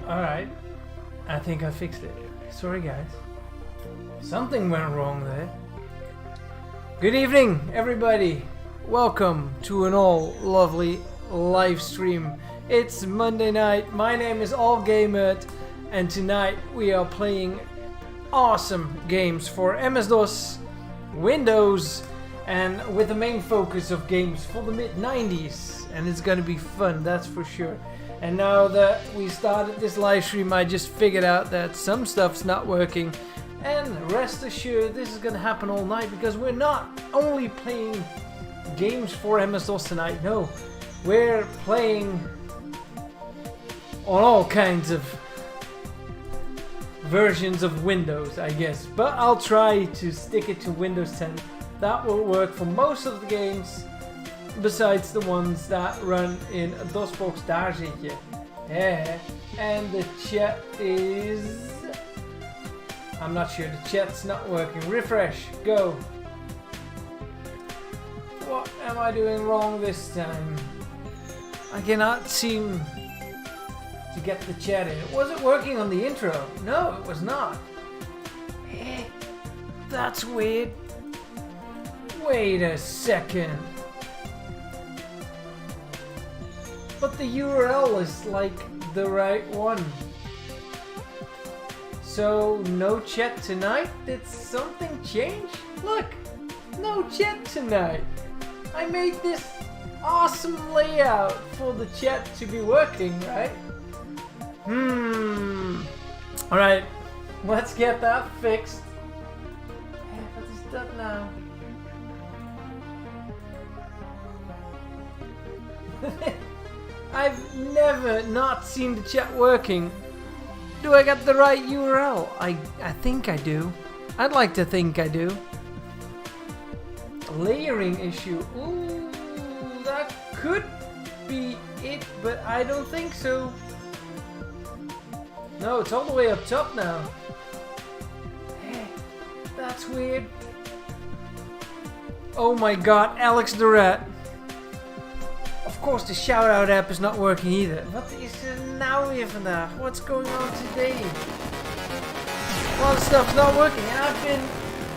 Alright, I think I fixed it. Sorry guys. Something went wrong there. Good evening everybody. Welcome to an all lovely live stream. It's Monday night. My name is Dosgamert and tonight we are playing awesome games for MS-DOS, Windows, and with the main focus of games for the mid-90s. And it's gonna be fun, that's for sure. And now that we started this live stream, I just figured out that some stuff's not working. And rest assured, this is gonna happen all night because we're not only playing games for MS-DOS tonight, no. We're playing on all kinds of versions of Windows, I guess. But I'll try to stick it to Windows 10. That will work for most of the games. Besides the ones that run in DOSBox, daar zit je. Yeah. And the chat is... I'm not sure, the chat's not working. Refresh, go. What am I doing wrong this time? I cannot seem to get the chat in. It wasn't working on the intro. No, it was not. That's weird. Wait a second. But the URL is like the right one. So no chat tonight? Did something change? Look, no chat tonight. I made this awesome layout for the chat to be working, right? Alright, let's get that fixed. What is that now? I've never not seen the chat working. Do I got the right URL? I think I do. I'd like to think I do. Layering issue. Ooh, that could be it, but I don't think so. No, it's all the way up top now. Hey, that's weird. Oh my god, Alex the Rat. Of course, the shout-out app is not working either. Wat is er nou weer vandaag? What's going on today? A lot of stuff's not working, and I've been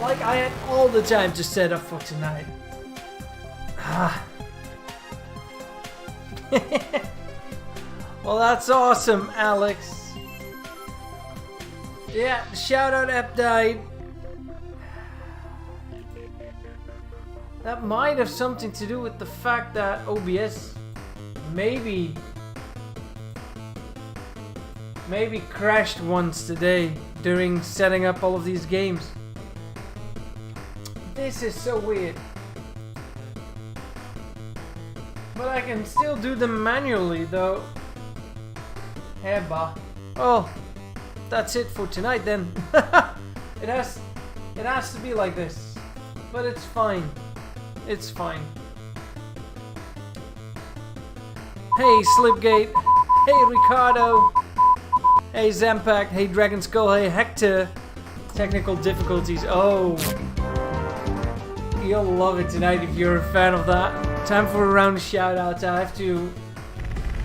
like I had all the time to set up for tonight. Well, that's awesome, Alex. Yeah, the shout-out app died. That might have something to do with the fact that OBS maybe crashed once today during setting up all of these games. This is so weird. But I can still do them manually though. Heba. Oh, that's it for tonight then. It has to be like this. But it's fine. It's fine. Hey Slipgate. Hey Ricardo. Hey Zampact. Hey Dragon Skull. Hey Hector. Technical difficulties. Oh. You'll love it tonight if you're a fan of that. Time for a round of shoutouts. I have to...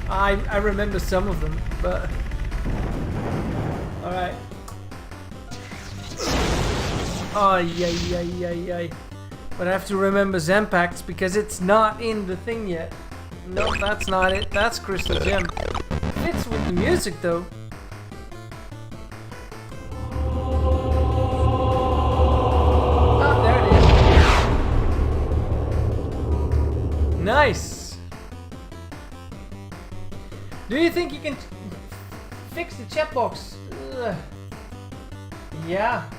I remember some of them, but... Alright. Oh, yay. But I have to remember Zampacts because it's not in the thing yet. No, that's not it. That's Crystal Gem. Fits with the music though. Ah, there it is. Nice. Do you think you can fix the chat box? Ugh. Yeah.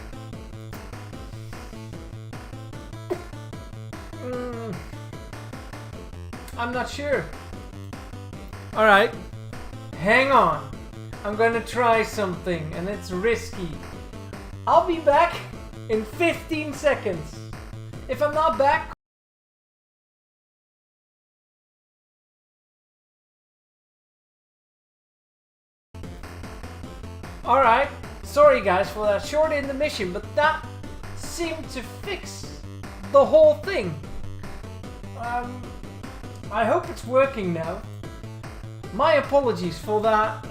I'm not sure. Alright, hang on. I'm gonna try something and it's risky. I'll be back in 15 seconds. If I'm not back... Alright, sorry guys for that short intermission, but that seemed to fix the whole thing. I hope it's working now. My apologies for that.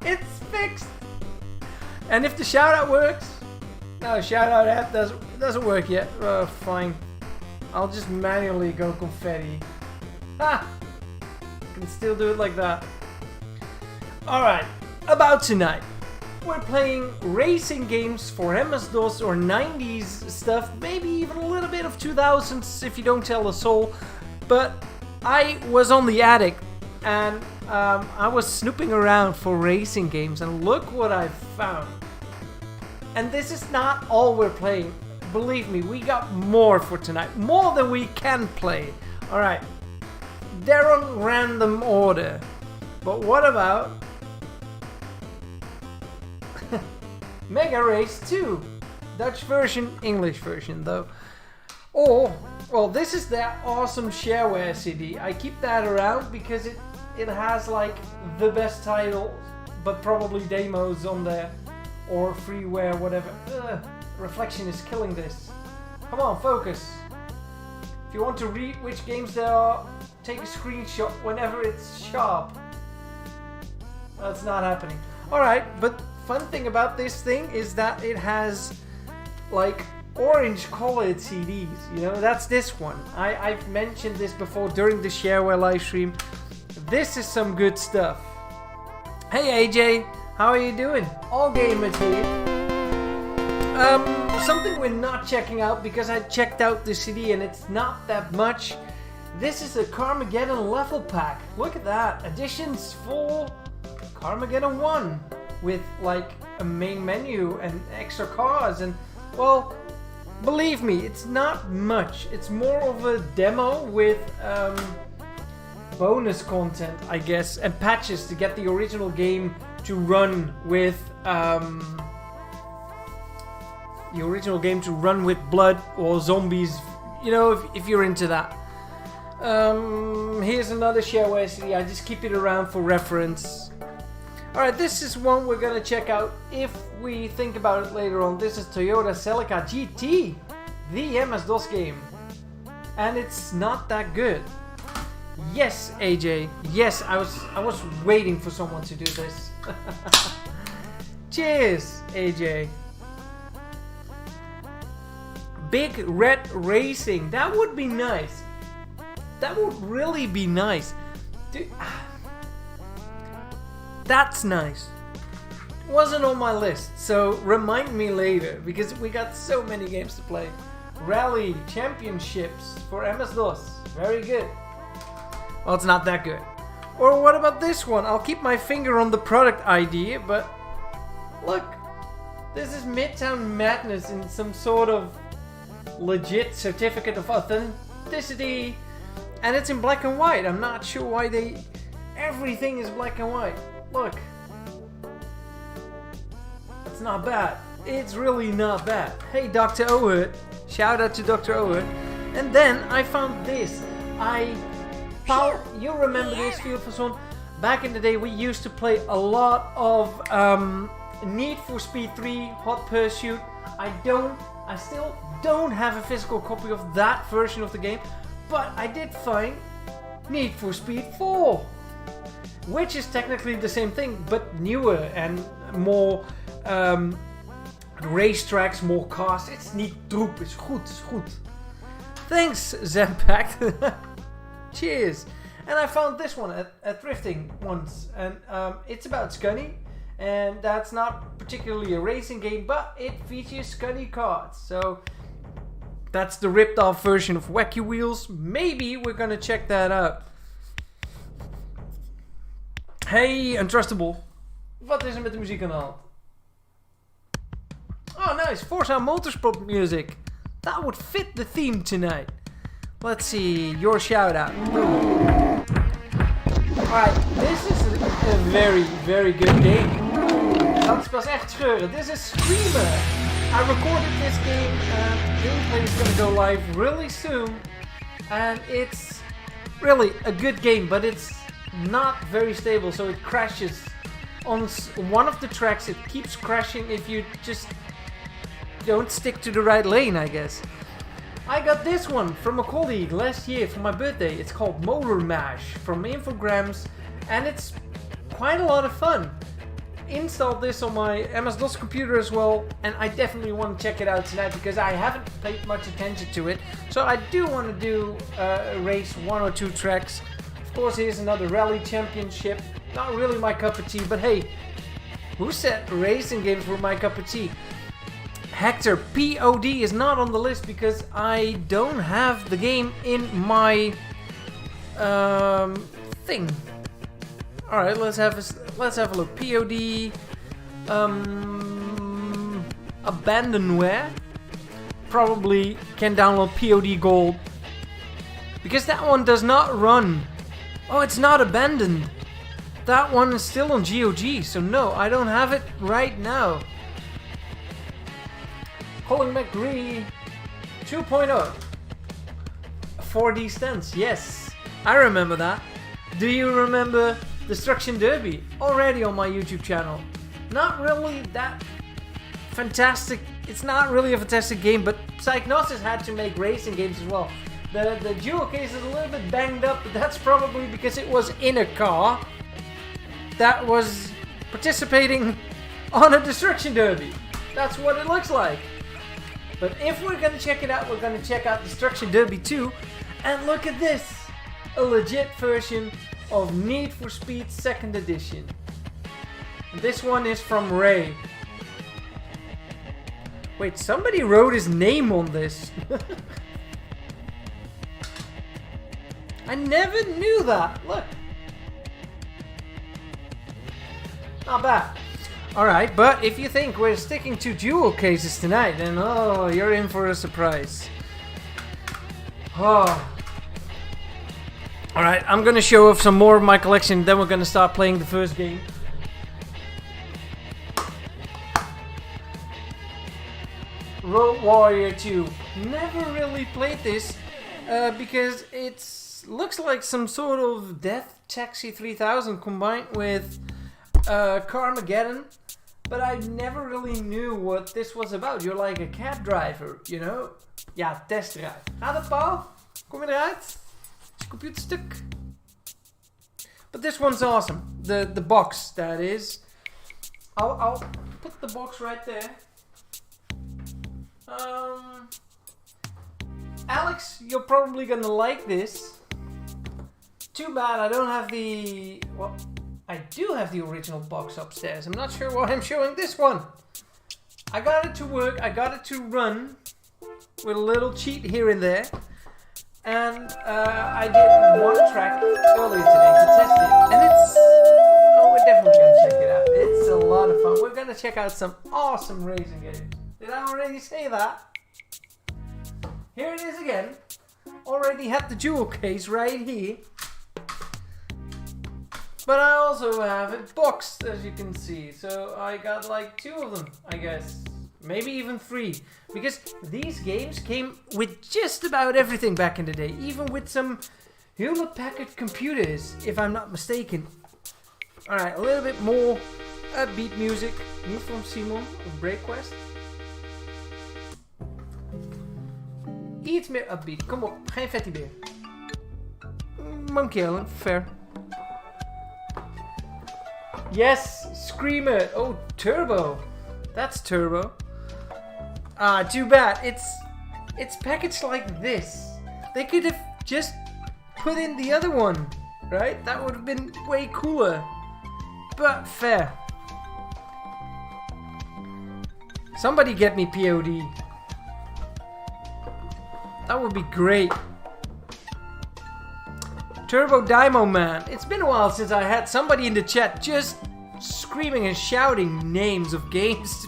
It's fixed. And if the shout out works, no, shout out app doesn't work yet. Fine. I'll just manually go confetti. Ha! Can still do it like that. Alright, about tonight. We're playing racing games for MS-DOS or 90s stuff, maybe even a little bit of 2000s if you don't tell a soul. But I was on the attic and I was snooping around for racing games and look what I found. And this is not all we're playing. Believe me, we got more for tonight. More than we can play. Alright. They're on random order. But what about MegaRace 2? Dutch version, English version though. Or, well, this is that awesome shareware CD. I keep that around because it has like the best titles, but probably demos on there. Or freeware, whatever. Reflection is killing this. Come on, focus. If you want to read which games there are, take a screenshot whenever it's sharp. That's not happening. Alright, but fun thing about this thing is that it has like orange colored CDs. You know, that's this one. I've mentioned this before during the shareware live stream. This is some good stuff. Hey AJ, how are you doing? All gamers here. Something we're not checking out because I checked out the CD and it's not that much. This is a Carmageddon level pack. Look at that. Additions for Carmageddon 1 with like a main menu and extra cars and, well, believe me, it's not much. It's more of a demo with bonus content, I guess, and patches to get the original game to run with blood or zombies, you know, if you're into that. Here's another shareware CD. I just keep it around for reference. Alright, this is one we're gonna check out if we think about it later on. This is Toyota Celica GT, the MS-DOS game. And it's not that good. Yes, AJ. Yes, I was waiting for someone to do this. Cheers, AJ. Big Red Racing. That would be nice. That would really be nice. Dude, that's nice. Wasn't on my list, so remind me later because we got so many games to play. Rally Championships for MS-DOS. Very good. Well, it's not that good. Or what about this one? I'll keep my finger on the product ID, but look, this is Midtown Madness in some sort of legit certificate of authenticity, and it's in black and white. I'm not sure why everything is black and white. Look, it's not bad. It's really not bad. Hey, Dr. Ohud. Shout out to Dr. Ohud. And then I found this. Paul, you remember this Field for Son? Back in the day, we used to play a lot of Need for Speed 3, Hot Pursuit. I still don't have a physical copy of that version of the game, but I did find Need for Speed 4, which is technically the same thing, but newer and more racetracks, more cars. It's niet troep, it's goed. Thanks, Zampact. Cheers. And I found this one at thrifting once, and it's about Skunny, and that's not particularly a racing game, but it features Skunny Kart. So that's the ripped off version of Wacky Wheels. Maybe we're gonna check that out. Hey, Untrustable. Wat is er met de muziek aan de hand? Oh, nice. Forza Motorsport music. That would fit the theme tonight. Let's see, your shout out. Alright, this is a very, very good game. Dat is pas echt scheuren. This is Screamer. I recorded this game and gameplay is gonna go live really soon. And it's really a good game, but it's not very stable, so it crashes. On one of the tracks, it keeps crashing if you just don't stick to the right lane, I guess. I got this one from a colleague last year for my birthday. It's called MotorMash from Infogrames, and it's quite a lot of fun. Installed this on my MS-DOS computer as well, and I definitely want to check it out tonight because I haven't paid much attention to it. So I do want to do race 1 or 2 tracks. Of course, here's another rally championship. Not really my cup of tea, but hey, who said racing games were my cup of tea? Hector, POD is not on the list because I don't have the game in my thing. All right, let's have a look. POD, Abandonware. Probably can download POD Gold because that one does not run. Oh, it's not abandoned. That one is still on D.O.G, so no, I don't have it right now. Colin McGree 2.0 4D stunts, yes, I remember that. Do you remember Destruction Derby? Already on my YouTube channel. Not really that fantastic. It's not really a fantastic game, but Psychnosis had to make racing games as well. The jewel case is a little bit banged up, but that's probably because it was in a car that was participating on a Destruction Derby. That's what it looks like. But if we're gonna check it out, we're gonna check out Destruction Derby 2. And look at this! A legit version of Need for Speed 2nd edition. And this one is from Ray. Wait, somebody wrote his name on this. I never knew that. Look. Not bad. Alright, but if you think we're sticking to jewel cases tonight, then oh, you're in for a surprise. Oh. Alright, I'm gonna show off some more of my collection, then we're gonna start playing the first game. Road Warrior 2. Never really played this because it looks like some sort of Death Taxi 3000 combined with Carmageddon. But I never really knew what this was about. You're like a cab driver, you know? Ja, testdrive. Gaat het, Paul? Kom je eruit? Is je computer stuk? But this one's awesome. The box, that is. I'll put the box right there. Alex, you're probably gonna like this. Too bad I don't have the... Well, I do have the original box upstairs. I'm not sure why I'm showing this one. I got it to work. I got it to run with a little cheat here and there. And I did one track earlier today to test it. And it's... Oh, we're definitely going to check it out. It's a lot of fun. We're going to check out some awesome racing games. Did I already say that? Here it is again. Already had the jewel case right here. But I also have it boxed, as you can see. So I got like 2 of them, I guess. Maybe even 3. Because these games came with just about everything back in the day. Even with some Hewlett-Packard computers, if I'm not mistaken. Alright, a little bit more upbeat music. Niet from Simon of BreakQuest. Iets meer upbeat. Kom op, geen vettie beer. Monkey Island, fair. Yes, Screamer. Oh, Turbo. That's Turbo. Ah, too bad. It's packaged like this. They could have just put in the other one, right? That would have been way cooler. But fair. Somebody get me POD. That would be great. Turbo Dymo Man. It's been a while since I had somebody in the chat just screaming and shouting names of games.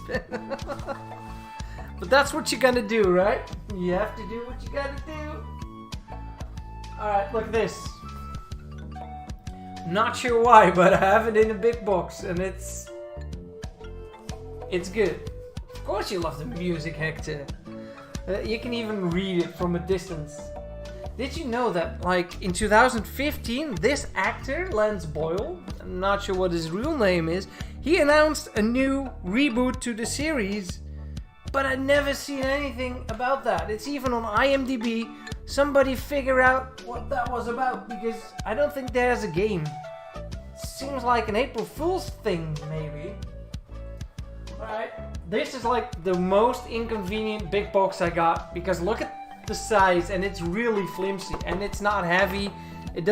But that's what you're gonna do, right? You have to do what you gotta do. Alright, look at this. Not sure why, but I have it in a big box and it's good. Of course you love the music, Hector. You can even read it from a distance. Did you know that, like, in 2015, this actor, Lance Boyle, I'm not sure what his real name is, he announced a new reboot to the series but I never seen anything about that. It's even on IMDb. Somebody figure out what that was about, because I don't think there's a game. Seems like an April Fool's thing, maybe. Alright, this is like the most inconvenient big box I got, because look at the size, and it's really flimsy, and it's not heavy. It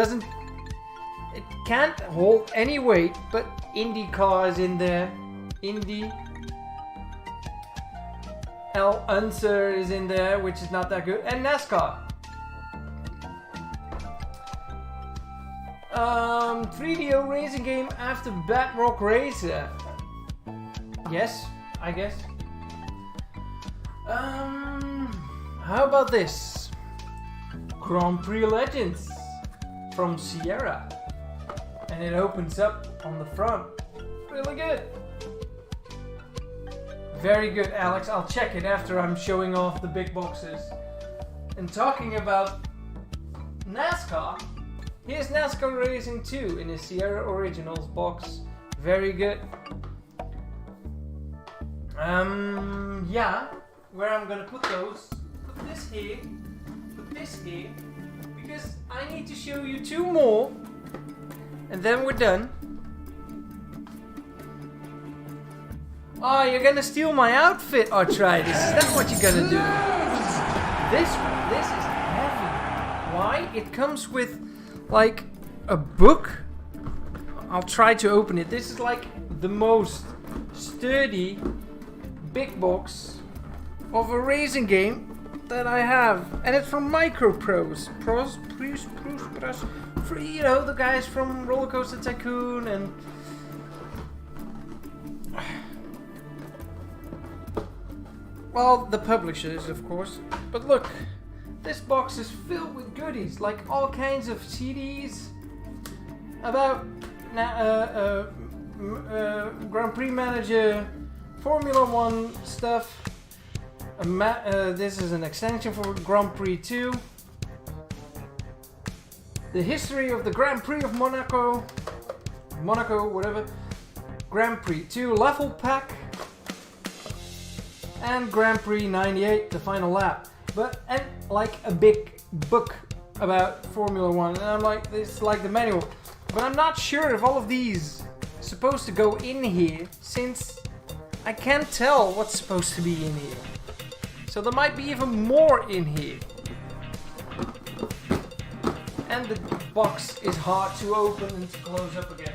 can't hold any weight, but IndyCar is in there. Indy. El Unser is in there, which is not that good, and NASCAR. 3DO racing game after Bedrock Racer. Yes, I guess. How about this? Grand Prix Legends from Sierra. And it opens up on the front. Really good. Very good, Alex. I'll check it after I'm showing off the big boxes. And talking about NASCAR, here's NASCAR Racing 2 in the Sierra Originals box. Very good. Yeah, where I'm gonna put those, put this here, because I need to show you two more, and then we're done. Oh, you're gonna steal my outfit, Arthritis. Is that what you're gonna do? This is heavy. Why? It comes with like a book. I'll try to open it. This is like the most sturdy big box of a racing game that I have, and it's from Microprose. You know, the guys from Roller Coaster Tycoon and well, the publishers, of course. But look, this box is filled with goodies, like all kinds of CDs about Grand Prix Manager, Formula 1 stuff. This is an extension for Grand Prix 2. The history of the Grand Prix of Monaco, whatever. Grand Prix 2 level pack. And Grand Prix 98, the final lap. And like a big book about Formula 1. And I'm like, this is like the manual. But I'm not sure if all of these are supposed to go in here, since I can't tell what's supposed to be in here. So there might be even more in here. And the box is hard to open and to close up again.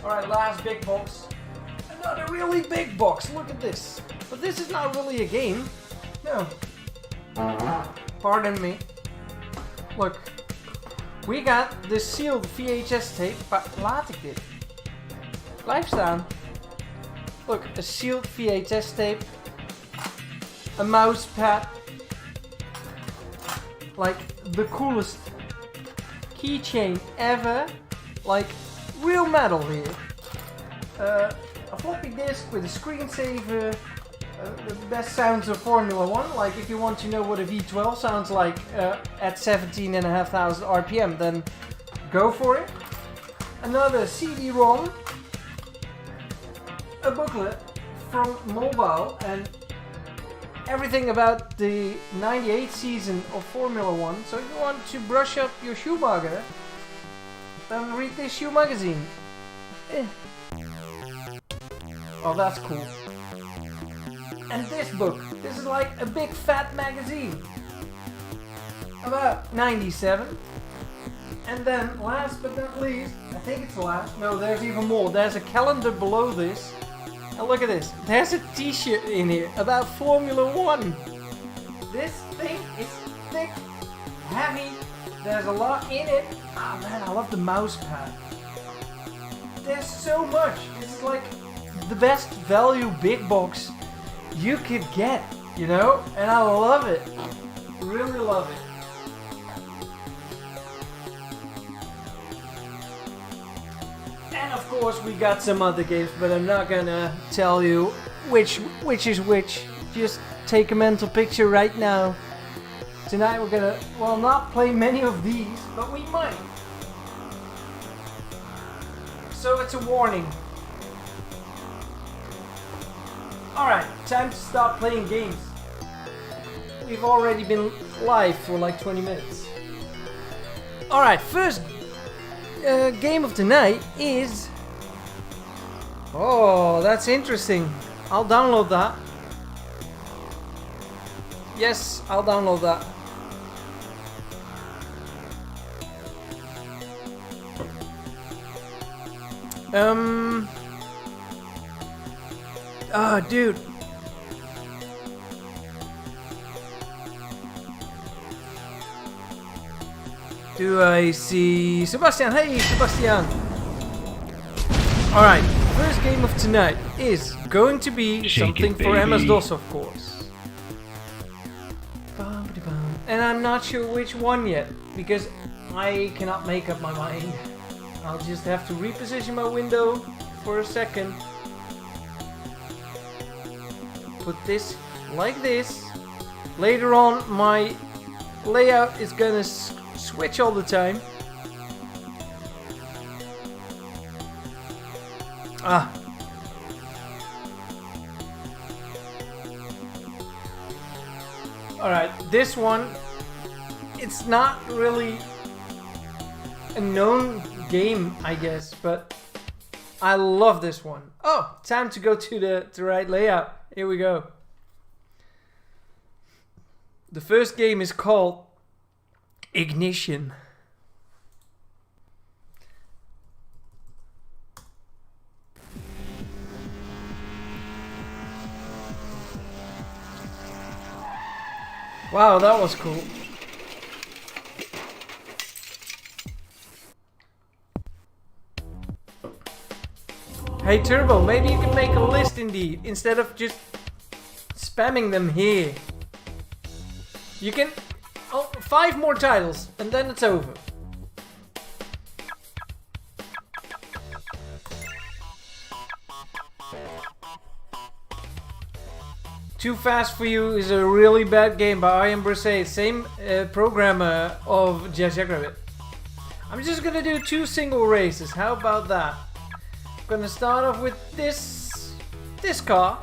Alright, last big box. Another really big box, look at this. But this is not really a game. No. Pardon me. Look. We got the sealed VHS tape, but laat ik dit. Blijf staan. Look, a sealed VHS tape. A mouse pad. Like the coolest keychain ever. Like real metal here. A floppy disk with a screensaver. The best sounds of Formula 1. Like if you want to know what a V12 sounds like at 17,500 RPM, then go for it. Another CD-ROM. A booklet from Mobile, and everything about the 98 season of Formula 1. So if you want to brush up your Schumacher, then read this shoe magazine. Oh, that's cool. And this book. This is like a big fat magazine. About 97. And then, last but not least, I think it's the last. No, there's even more. There's a calendar below this. And look at this. There's a t-shirt in here about Formula 1. This thing is thick, heavy. There's a lot in it. Oh man, I love the mouse pad. There's so much. This is like the best value big box you could get, you know? And I love it. Really love it. And of course we got some other games, but I'm not gonna tell you which is which. Just take a mental picture right now. Tonight we're gonna, well, not play many of these, but we might. So it's a warning. Alright, time to start playing games. We've already been live for like 20 minutes. Alright, first game of the night is... Oh, that's interesting. I'll download that. Yes, I'll download that. Oh, dude. Do I see Sebastian? Hey, Sebastian. Alright, first game of tonight is going to be something for MS-DOS, of course. And I'm not sure which one yet, because I cannot make up my mind. I'll just have to reposition my window for a second. Put this like this. Later on, my layout is gonna switch all the time. Ah. Alright, this one, it's not really a known game, I guess, but I love this one. Oh, time to go to the right layout. Here we go. The first game is called Ignition. Wow, that was cool. Hey Turbo, maybe you can make a list indeed, instead of just spamming them here. You can... Oh, 5 more titles, and then it's over. Too Fast for You is a really bad game by Ian Brissett, same programmer of Jackrabbit. I'm just gonna do 2 single races, how about that? I'm gonna start off with this car,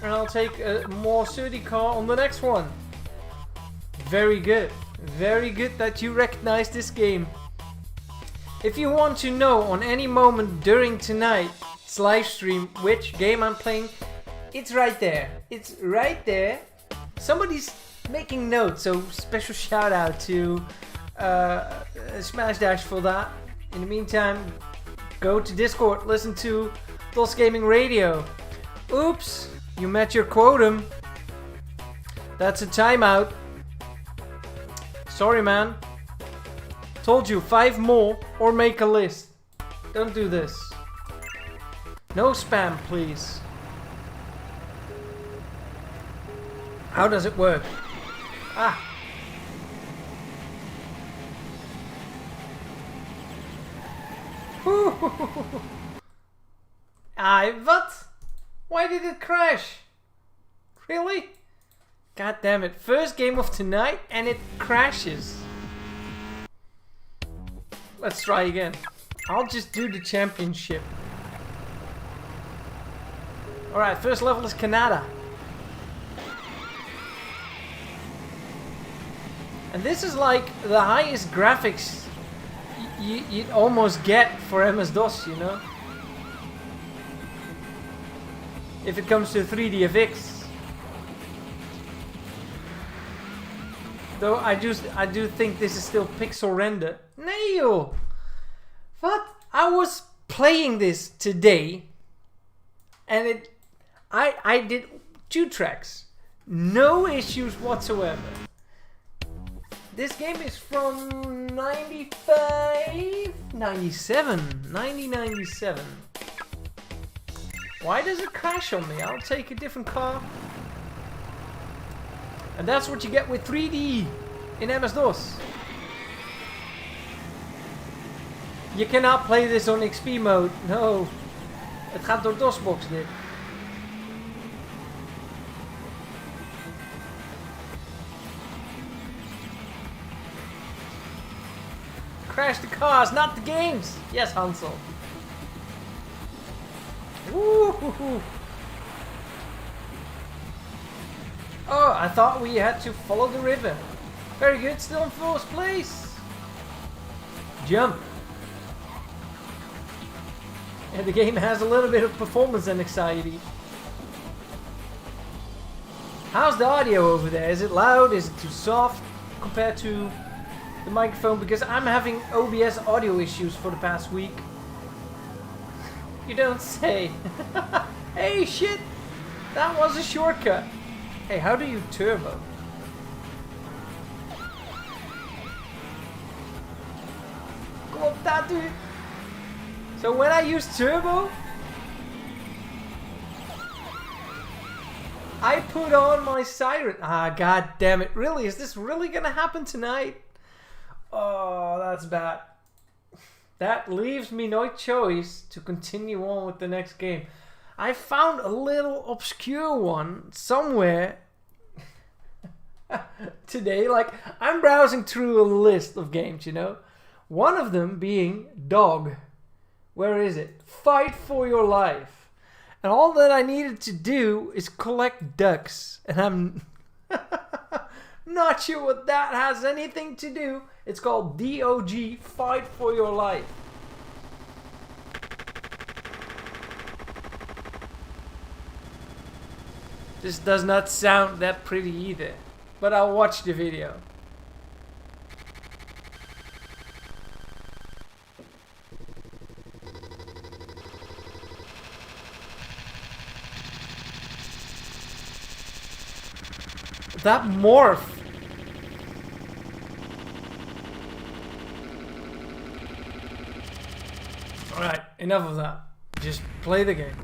and I'll take a more sturdy car on the next one. Very good that you recognize this game. If you want to know on any moment during tonight's live stream which game I'm playing, it's right there. It's right there. Somebody's making notes, so special shout out to Smash Dash for that. In the meantime, go to Discord, listen to Dosgaming Radio. Oops, you met your quotum. That's a timeout. Sorry, man. Told you, 5 more or make a list. Don't do this. No spam, please. How does it work? Ah. What? Why did it crash? Really? God damn it. First game of tonight and it crashes. Let's try again. I'll just do the championship. Alright, first level is Canada. And this is like the highest graphics you'd almost get for MS-DOS, you know? If it comes to 3DFX. Though I do think this is still pixel render. Nail! What? I was playing this today and I did 2 tracks. No issues whatsoever. This game is from 1997. Why does it crash on me? I'll take a different car. And that's what you get with 3D in MS-DOS. You cannot play this on XP mode. No. Het gaat door DOSbox dit. Crash the cars, not the games. Yes, Hansel. Woo-hoo-hoo. Oh, I thought we had to follow the river. Very good, still in first place. Jump. And the game has a little bit of performance anxiety. How's the audio over there? Is it loud? Is it too soft compared to the microphone? Because I'm having OBS audio issues for the past week. You don't say. Hey, shit! That was a shortcut. Hey, how do you turbo? Come on, that dude. So when I use turbo, I put on my siren. Ah, god damn it. Really? Is this really gonna happen tonight? Oh, that's bad. That leaves me no choice to continue on with the next game. I found a little obscure one somewhere today. Like, I'm browsing through a list of games, you know. One of them being D.O.G. Where is it? Fight for your life. And all that I needed to do is collect ducks. And I'm not sure what that has anything to do. It's called D.O.G. Fight for your life. This does not sound that pretty either. But I'll watch the video. That morph. Alright, enough of that. Just play the game.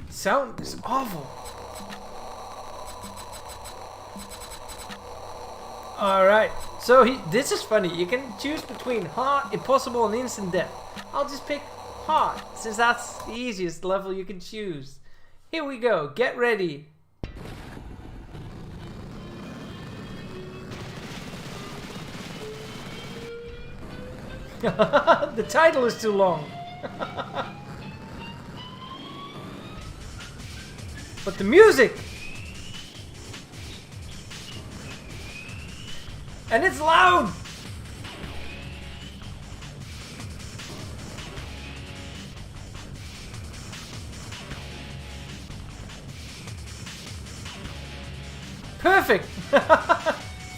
Sound is awful. Alright, so this is funny. You can choose between hard, impossible, and instant death. I'll just pick hard, since that's the easiest level you can choose. Here we go, get ready. The title is too long. But the music! And it's loud! Perfect!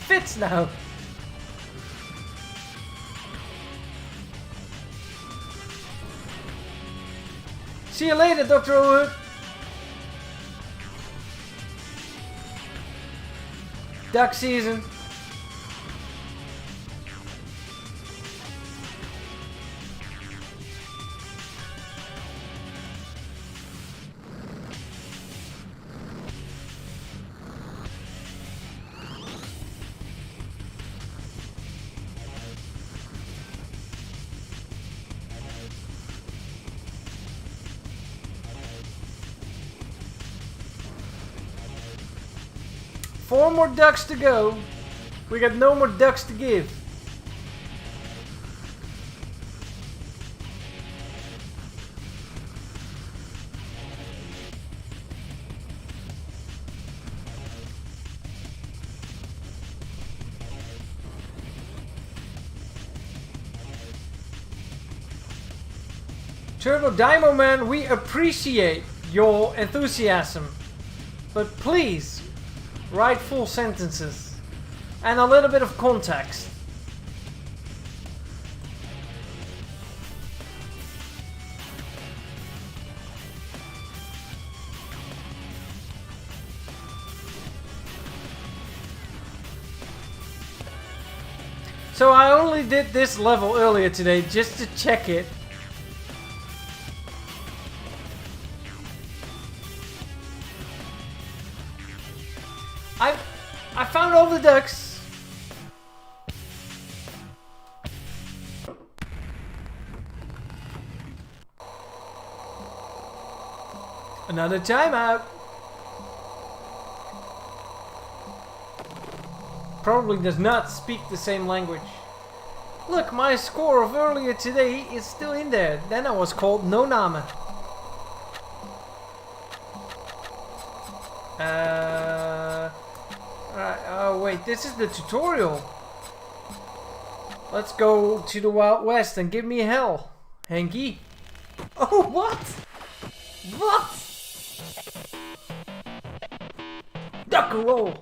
Fits now. See you later, Dr. Wood. Duck season. Four more ducks to go. We got no more ducks to give. Turbo Dynamo Man, we appreciate your enthusiasm, but please write full sentences and a little bit of context. So I only did this level earlier today just to check it. I found all the ducks. Another timeout. Probably does not speak the same language. Look, my score of earlier today is still in there. Then I was called No Name. think this is the tutorial. Let's go to the Wild West and give me hell, Hanky. Oh, what? What? Duck and roll.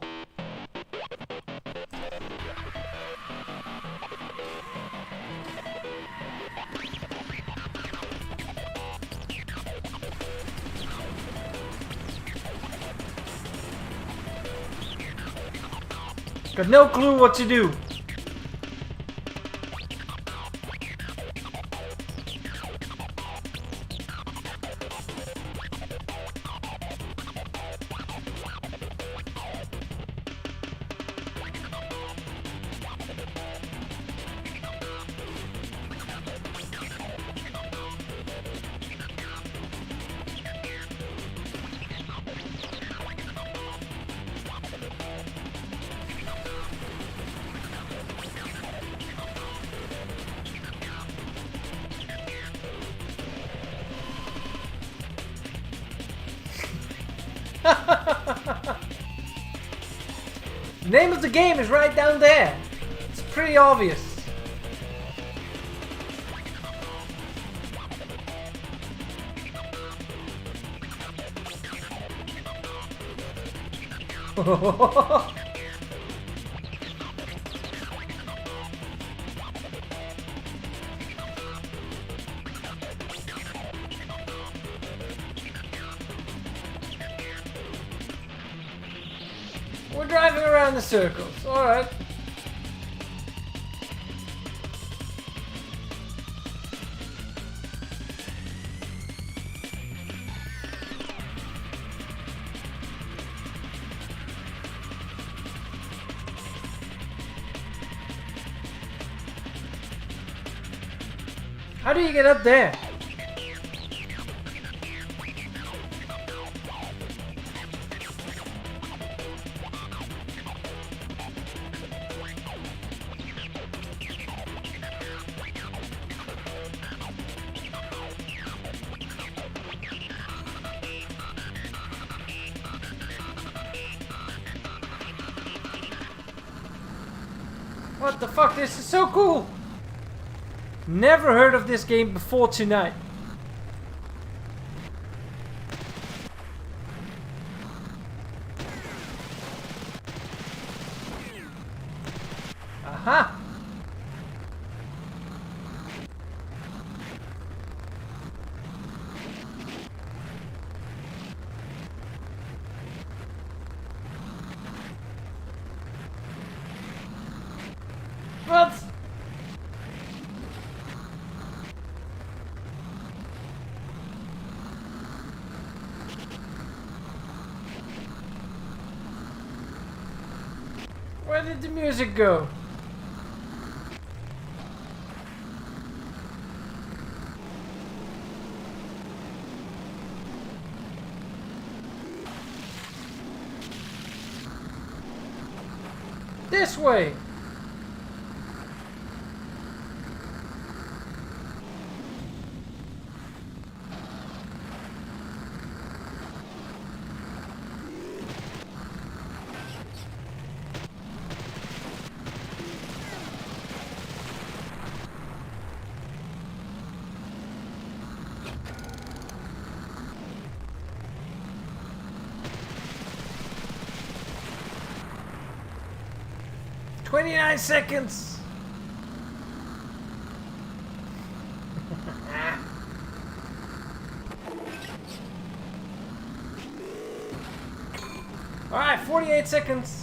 Got no clue what to do. Name of the game is right down there. It's pretty obvious. We're driving around the circles, alright. How do you get up there? What the fuck, this is so cool! Never heard of this game before tonight. Aha! What? Where did the music go? This way. "29 seconds." All right, 48 seconds.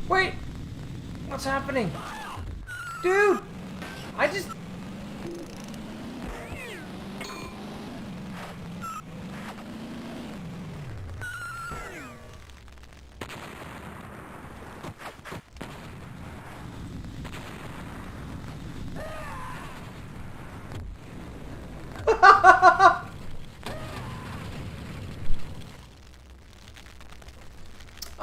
Wait! What's happening? Dude! I just...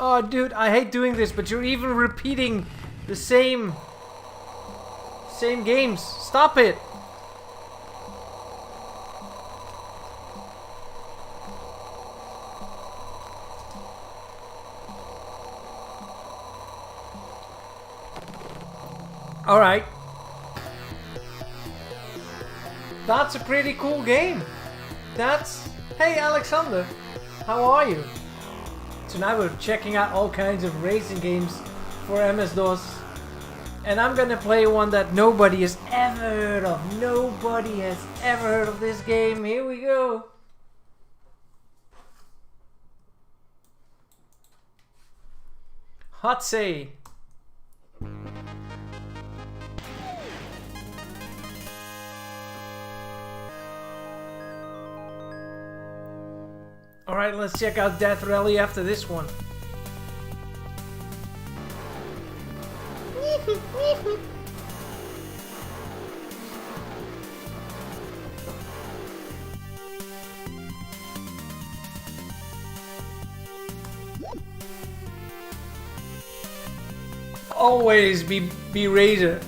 Oh, dude, I hate doing this, but you're even repeating the same games. Stop it. All right. That's a pretty cool game. Hey, Alexander, how are you? Tonight we're checking out all kinds of racing games for MS-DOS. And I'm gonna play one that nobody has ever heard of. Nobody has ever heard of this game. Here we go. Hot say. Alright, let's check out Death Rally after this one. Always be Razor.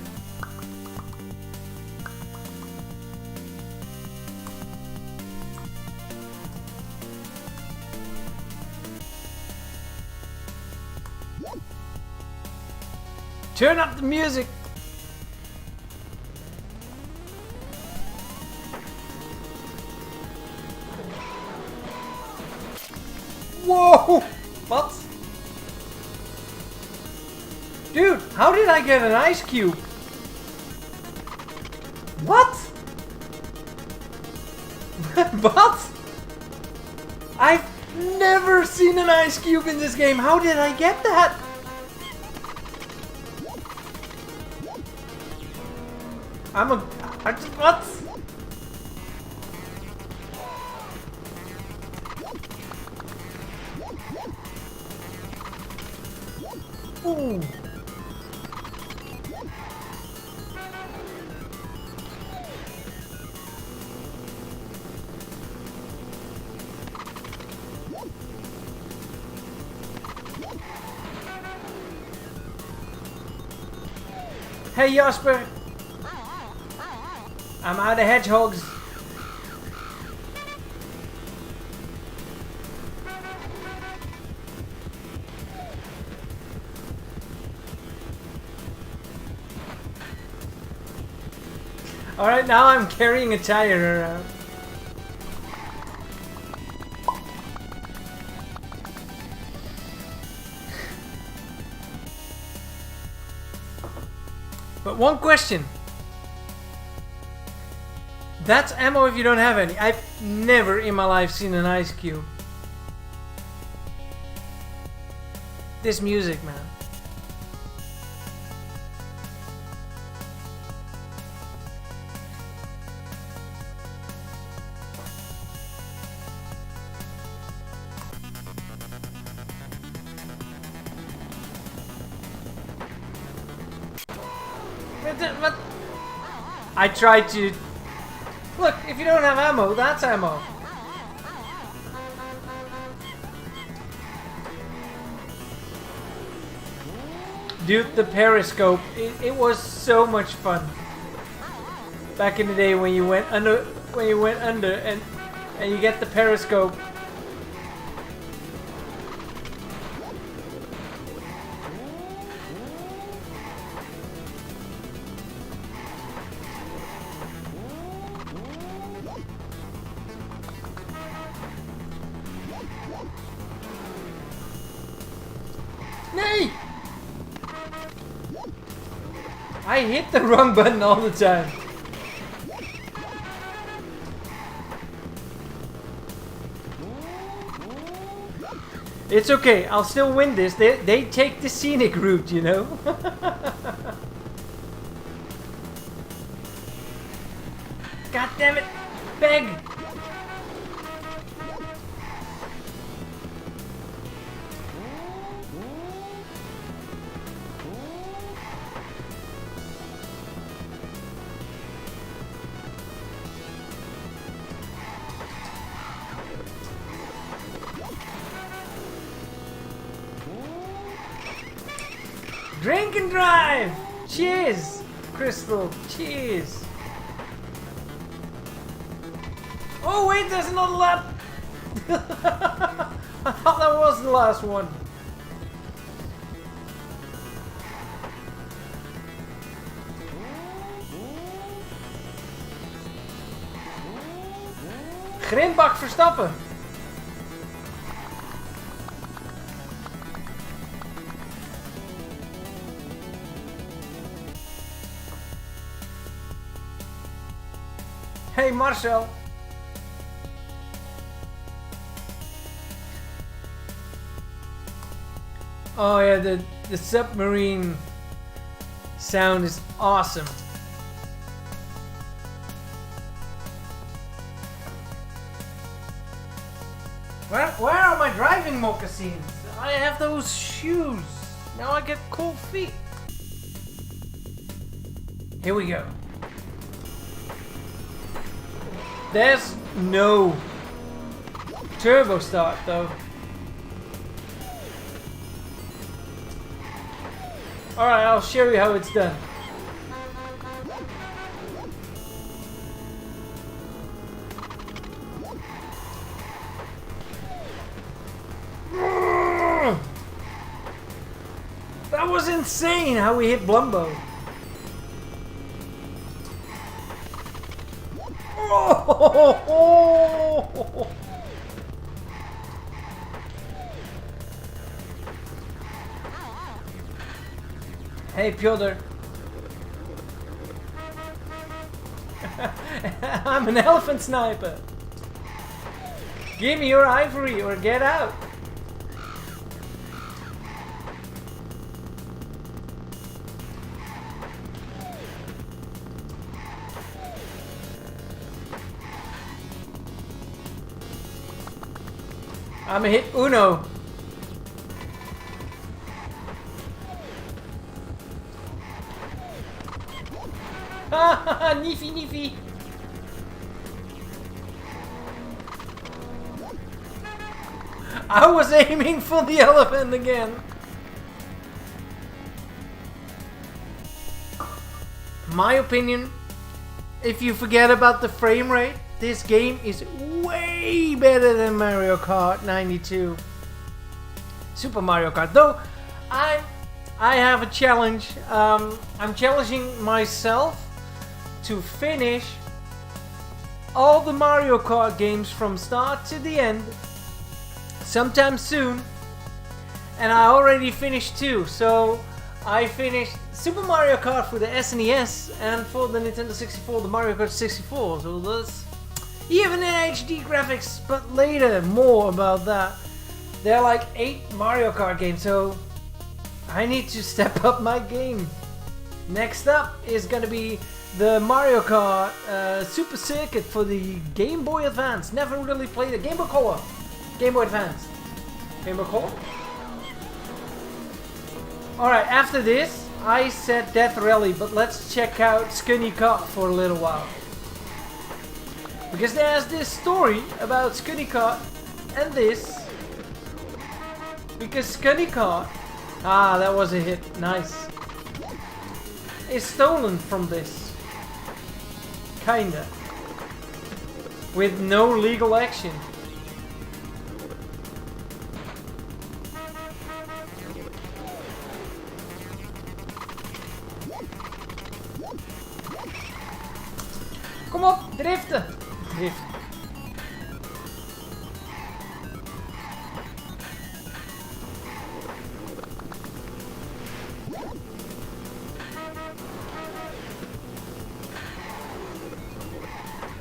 Turn up the music. Whoa! What? Dude, how did I get an ice cube? What? What? I've never seen an ice cube in this game. How did I get that? What? Ooh. Hey Jasper! I'm out of hedgehogs. Alright, now I'm carrying a tire around. But one question. That's ammo if you don't have any. I've never in my life seen an ice cube. This music, man. But I tried to... Look, if you don't have ammo, that's ammo. Dude, the periscope, it was so much fun. Back in the day when you went under and you get the periscope. Nay! I hit the wrong button all the time. It's okay, I'll still win this. They take the scenic route, you know? God damn it! Beg! Drink and drive! Cheers! Crystal, cheers! Oh wait, there's another lap! I thought that was the last one. Grimbak Verstappen. Hey Marcel. Oh yeah, the submarine sound is awesome. Where are my driving moccasins? I have those shoes. Now I get cold feet. Here we go. There's no turbo start though. Alright, I'll show you how it's done. That was insane how we hit Blumbo. Oh! Hey Piotr. I'm an elephant sniper. Give me your ivory or get out. I'ma hit Uno. Haha, Niffy Niffy. I was aiming for the elephant again. My opinion, if you forget about the frame rate, this game is way better than Mario Kart 92. Super Mario Kart. Though, I have a challenge. I'm challenging myself to finish all the Mario Kart games from start to the end sometime soon. And I already finished 2. So I finished Super Mario Kart for the SNES and for the Nintendo 64, the Mario Kart 64. So that's even in HD graphics, but later more about that. There are like 8 Mario Kart games, so I need to step up my game. Next up is gonna be the Mario Kart Super Circuit for the Game Boy Advance. Never really played it. Game Boy Color. Game Boy Advance. Game Boy Color? Alright, after this, I said Death Rally, but let's check out Skunny Kart for a little while. Because there's this story about Skunny Kart and this. Because Skunny Kart, that was a hit, nice, is stolen from this. Kinda. With no legal action. Kom op, driften! Drift.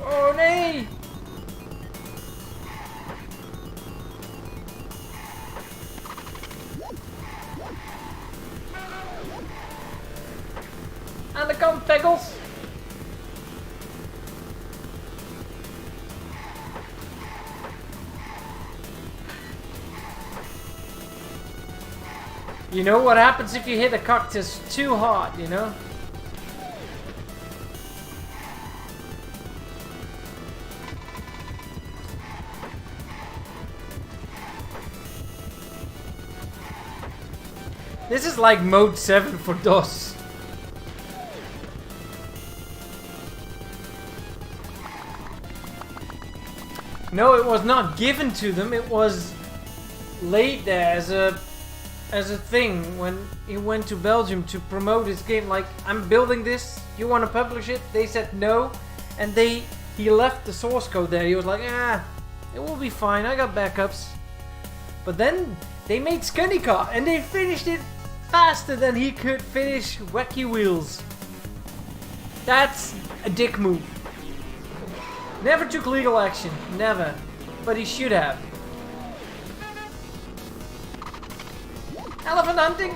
Oh nee! Aan de kant, Peggles! You know what happens if you hit a cactus too hard, you know? This is like mode 7 for DOS. No, it was not given to them. It was laid there as a thing when he went to Belgium to promote his game. Like, I'm building this. You want to publish it? They said no, and he left the source code there. He was like, it will be fine. I got backups. But then they made Skunny Kart, and they finished it faster than he could finish Wacky Wheels. That's a dick move. Never took legal action. Never. But he should have. Elephant hunting?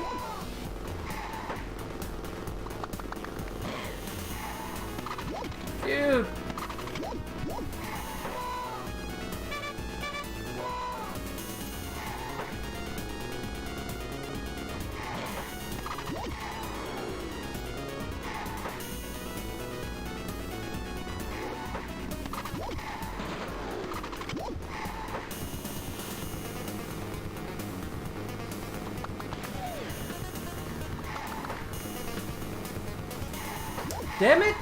Dude. Damn it!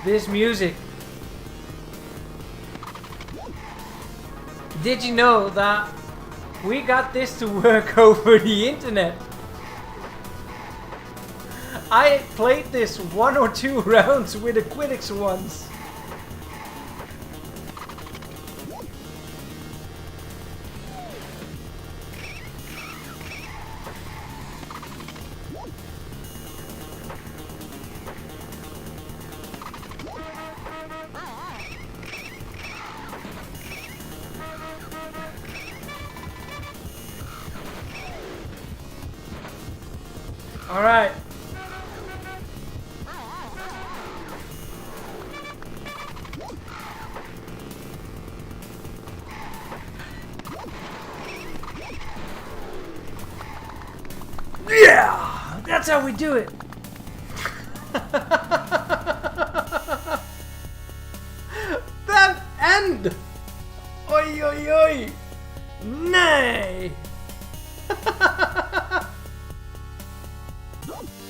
This music. Did you know that we got this to work over the internet? I played this 1 or 2 rounds with the Quiddix once. All right. Yeah, that's how we do it. That end. Oi, oi, oi. Nay.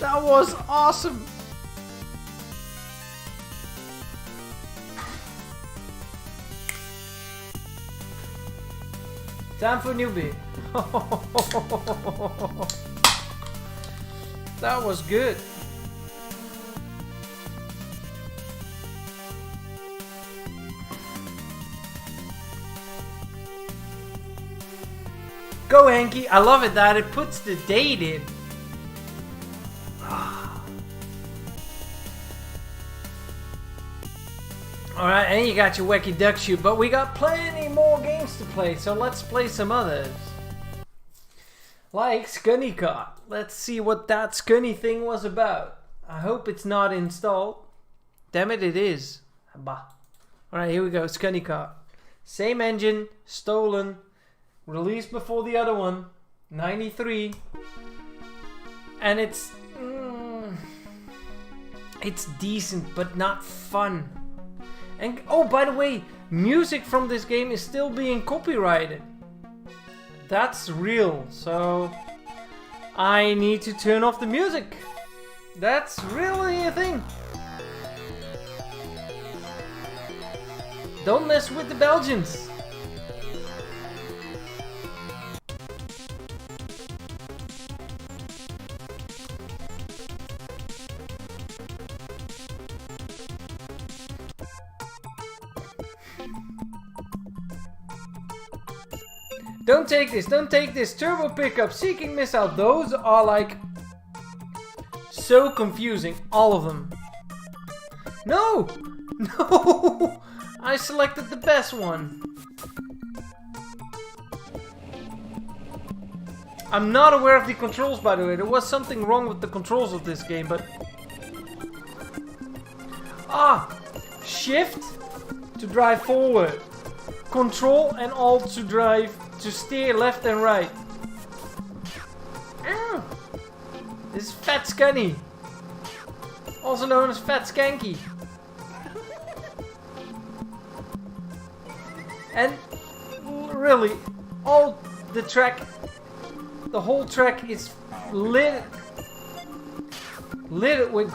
That was awesome! Time for newbie. That was good. Go Hanky! I love it that it puts the date in. Alright, and you got your Wacky Duck Shoot, but we got plenty more games to play, so let's play some others. Like Skunny Kart. Let's see what that Skunny thing was about. I hope it's not installed. Damn it, it is. Alright, here we go, Skunny Kart. Same engine, stolen, released before the other one, 93. And it's decent, but not fun. And oh, by the way, music from this game is still being copyrighted. That's real, so I need to turn off the music. That's really a thing. Don't mess with the Belgians. Don't take this, don't take this. Turbo pickup, seeking missile. Those are like so confusing, all of them. No! No! I selected the best one. I'm not aware of the controls, by the way. There was something wrong with the controls of this game, but... Shift to drive forward. Control and Alt to drive, to steer left and right. Ow. This is Fat Skunny. Also known as Fat Skanky. And really, the whole track is lit with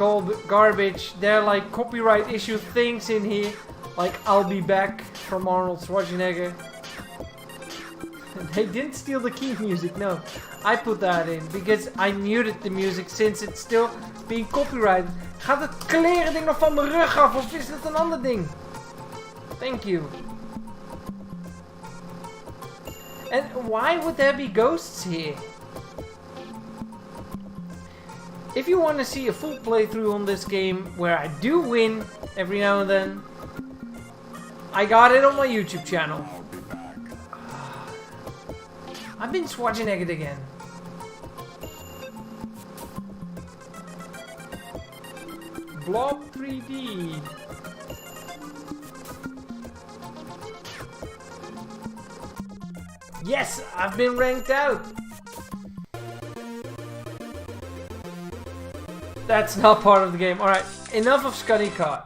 garbage. There are like copyright issue things in here, like "I'll Be Back" from Arnold Schwarzenegger. They didn't steal the key music, no. I put that in because I muted the music since it's still being copyrighted. Gaat het kleren ding nog van mijn rug af of is het een ander ding? Thank you. And why would there be ghosts here? If you want to see a full playthrough on this game where I do win every now and then, I got it on my YouTube channel. I've been Schwarzenegger again. Blob 3D. Yes, I've been ranked out. That's not part of the game. Alright, enough of Skunny Kart.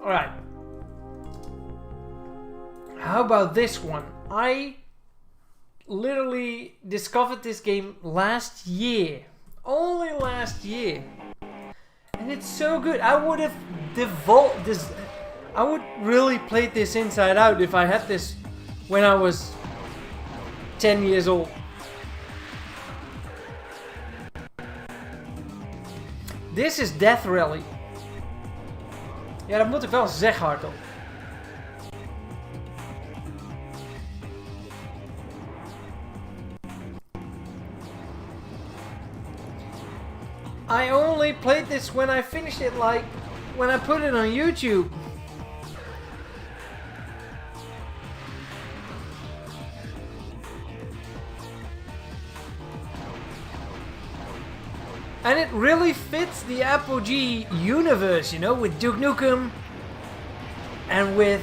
Alright. How about this one? I literally discovered this game last year. Only last year. And it's so good. I would have I would really played this inside out if I had this when I was 10 years old. This is Death Rally. Ja, dat moet ik wel zeggen hardop. I only played this when I finished it, like when I put it on YouTube. And it really fits the Apogee universe, you know, with Duke Nukem and with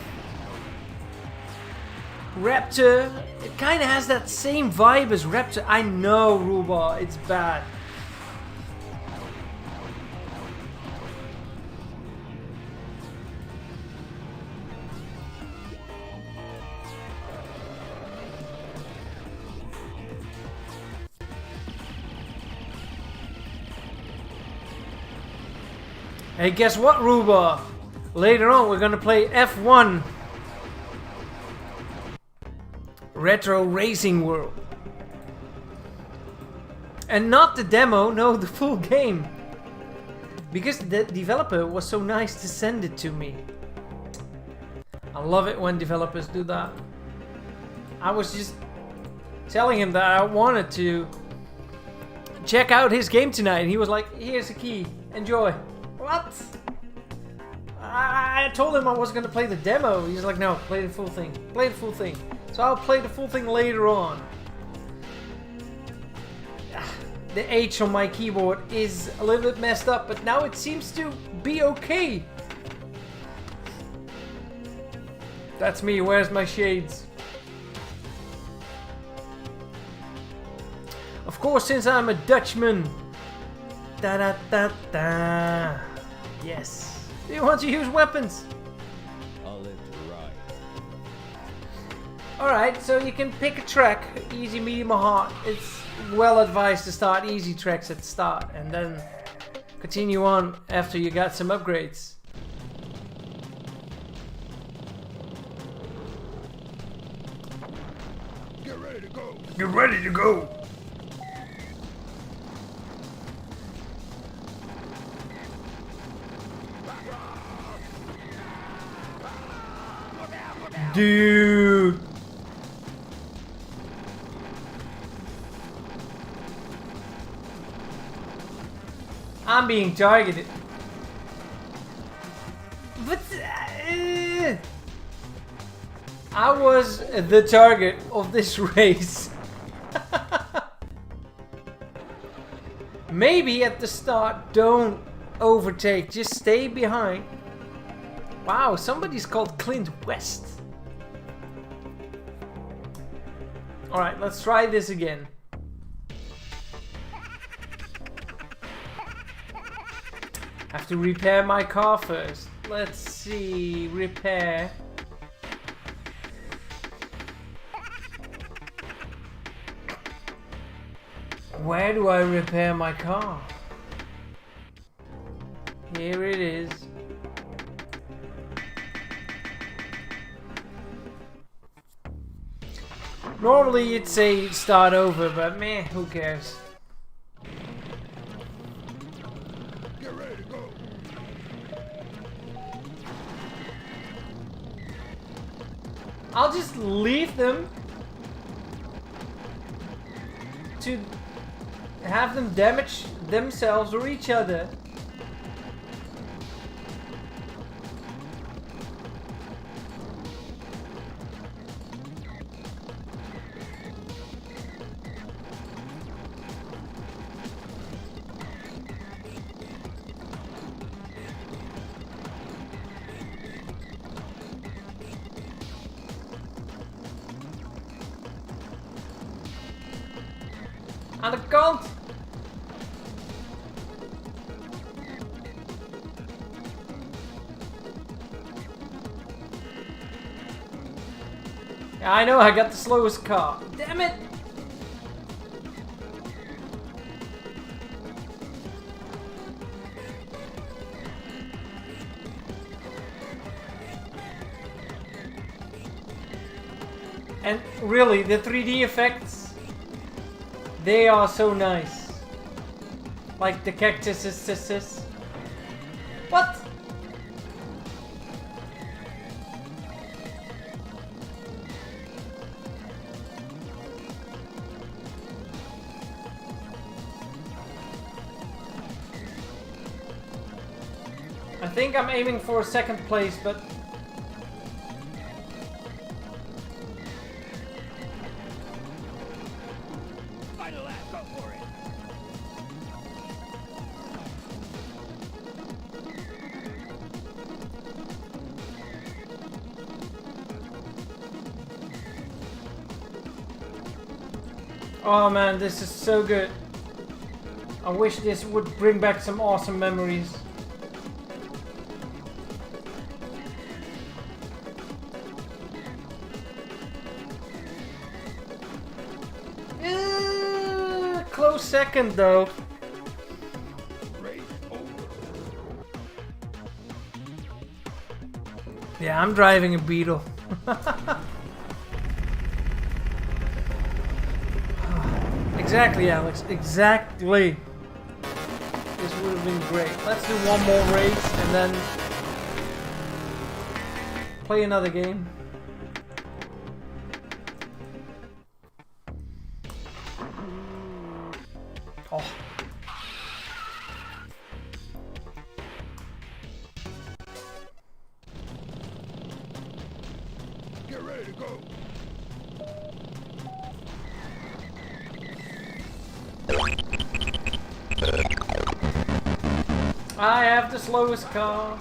Raptor. It kind of has that same vibe as Raptor. I know, Ruba, it's bad. Hey, guess what, Ruba? Later on, we're gonna play F1. Retro Racing World. And not the demo, no, the full game. Because the developer was so nice to send it to me. I love it when developers do that. I was just telling him that I wanted to check out his game tonight. And he was like, here's the key, enjoy. What? I told him I was going to play the demo. He's like, no, play the full thing. Play the full thing. So I'll play the full thing later on. The H on my keyboard is a little bit messed up, but now it seems to be okay. That's me. Where's my shades? Of course, since I'm a Dutchman. Da da da da. Yes. Do you want to use weapons? I'll let you ride. Alright, so you can pick a track. Easy, medium, or hard. It's well advised to start easy tracks at the start and then continue on after you got some upgrades. Get ready to go. Get ready to go. Dude. I'm being targeted. But I was the target of this race. Maybe at the start don't overtake, just stay behind. Wow, somebody's called Clint West. Alright, let's try this again. Have to repair my car first. Let's see, repair. Where do I repair my car? Here it is. Normally you'd say start over, but meh, who cares? Get ready to go. I'll just leave them to have them damage themselves or each other. Aan de kant! Yeah, I know I got the slowest car. Damn it! And really, the 3D effects, they are so nice. Like the cactuses. What? I think I'm aiming for second place, but Final lap, go for it. oh man, this is so good. I wish this would bring back some awesome memories. Close second though. Race over. Yeah, I'm driving a Beetle. Exactly, Alex. Exactly. This would have been great. Let's do one more race and then play another game. Oh. Get ready to go. I have the slowest car.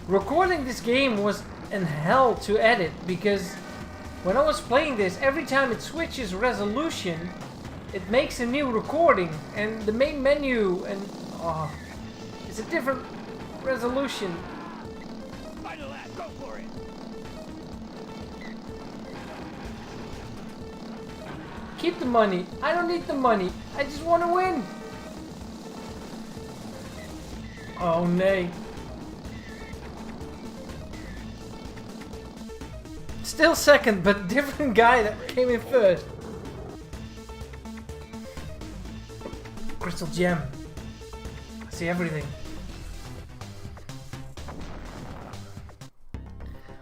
Recording this game was in hell to edit because when I was playing this, every time it switches resolution, it makes a new recording and the main menu and it's a different resolution. Final lap, go for it. Keep the money. I don't need the money. I just want to win. Oh, nay. Still second, but different guy that came in first. Crystal gem. I see everything.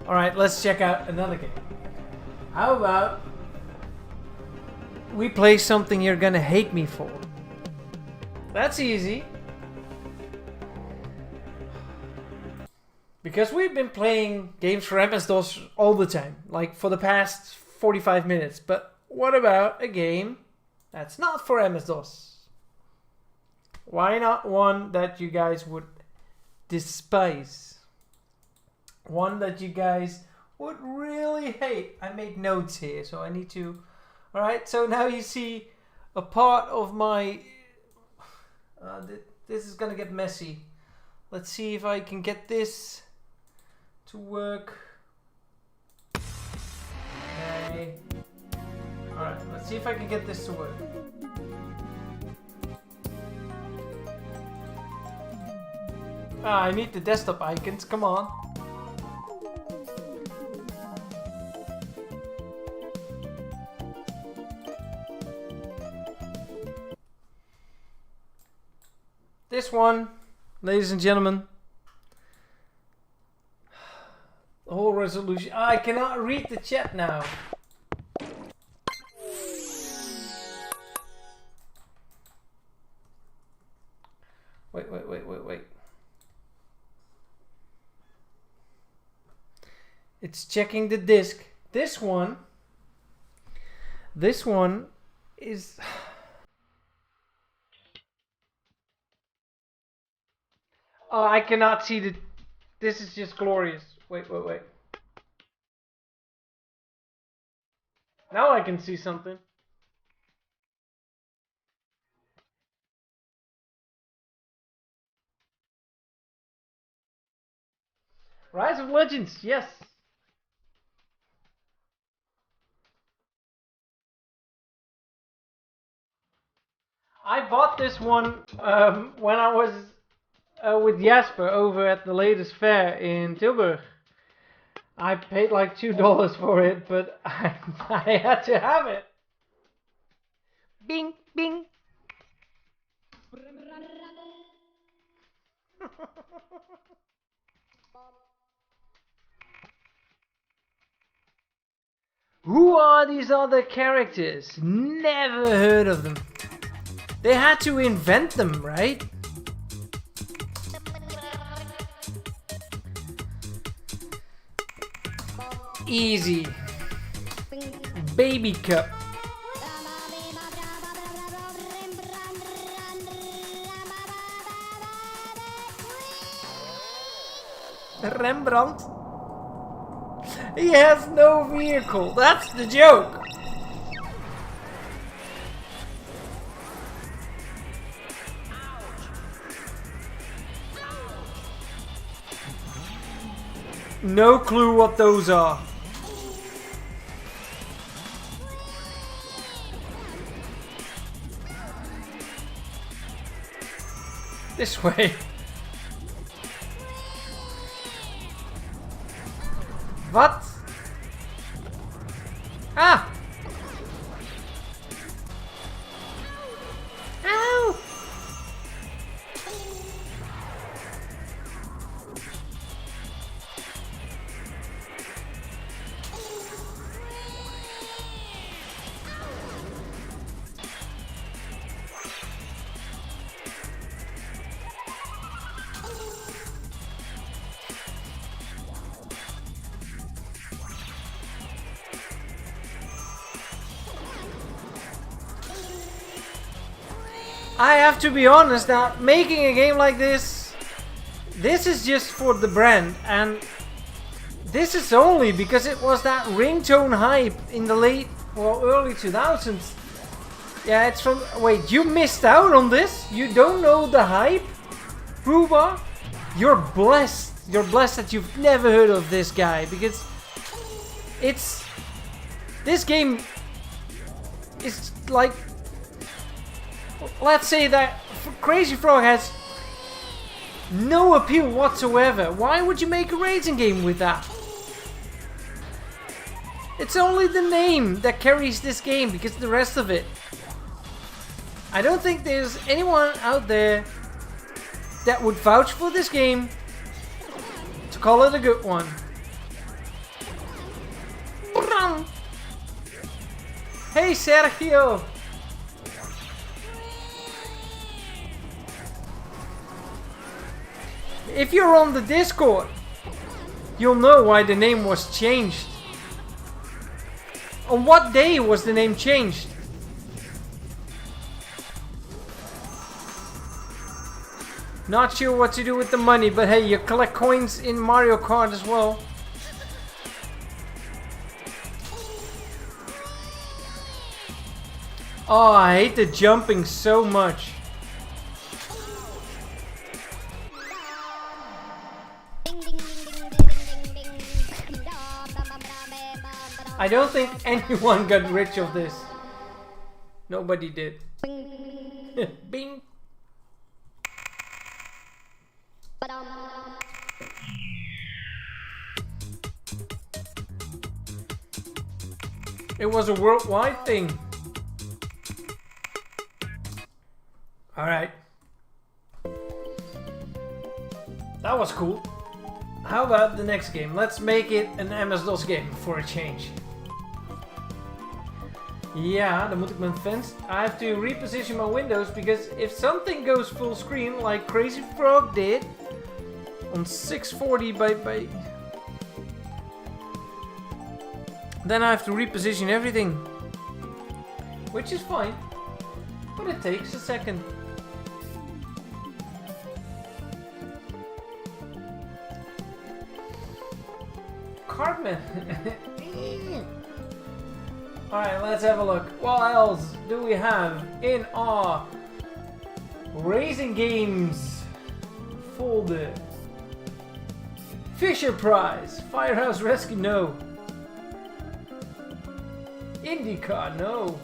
Alright, let's check out another game. How about we play something you're gonna hate me for? That's easy. Because we've been playing games for MS-DOS all the time, like for the past 45 minutes. But what about a game that's not for MS-DOS? Why not one that you guys would despise? One that you guys would really hate. I make notes here, so I need to... Alright, so now you see a part of my... this is gonna get messy. Let's see if I can get this to work. Okay. Alright, let's see if I can get this to work. I need the desktop icons, come on. This one, ladies and gentlemen. The whole resolution. I cannot read the chat now. Wait. It's checking the disc. This one is... Oh, I cannot see the... This is just glorious. Wait. Now I can see something. Rise of Legends, yes. I bought this one when I was with Jasper over at the latest fair in Tilburg. I paid like $2 for it, but I had to have it. Bing, bing. Who are these other characters? Never heard of them. They had to invent them, right? Easy. Baby cup. Rembrandt. He has no vehicle. That's the joke. No clue what those are. This way. What? Ah! Ow! I have to be honest now, making a game like this is just for the brand, and this is only because it was that ringtone hype in the late or early 2000s. Yeah, it's from... Wait, you missed out on this? You don't know the hype? Ruba? You're blessed. You're blessed that you've never heard of this guy, because it's... This game is like... Let's say that Crazy Frog has no appeal whatsoever. Why would you make a racing game with that? It's only the name that carries this game, because the rest of it... I don't think there's anyone out there that would vouch for this game to call it a good one. Hey Sergio! If you're on the Discord, you'll know why the name was changed. On what day was the name changed? Not sure what to do with the money, but hey, you collect coins in Mario Kart as well. Oh, I hate the jumping so much. I don't think anyone got rich of this. Nobody did. Bing. It was a worldwide thing. Alright. That was cool. How about the next game? Let's make it an MS-DOS game for a change. Ja, dan moet ik mijn fence... I have to reposition my windows because if something goes full screen like Crazy Frog did on 640 by... Then I have to reposition everything. Which is fine. But it takes a second. Cartman. Alright, let's have a look. What else do we have in our racing games folder? Fisher Prize, Firehouse Rescue, no. IndyCar, no.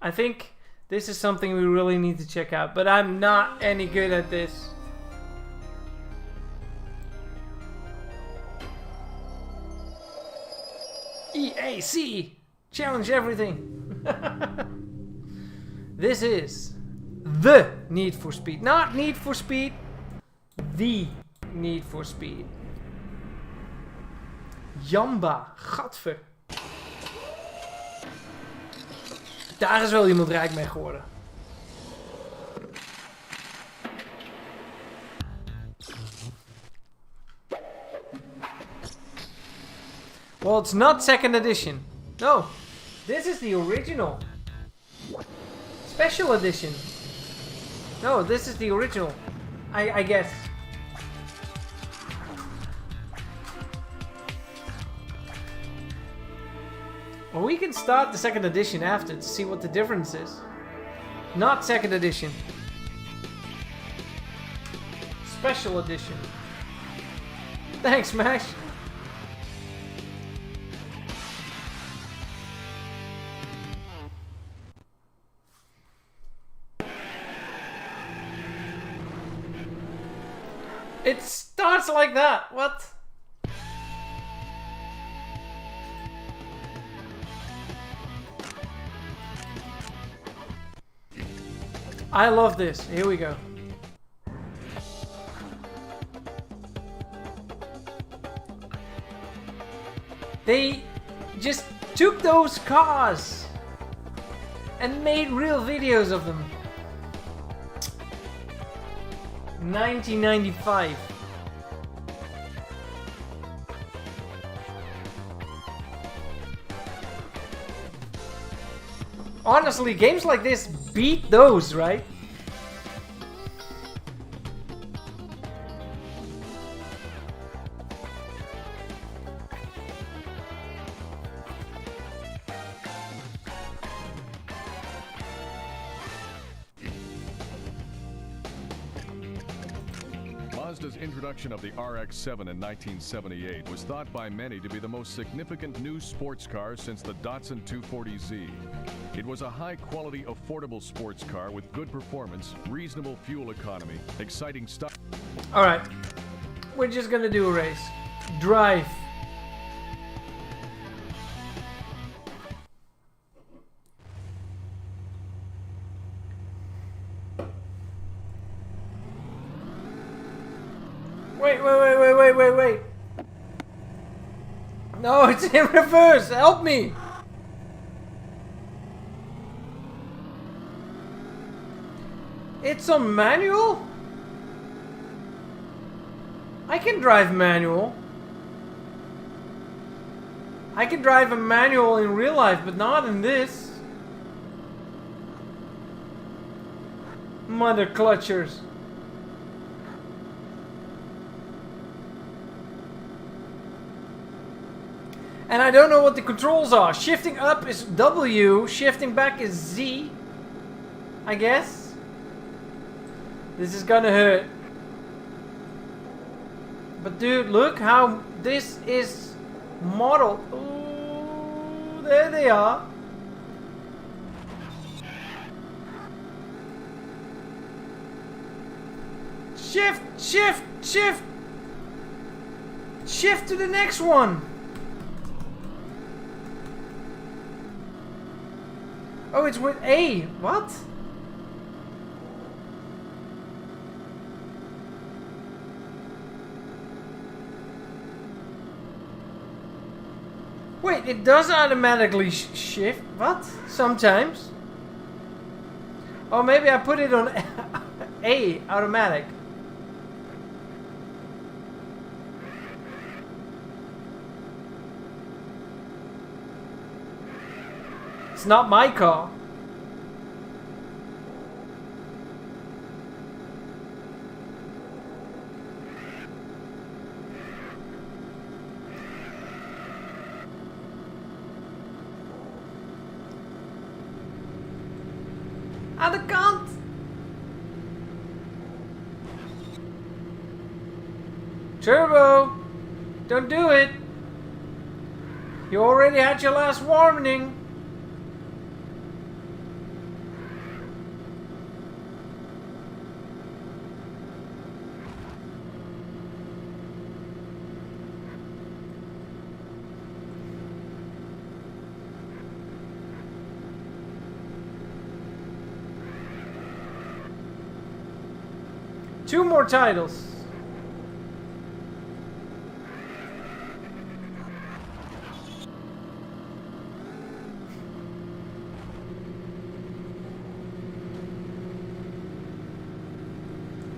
I think this is something we really need to check out, but I'm not any good at this. EAC! Challenge everything! This is the Need for Speed. Not Need for Speed, the Need for Speed. Jamba, gadver. Daar is wel iemand rijk mee geworden. Well, it's not second edition. No, this is the original. Special edition. No, this is the original. I guess. Well, we can start the second edition after to see what the difference is. Not second edition. Special edition. Thanks, Mash. It starts like that. What? I love this. Here we go. They just took those cars and made real videos of them. 1995. Honestly, games like this beat those, right? Mazda's introduction of the RX-7 in 1978 was thought by many to be the most significant new sports car since the Datsun 240Z. It was a high-quality, affordable sports car with good performance, reasonable fuel economy, exciting stuff. Alright, we're just gonna do a race. Drive. Wait. No, it's in reverse. Help me. It's on manual? I can drive manual. I can drive a manual in real life, but not in this. Mother clutchers. And I don't know what the controls are. Shifting up is W, shifting back is Z. I guess. This is gonna hurt. But dude, look how this is modeled. Ooh, there they are. Shift, shift, shift. Shift to the next one. Oh, it's with A. What? Wait, it does automatically shift? What? Sometimes. Oh, maybe I put it on A, automatic. It's not my car. Aan de kant! Turbo! Don't do it! You already had your last warning! Two more titles.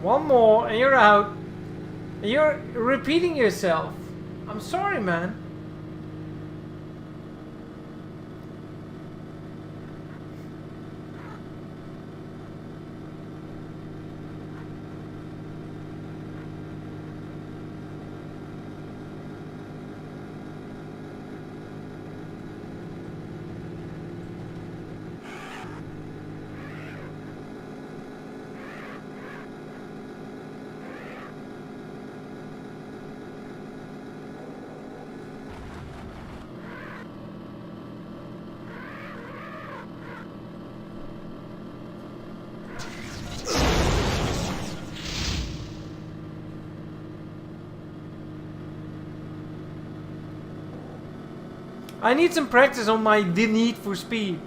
One more and you're out. And you're repeating yourself. I'm sorry, man. I need some practice on my The Need for Speed.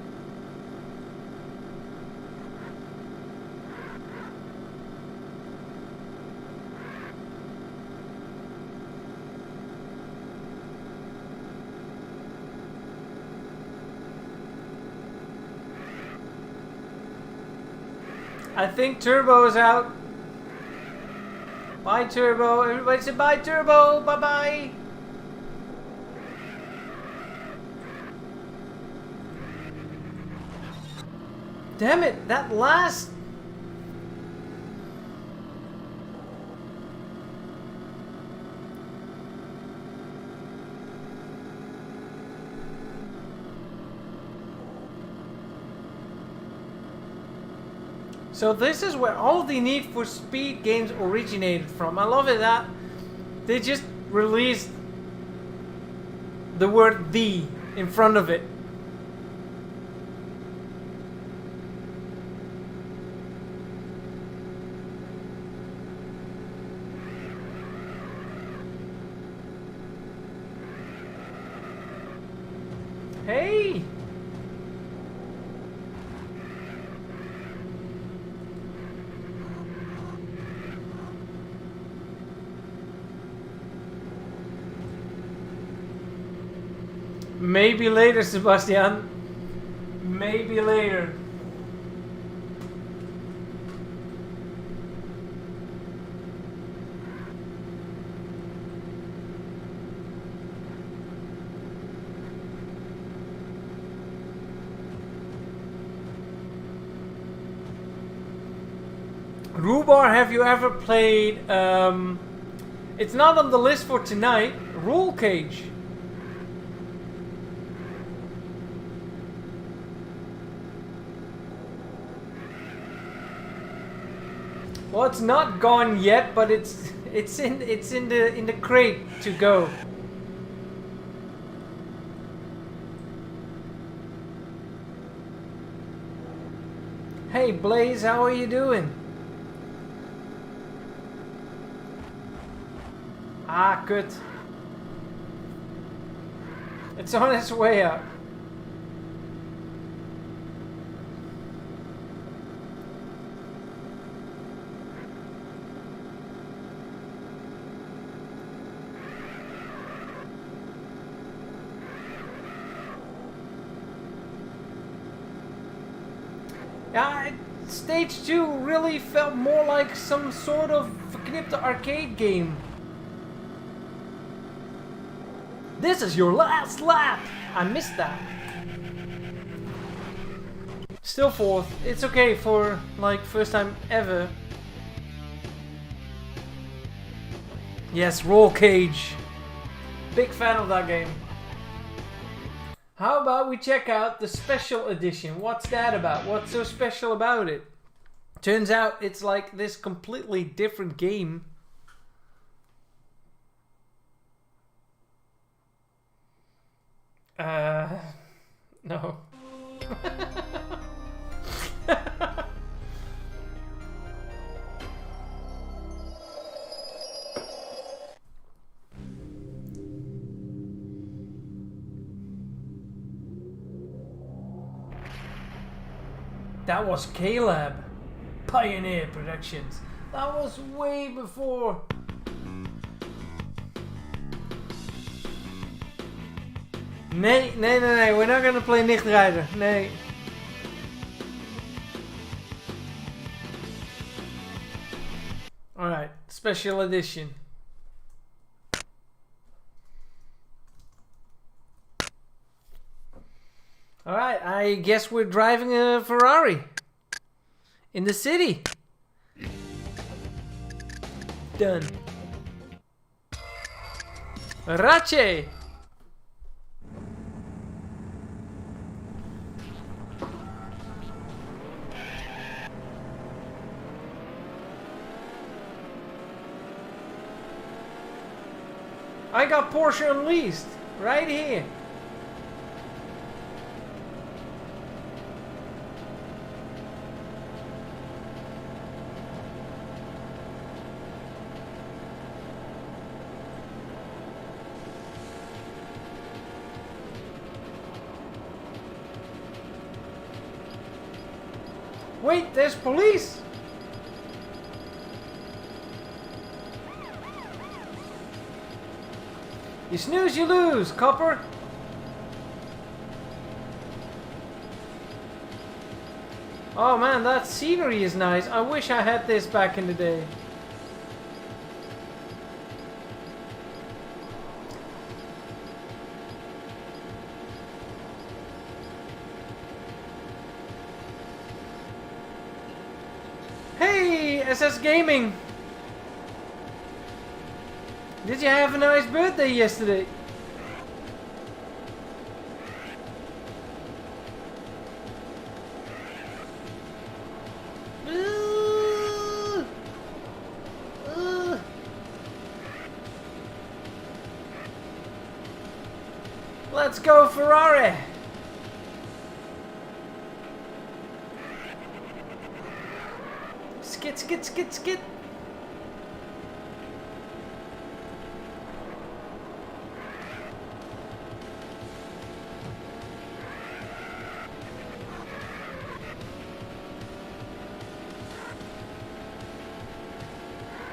I think Turbo is out. Bye, Turbo. Everybody say bye, Turbo. Bye-bye. Damn it, that last... So this is where all the Need for Speed games originated from. I love it that they just released the word "the" in front of it. Hey! Maybe later, Sebastian. Maybe later. Rhubar, have you ever played, it's not on the list for tonight, Roll Cage? Well, it's not gone yet, but it's in the crate to go. Hey Blaze, how are you doing? Ah, good. It's on its way up. Yeah, stage 2 really felt more like some sort of verknipte arcade game. This is your last lap! I missed that. Still fourth. It's okay for like first time ever. Yes, Roll Cage. Big fan of that game. How about we check out the special edition? What's that about? What's so special about it? Turns out it's like this completely different game. No. That was Caleb. Pioneer Productions. That was way before. Nee, we're not gonna play Nichtrider. Nee. Alright, special edition. Alright, I guess we're driving a Ferrari. In the city. Done. Rache! I got Porsche Unleashed right here. Wait, there's police! You snooze, you lose, copper! Oh man, that scenery is nice. I wish I had this back in the day. Hey, SS Gaming! Did you have a nice birthday yesterday? Let's go, Ferrari! Skid, skid, skid, skid!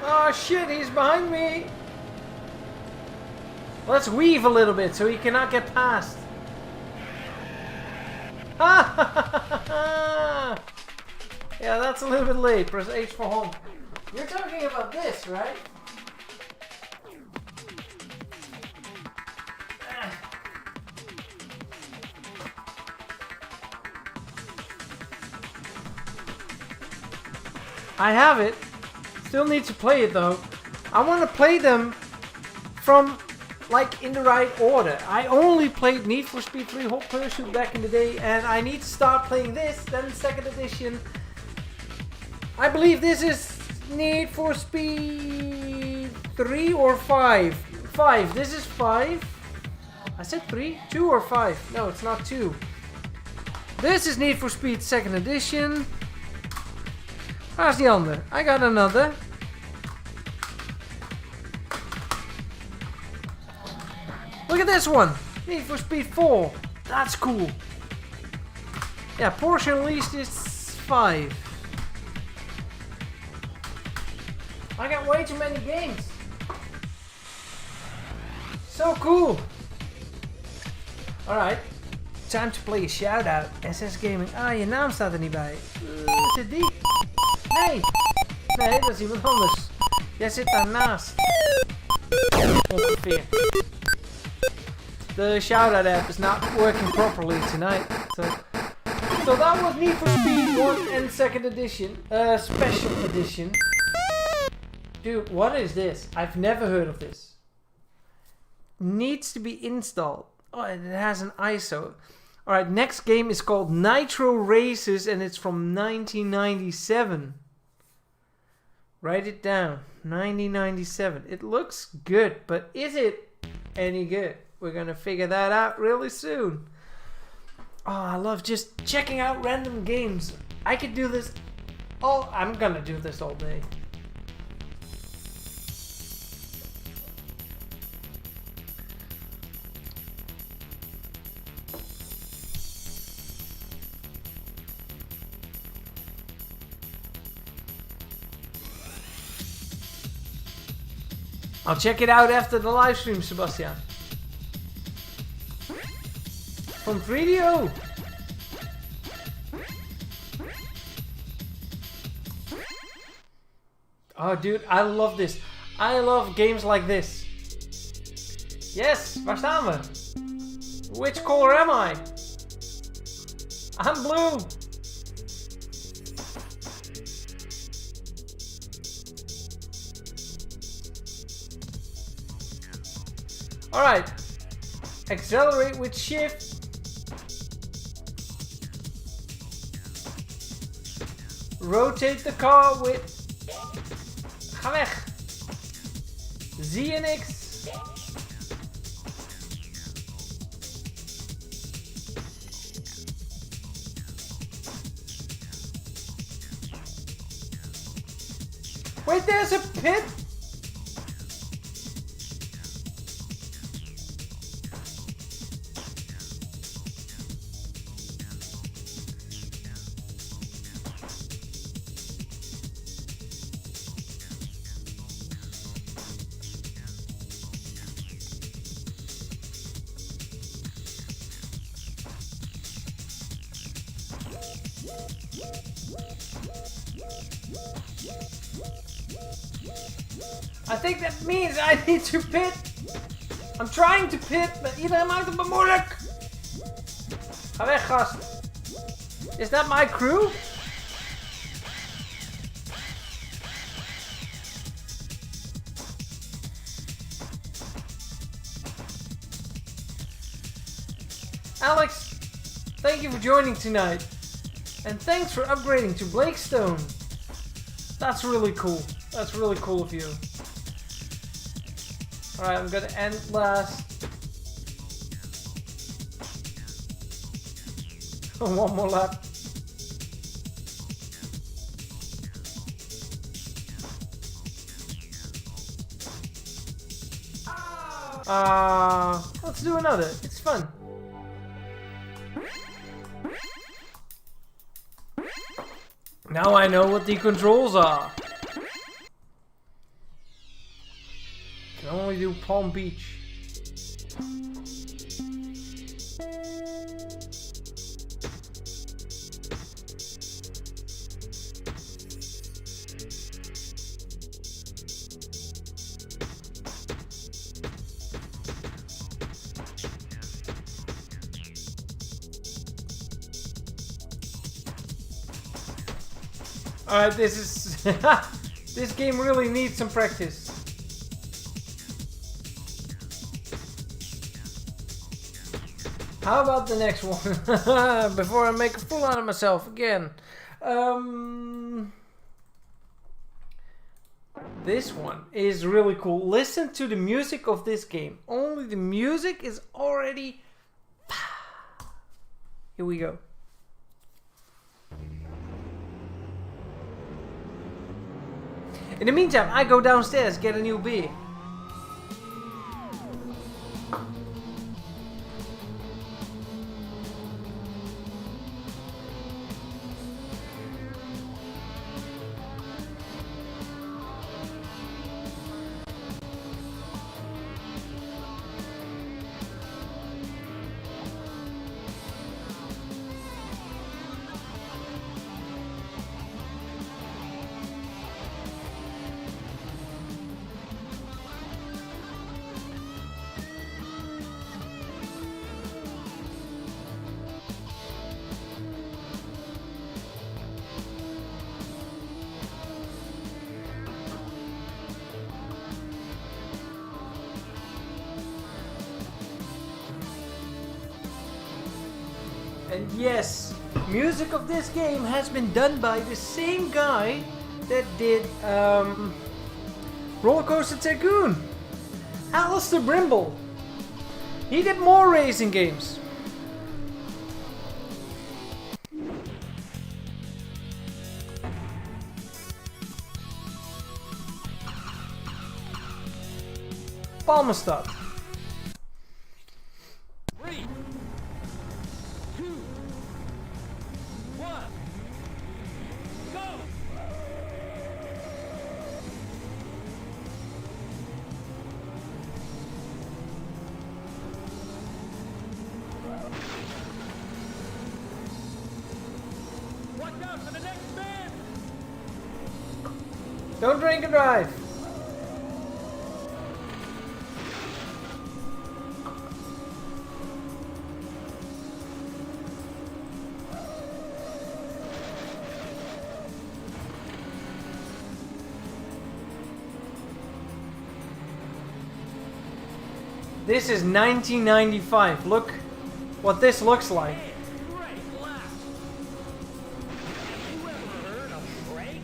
Oh shit, he's behind me! Let's weave a little bit so he cannot get past. Yeah, that's a little bit late. Press H for home. You're talking about this, right? I have it. Still need to play it though. I want to play them from like in the right order. I only played Need for Speed 3 Hot Pursuit back in the day, and I need to start playing this, then second edition. I believe this is Need for Speed 3 or 5. 5. This is 5. I said 3? 2 or 5? No, it's not 2. This is Need for Speed 2nd edition. Where's the other? I got another. Look at this one. Need for Speed 4. That's cool. Yeah, Porsche Unleashed is 5. I got way too many games. So cool. Alright. Time to play a shout-out. SS Gaming. Ah, je naam staat er niet bij. Is het die? Nee. Nee, dat is iemand anders. Jij zit daarnaast. Ongeveer. The shout-out app is not working properly tonight. So that was Need for Speed 1 and 2nd edition. Special edition. Dude, what is this? I've never heard of this. Needs to be installed. Oh, and it has an ISO. Alright, next game is called Nitro Racers and it's from 1997. Write it down. 1997. It looks good, but is it any good? We're gonna figure that out really soon. Oh, I love just checking out random games. I could do this I'm gonna do this all day. I'll check it out after the live stream, Sebastian. From 3DO. Oh, dude, I love this. I love games like this. Yes, waar staan we? Which color am I? I'm blue. Alright. Accelerate with shift. Rotate the car with... Ga weg. Z en X. Wait, there's a pit? I think that means I need to pit. I'm trying to pit, maar iedereen maakt het me moeilijk. Ga weg, gast. Is that my crew? Alex, thank you for joining tonight. And thanks for upgrading to Blakestone. That's really cool. That's really cool of you. Alright, I'm gonna end last. One more lap. Let's do another. It's fun. Now I know what the controls are. Can only do Palm Beach. Alright, this is This game really needs some practice. How about the next one? Before I make a fool out of myself again. This one is really cool. Listen to the music of this game. Only the music is already... Here we go. In the meantime, I go downstairs, get a new beer. And yes, music of this game has been done by the same guy that did Roller Coaster Tycoon, Alistair Brimble. He did more racing games. Palmestad. 3, 2, 1, go! Watch out for the next man! Don't drink and drive. This is 1995. Look what this looks like. Great lap! Have you ever heard of brake?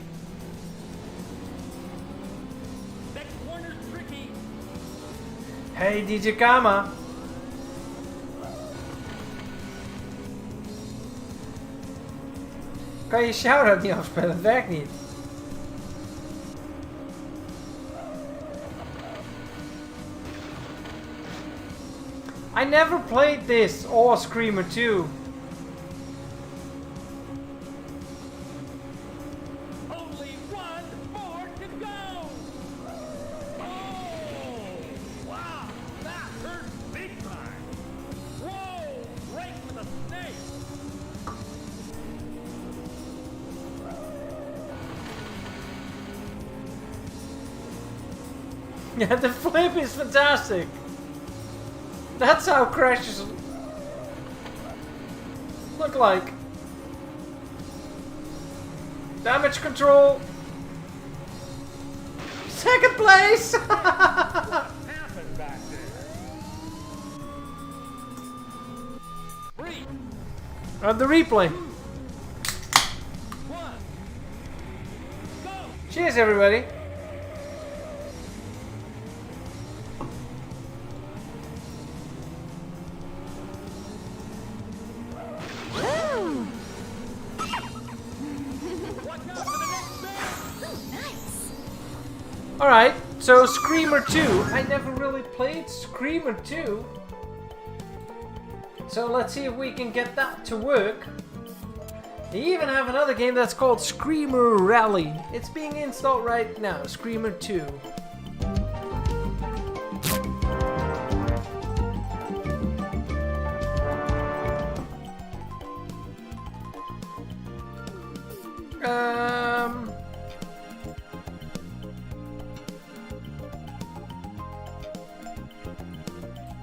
Next corner's tricky. Hey DJ Kama. Kan je shout-out niet afspelen? Het werkt niet. I never played this or Screamer 2. Only one more to go! Oh! Wow! That hurt big time! Whoa! Right for the snake! Yeah, the flip is fantastic. That's how crashes look like. Damage control. Second place. What happened back there? 3, The replay. 2, 1, go! Cheers, everybody. Watch out for the next man! Alright, so Screamer 2. I never really played Screamer 2. So let's see if we can get that to work. They even have another game that's called Screamer Rally. It's being installed right now, Screamer 2.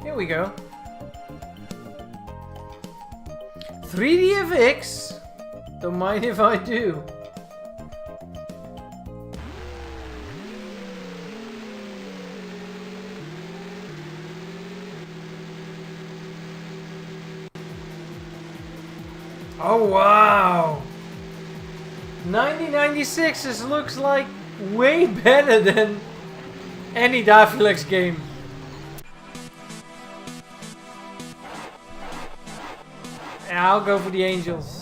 Here we go. 3DFX? Don't mind if I do. Oh wow! 9096 looks like way better than any Davilex game. Yeah, I'll go for the Angels.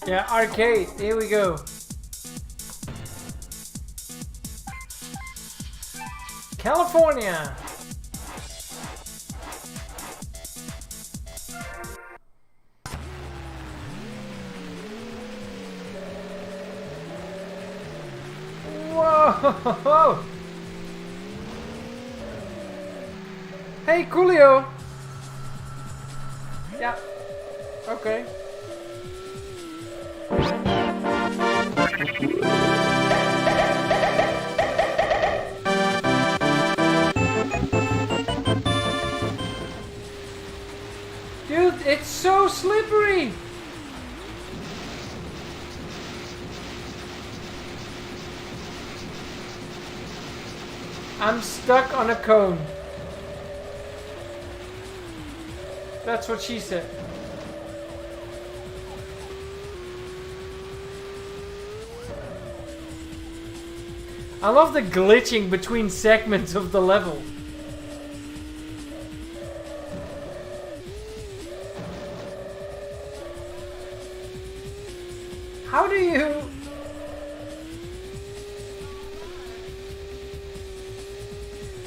Yeah, arcade. Here we go. California. Whoa! Hey, Coolio. Yeah. Okay. Dude, it's so slippery! I'm stuck on a cone. That's what she said. I love the glitching between segments of the level. How do you...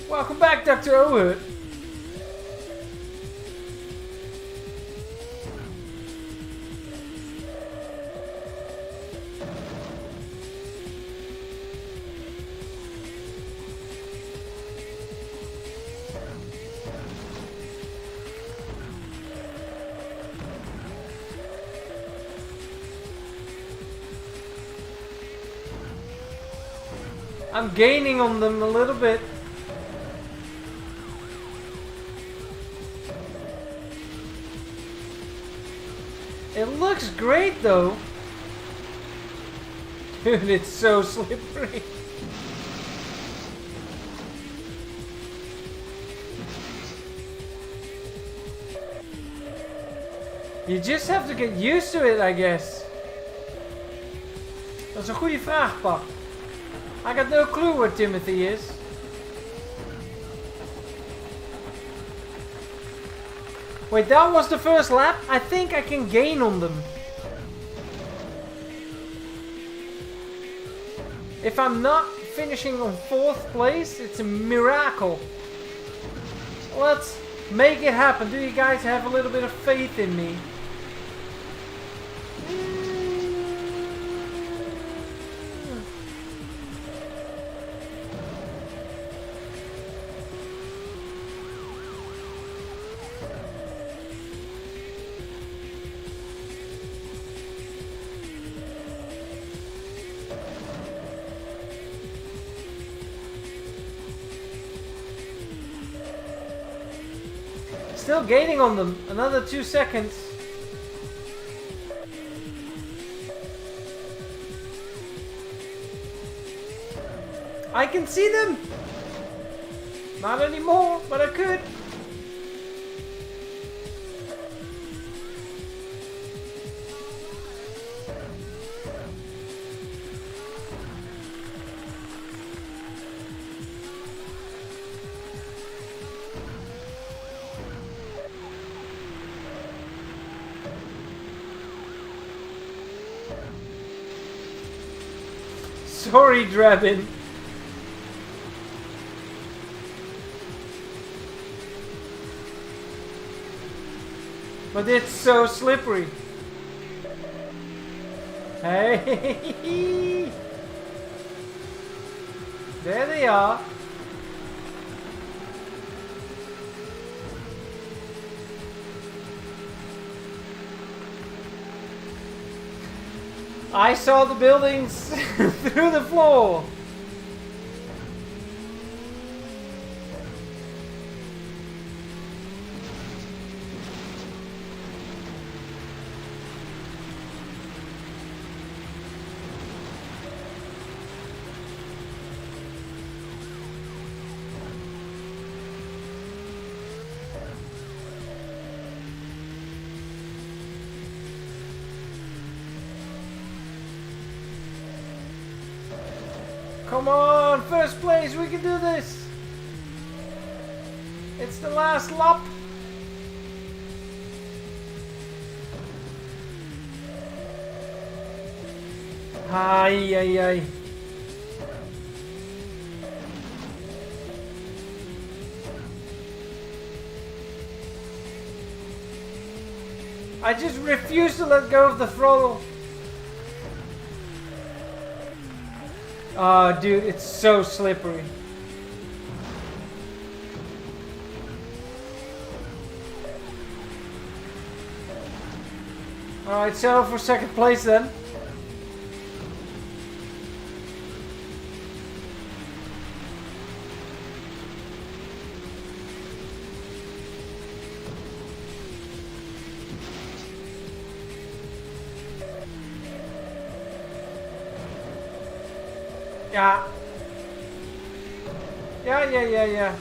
Welcome back, Dr. O'Hood. I'm gaining on them a little bit. It looks great though. Dude, it's so slippery. You just have to get used to it, I guess. Dat is een goede vraag, pap. I got no clue where Timothy is. Wait, that was the first lap? I think I can gain on them. If I'm not finishing on 4th place, it's a miracle. Let's make it happen. Do you guys have a little bit of faith in me? Still gaining on them. Another 2 seconds. I can see them! Not anymore, but I could. Sorry, Drabin. But it's so slippery. Hey! There they are. I saw the buildings through the floor. Come on, first place, we can do this. It's the last lap. Ay, ay, ay. I just refuse to let go of the throttle. Oh, dude, it's so slippery. Alright, settle for second place then. Ja. Ja.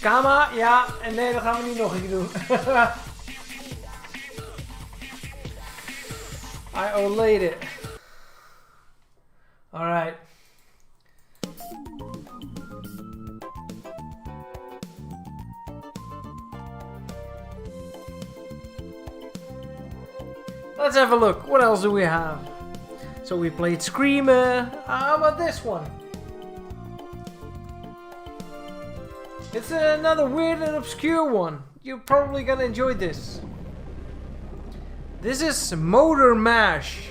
Kama, ja. En nee, dat gaan we niet nog een keer doen. I olayed it. Alright. Let's have a look. What else do we have? So we played Screamer. How about this one? It's another weird and obscure one. You're probably gonna enjoy this. This is MotorMash.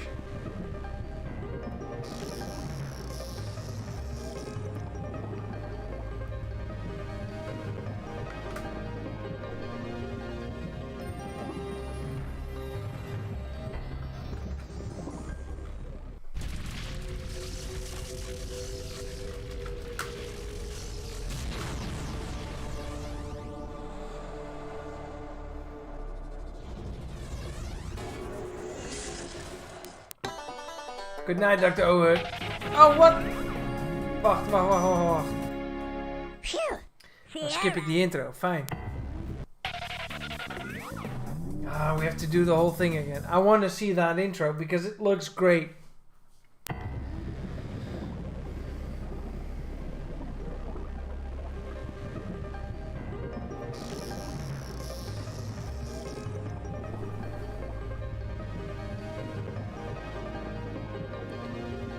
Good night, Dr. Owen. Oh, what? Wacht. Dan skip ik die intro. Fine. Ah, we have to do the whole thing again. I want to see that intro because it looks great.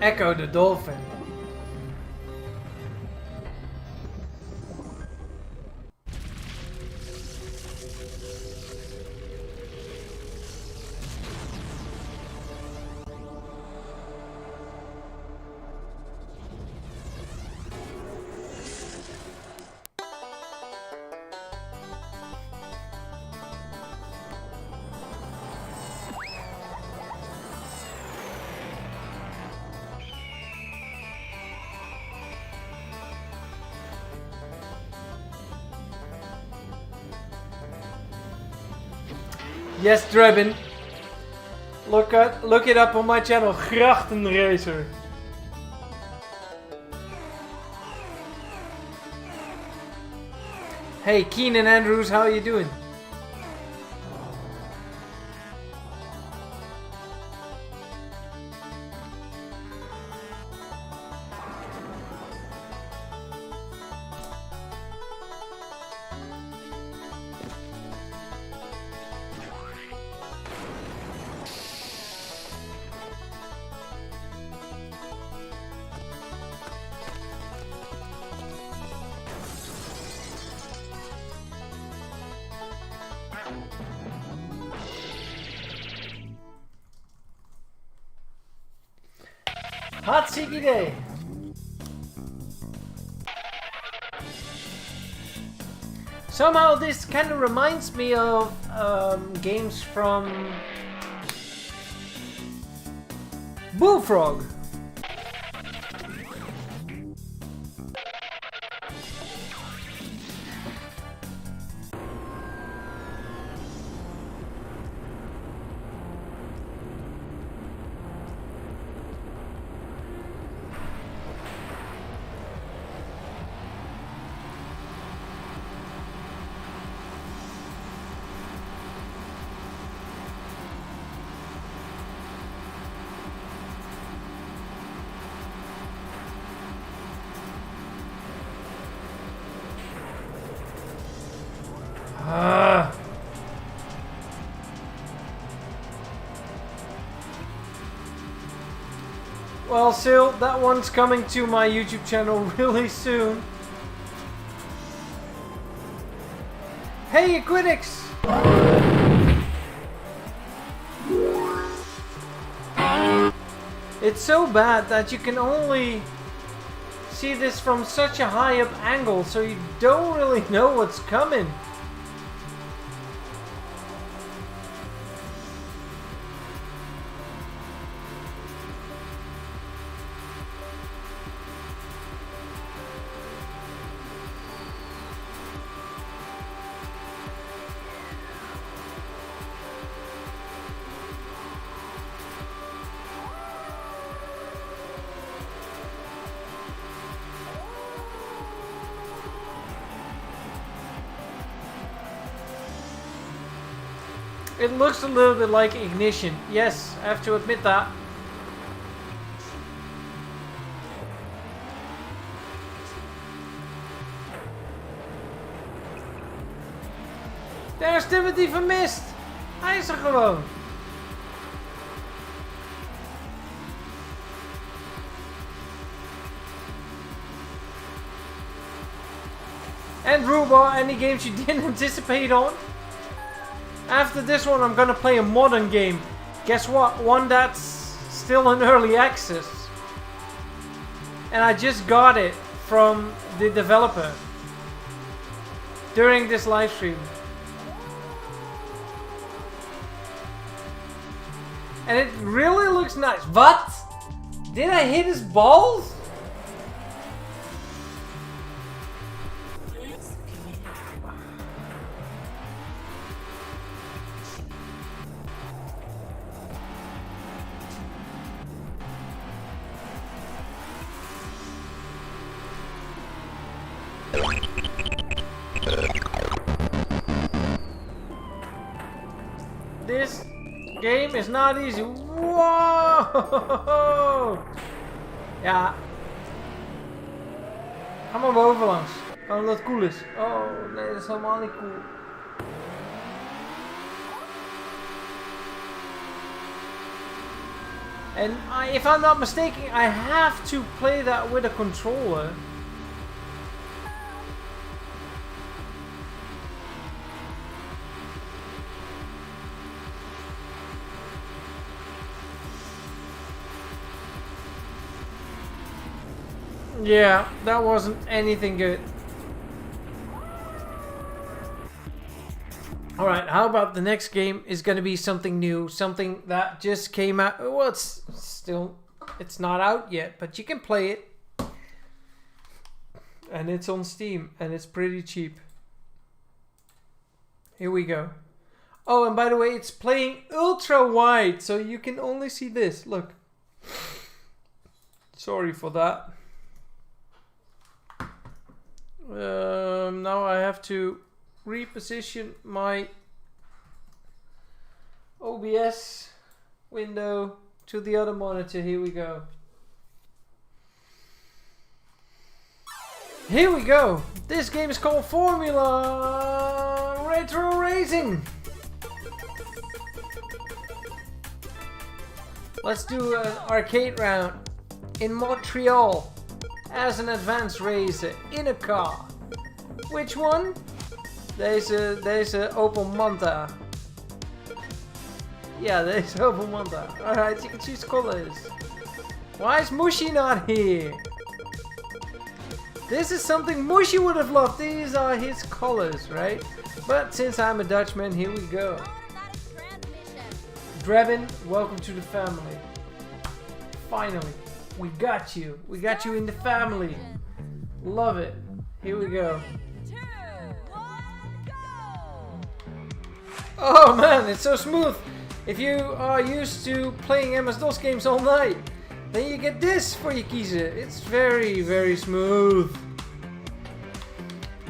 Echo the Dolphin. Yes, Drebin. Look it up on my channel, Grachten Racer. Hey, Keenan Andrews, how are you doing? Hartstikke idee. Somehow this kind of reminds me of games from Bullfrog. Ah. Well, Sil, that one's coming to my YouTube channel really soon. Hey, Equinix! It's so bad that you can only see this from such a high up angle, so you don't really know what's coming. It looks a little bit like Ignition. Yes, I have to admit that. Daar is Timothy vermist. Hij is er gewoon. And Ruba, any games you didn't anticipate on? After this one, I'm gonna play a modern game. Guess what? One that's still in early access. And I just got it from the developer during this live stream. And it really looks nice. What? Did I hit his balls? This game is not easy. Wow! Ja. Ga maar bovenlangs. Omdat het cool is. Oh nee, dat is helemaal niet cool. And if I'm not mistaken, I have to play that with a controller. Yeah, that wasn't anything good. Alright, how about the next game is going to be something new, something that just came out. Well, it's not out yet, but you can play it. And it's on Steam, and it's pretty cheap. Here we go. Oh, and by the way, it's playing ultra wide, so you can only see this. Look. Sorry for that. Now I have to reposition my OBS window to the other monitor. Here we go. Here we go. This game is called Formula Retro Racing. Let's do an arcade round in Montreal. As an advanced racer in a car. Which one? Deze Opel Manta. Yeah, deze Opel Manta. Alright, you can choose colors. Why is Mushy not here? This is something Mushy would have loved. These are his colors, right? But since I'm a Dutchman, here we go. Drebin, welcome to the family. Finally. We got you. We got you in the family. Love it. Here we go. 2, 1, go! Oh man, it's so smooth. If you are used to playing MS-DOS games all night, then you get this for your kiezen. It's very, very smooth.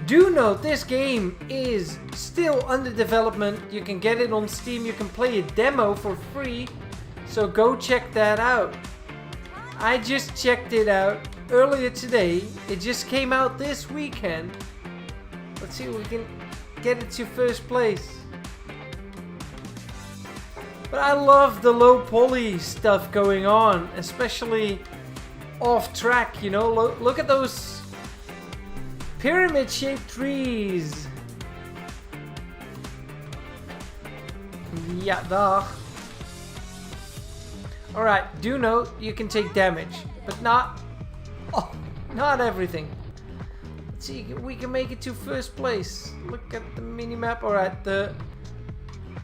Do note, this game is still under development. You can get it on Steam. You can play a demo for free. So go check that out. I just checked it out earlier today. It just came out this weekend. Let's see if we can get it to first place. But I love the low poly stuff going on, especially off track, you know. Look at those pyramid shaped trees. Yeah, duh. Alright, do note you can take damage, but not everything. Let's see, we can make it to first place. Look at the mini-map. Alright, the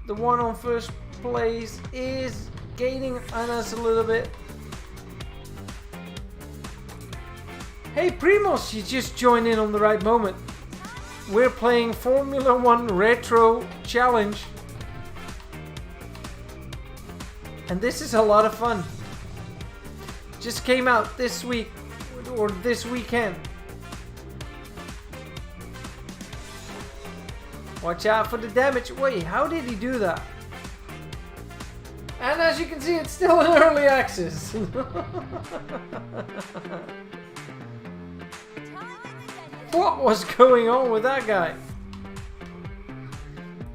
one on first place is gaining on us a little bit. Hey Primos, you just joined in on the right moment. We're playing Formula 1 Retro Challenge. And this is a lot of fun. Just came out this week, or this weekend. Watch out for the damage. Wait, how did he do that? And as you can see, it's still in early access. What was going on with that guy?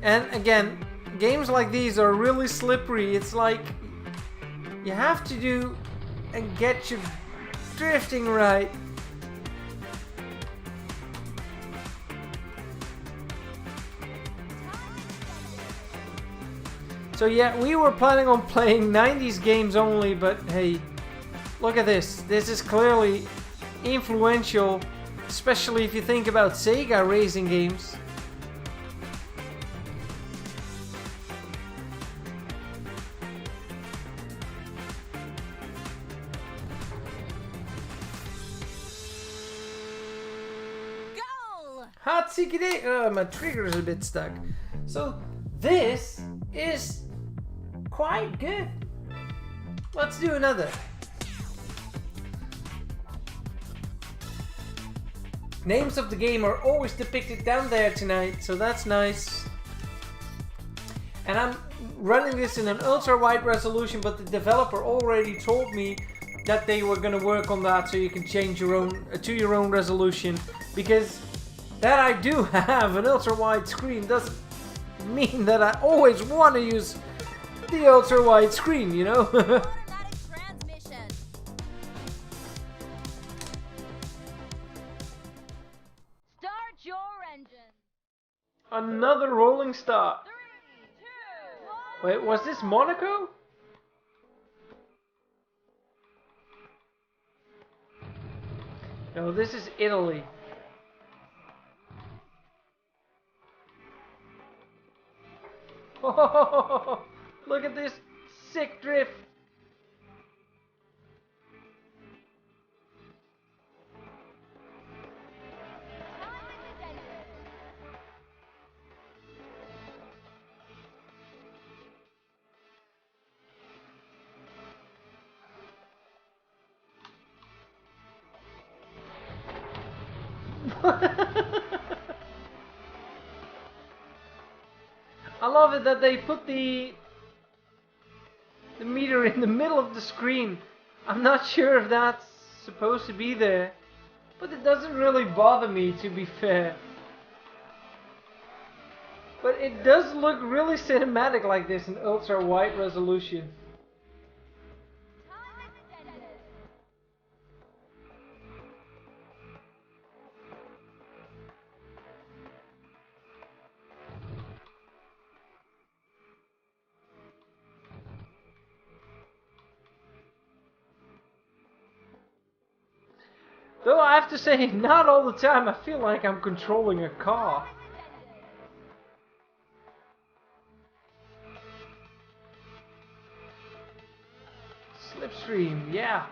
And again, games like these are really slippery. It's like you have to do and get your drifting right. So yeah, we were planning on playing 90s games only, but hey, look at this. This is clearly influential, especially if you think about Sega racing games. Hatsikide! My trigger is a bit stuck. So this is quite good. Let's do another. Names of the game are always depicted down there tonight, so that's nice. And I'm running this in an ultra wide resolution, but the developer already told me that they were going to work on that, so you can change your own to your own resolution. Because that I do have an ultra wide screen doesn't mean that I always want to use the ultra wide screen, you know. Automatic transmission. Start your engine. Another rolling start. 3, 2, 1. Wait, was this Monaco? No, this is Italy. Oh, look at this sick drift. I love it that they put the meter in the middle of the screen. I'm not sure if that's supposed to be there, but it doesn't really bother me, to be fair. But it does look really cinematic like this in ultra wide resolution. Though I have to say, not all the time I feel like I'm controlling a car. Slipstream, yeah.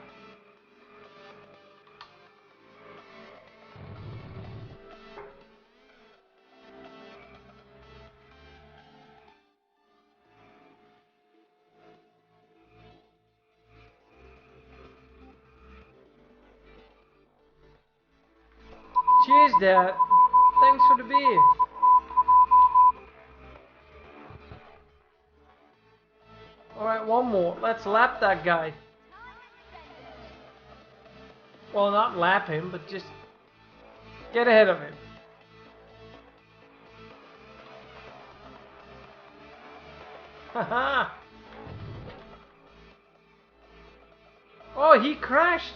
Cheers, Dad. Thanks for the beer. Alright, one more. Let's lap that guy. Well, not lap him, but just get ahead of him. Haha! Oh, he crashed!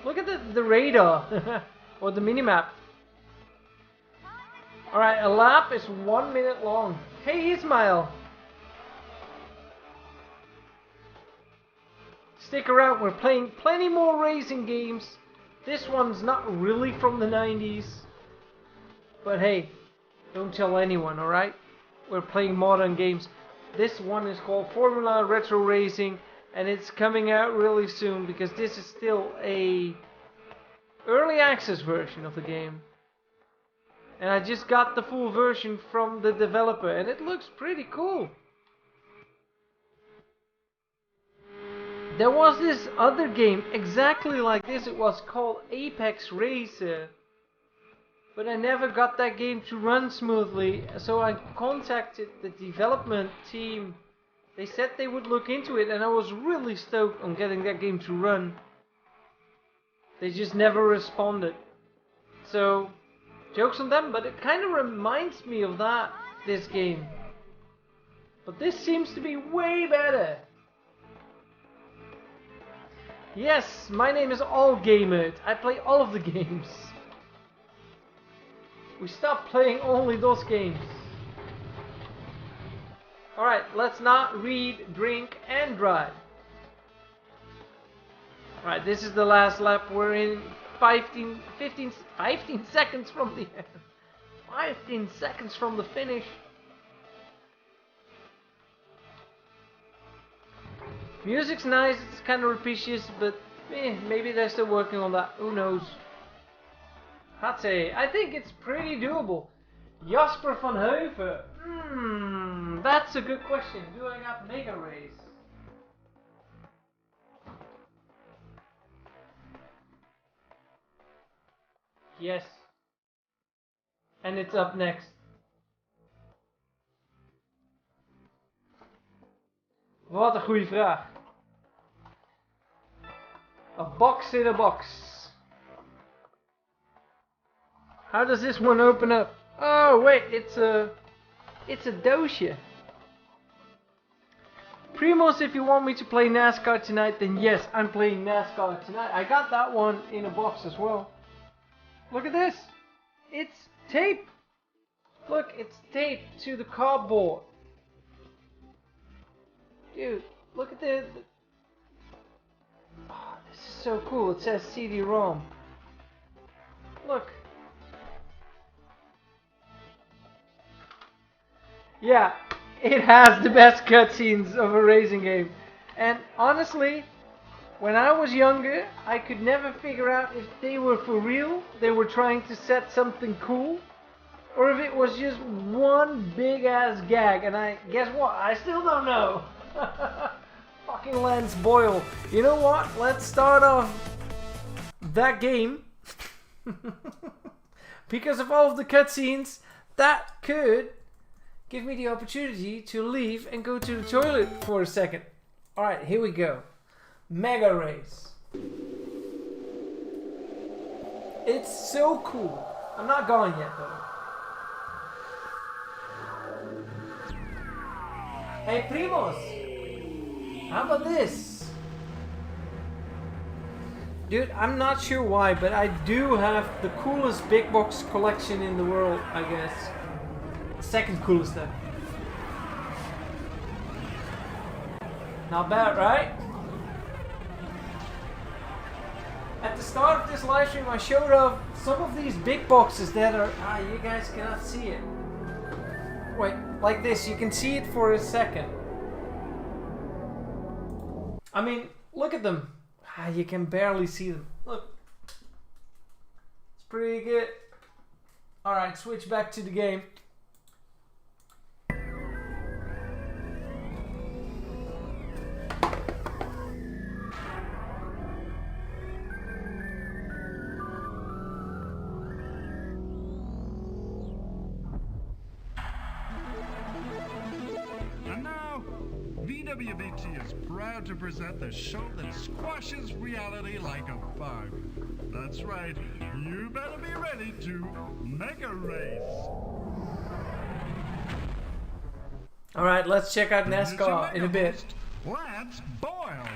Look at the radar! Or the minimap. Alright, a lap is 1 minute long. Hey Ismail! Stick around, we're playing plenty more racing games. This one's not really from the 90s. But hey, don't tell anyone, alright? We're playing modern games. This one is called Formula Retro Racing, and it's coming out really soon because this is still a early access version of the game. And I just got the full version from the developer, and it looks pretty cool. There was this other game exactly like this. It was called Apex Racer. But I never got that game to run smoothly, so I contacted the development team. They said they would look into it, and I was really stoked on getting that game to run. They just never responded. So, jokes on them, but it kind of reminds me of this game. But this seems to be way better. Yes, my name is Dosgamert. I play all of the games. We stopped playing only those games. Alright, let's not read, drink, and drive. Alright, this is the last lap. We're in 15 seconds from the end. 15 seconds from the finish. Music's nice, it's kind of repetitious, but maybe they're still working on that. Who knows? I think it's pretty doable. Jasper van Heuven. That's a good question. Do I got MegaRace? Yes. And it's up next. Wat een goede vraag. A box in a box. How does this one open up? Oh wait, it's a doosje. Primos, if you want me to play NASCAR tonight, then yes, I'm playing NASCAR tonight. I got that one in a box as well. Look at this. It's tape. Look, it's taped to the cardboard. Dude, look at the oh, this is so cool. It says CD-ROM. Look. Yeah, it has the best cutscenes of a racing game. And honestly, when I was younger, I could never figure out if they were for real, they were trying to set something cool, or if it was just one big ass gag. And guess what? I still don't know. Fucking Lance Boyle. You know what? Let's start off that game. Because of all of the cutscenes, that could give me the opportunity to leave and go to the toilet for a second. Alright, here we go. MegaRace. It's so cool. I'm not going yet though. Hey Primos! How about this? Dude, I'm not sure why, but I do have the coolest big box collection in the world, I guess. Second coolest though. Not bad, right? At the start of this live stream, I showed off some of these big boxes that are... you guys cannot see it. Wait, like this, you can see it for a second. I mean, look at them. You can barely see them. Look. It's pretty good. Alright, switch back to the game. WBT is proud to present the show that squashes reality like a bug. That's right, you better be ready to MegaRace. Alright, let's check out Here's your NASCAR in a bit. host, Lance Boyle.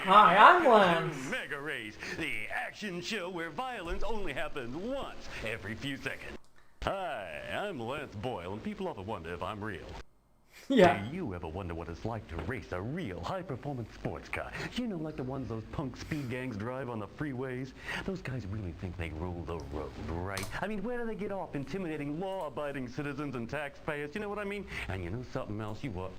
Hi, I'm Lance. MegaRace, the action show where violence only happens once every few seconds. Hi, I'm Lance Boyle, and people often wonder if I'm real. Yeah. Do you ever wonder what it's like to race a real high-performance sports car? You know, like the ones those punk speed gangs drive on the freeways? Those guys really think they rule the road, right? I mean, where do they get off intimidating law-abiding citizens and taxpayers? You know what I mean? And you know something else? You what?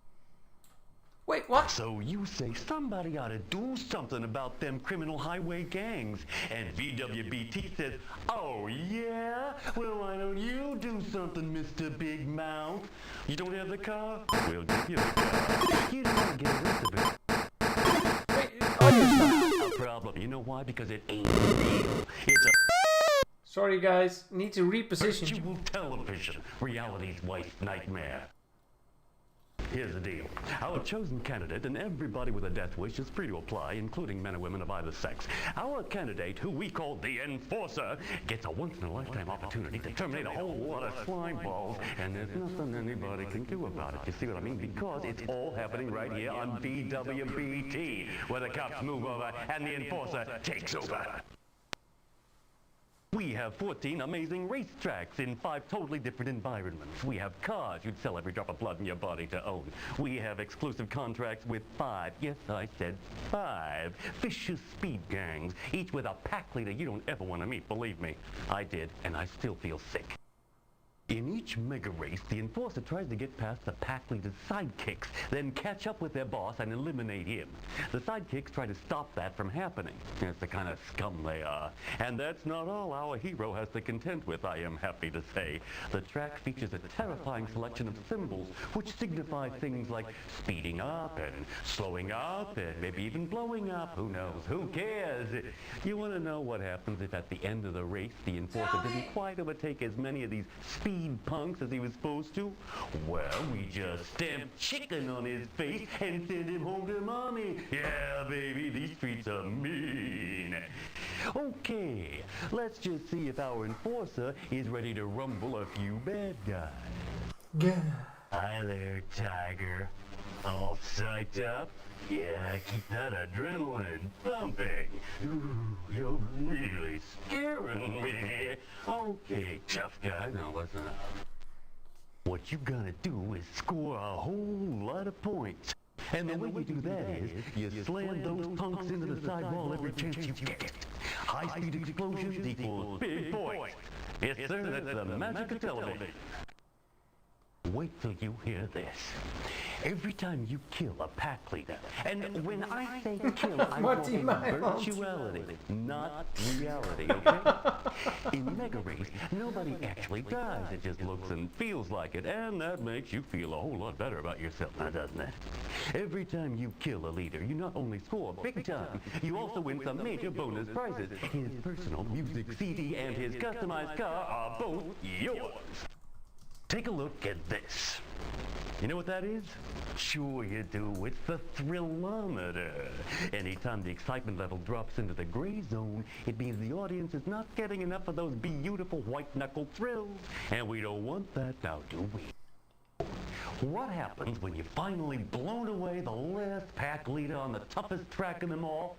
Wait, what? So you say somebody ought to do something about them criminal highway gangs. And VWBT says, oh yeah? Well, why don't you do something, Mr. Big Mouth? You don't have the car? We'll give you the car. You don't want to get rid of it. Wait, audio stuff. No problem. You know why? Because it ain't real. It's a Sorry guys, need to reposition. virtual television. Reality's white nightmare. Here's the deal. Our chosen candidate, and everybody with a death wish, is free to apply, including men and women of either sex. Our candidate, who we call the Enforcer, gets a once-in-a-lifetime opportunity to terminate a whole lot of slime balls, and there's nothing anybody can do about it. You see what I mean? Because it's all happening right here on BWBT, where the cops move over and the Enforcer takes over. We have 14 amazing racetracks in 5 totally different environments. We have cars you'd sell every drop of blood in your body to own. We have exclusive contracts with 5, yes, I said 5, vicious speed gangs, each with a pack leader you don't ever want to meet, believe me. I did, and I still feel sick. In each mega race, the Enforcer tries to get past the pack leader's sidekicks, then catch up with their boss and eliminate him. The sidekicks try to stop that from happening. That's the kind of scum they are. And that's not all our hero has to contend with, I am happy to say. The track features a terrifying selection of symbols, which signify things like speeding up and slowing up and maybe even blowing up. Who knows? Who cares? You want to know what happens if at the end of the race, the Enforcer didn't quite overtake as many of these speed punks as he was supposed to? Well, we just stamp chicken on his face and send him home to mommy. Yeah, baby, these streets are mean. Okay, let's just see if our Enforcer is ready to rumble a few bad guys. Yeah. Hi there, Tiger. All psyched up? Yeah, keep that adrenaline pumping. Ooh, you're really scaring me. Okay, tough guy, now listen up. What you gotta do is score a whole lot of points. And the way you do that is, you slam those punks into the sidewall every chance you get. High-speed explosions equals big points. Yes, sir, that's the magic of television. Wait till you hear this. Every time you kill a pack leader, and when I say kill, I What mean do you mean? virtuality, not reality, okay? In MegaRace, nobody actually dies. It just looks and feels like it, and that makes you feel a whole lot better about yourself, now doesn't it? Every time you kill a leader, you not only score big time, you also win some major bonus prizes. His personal music CD and his customized car are both yours. Take a look at this. You know what that is? Sure you do. It's the thrillometer. Anytime the excitement level drops into the gray zone, it means the audience is not getting enough of those beautiful white-knuckle thrills. And we don't want that, now do we? What happens when you finally blown away the last pack leader on the toughest track in them all?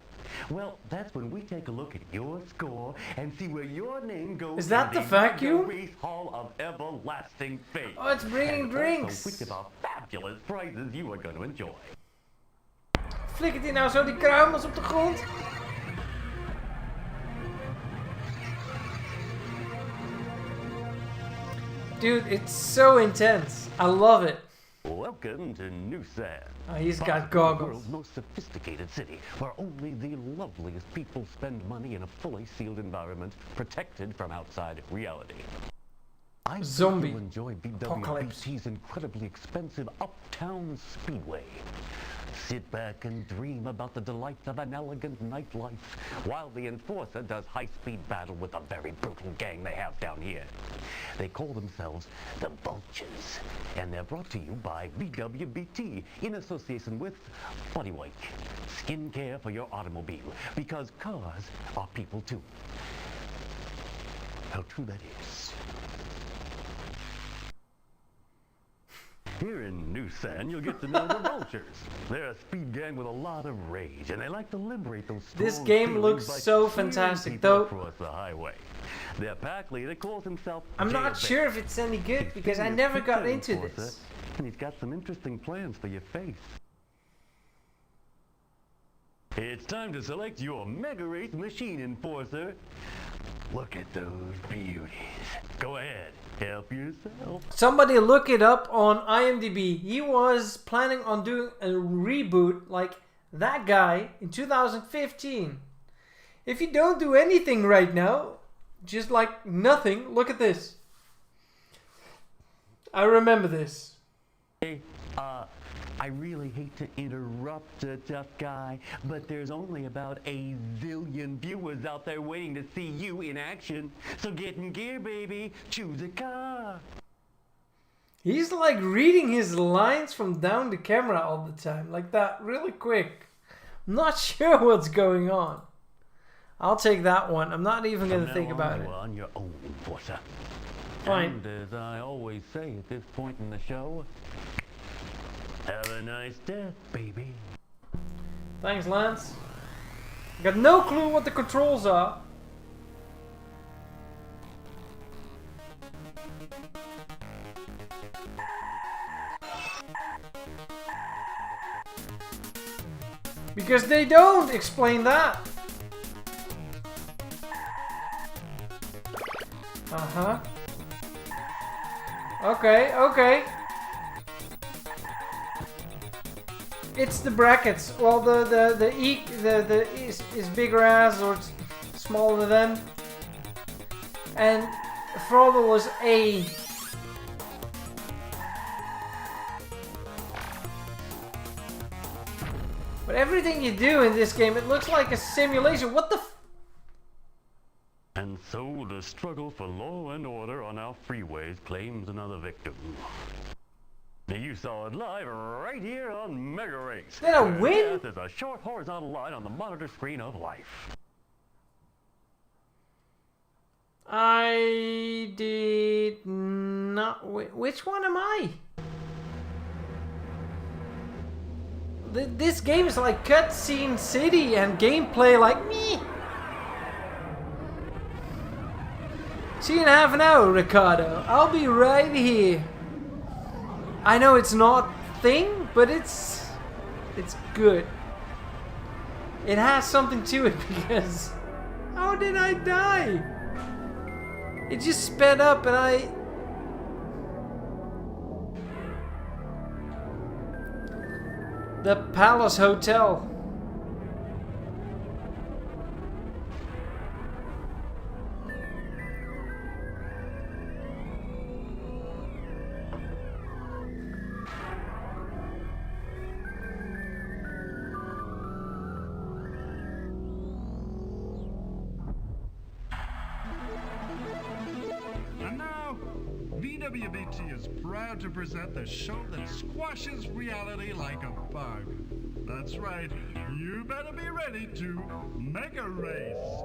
Well, that's when we take a look at your score and see where your name goes. Is that in the vacuum? MegaRace Hall of Everlasting Fame. Oh, it's bringing And drinks. also which of our fabulous prizes you are going to enjoy. Flikkert hij nou zo die kruimels op de grond? Dude, it's so intense. I love it. Welcome to New Sad. Oh, he's got The goggles. world's most sophisticated city, where only the loveliest people spend money in a fully sealed environment, protected from outside reality. I Zombie think you'll enjoy apocalypse. BWBT's incredibly expensive Uptown Speedway. Sit back and dream about the delights of an elegant nightlife, while the Enforcer does high-speed battle with a very brutal gang they have down here. They call themselves the Vultures, and they're brought to you by BWBT in association with Body Wipe, skincare for your automobile, because cars are people too. How true that is. Here in New San, you'll get to know the Vultures. They're a speed gang with a lot of rage, and they like to liberate those strong This game feelings looks by so steering fantastic, people though. across the highway. Their pack leader calls himself I'm not Jailbait. sure if it's any good He's because I senior never got picture into enforcer, this. and he's got some interesting plans for your face. It's time to select your MegaRace machine enforcer. Look at those beauties. Go ahead, help yourself. Somebody look it up on IMDb. He was planning on doing a reboot like that guy in 2015. If you don't do anything right now, just like nothing, look at this. I remember this. Hey, I really hate to interrupt, tough guy, but there's only about a zillion viewers out there waiting to see you in action. So get in gear, baby. Choose a car. He's like reading his lines from down the camera all the time, like that, really quick. I'm not sure what's going on. I'll take that one. I'm not even going to think about it. You're on your own, enforcer. Fine. And as I always say at this point in the show, have a nice death, baby. Thanks, Lance. Got no clue what the controls are. Because they don't explain that. Uh-huh. Okay, okay. It's the brackets. Well, the E is bigger as or it's smaller than, and throttle is A. But everything you do in this game, it looks like a simulation. What the? And so the struggle for law and order on our freeways claims another victim. Now you saw it live right here on MegaRace. Did I where win? Death is a short horizontal line on the monitor screen of life. I did not. Which one am I? This game is like cutscene city and gameplay like me. See you in half an hour, Ricardo. I'll be right here. I know it's not thing, but it's good. It has something to it because how did I die? It just sped up and I... The Palace Hotel. And now, VWBT is proud to present the show that squashes reality like a bug. That's right, you better be ready to MegaRace.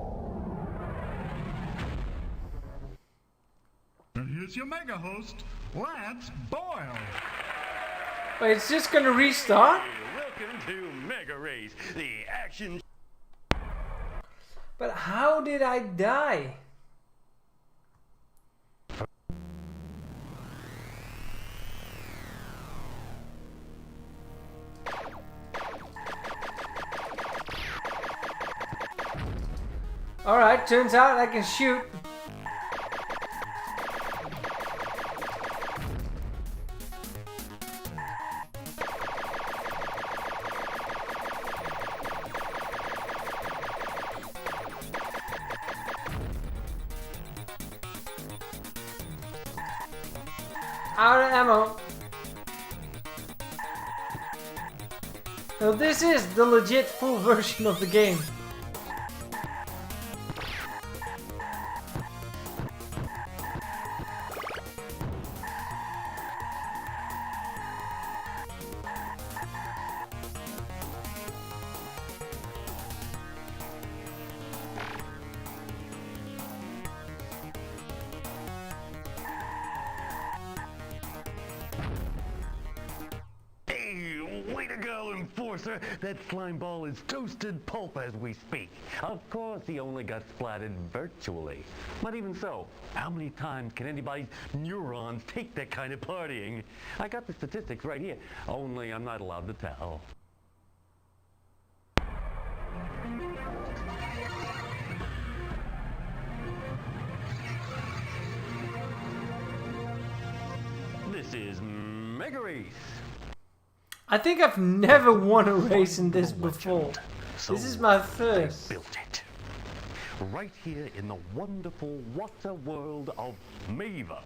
And here's your mega host, Lance Boyle. Wait, it's just gonna restart? Welcome to MegaRace, the action. But how did I die? Alright, turns out I can shoot. Out of ammo. So this is the legit full version of the game. Enforcer, that slime ball is toasted pulp as we speak. Of course, he only got splatted virtually. But even so, how many times can anybody's neurons take that kind of partying? I got the statistics right here, only I'm not allowed to tell. This is MegaRace. I think I've never won a race in this before. So This is my they first. built it. Right here in the wonderful water world of Mava.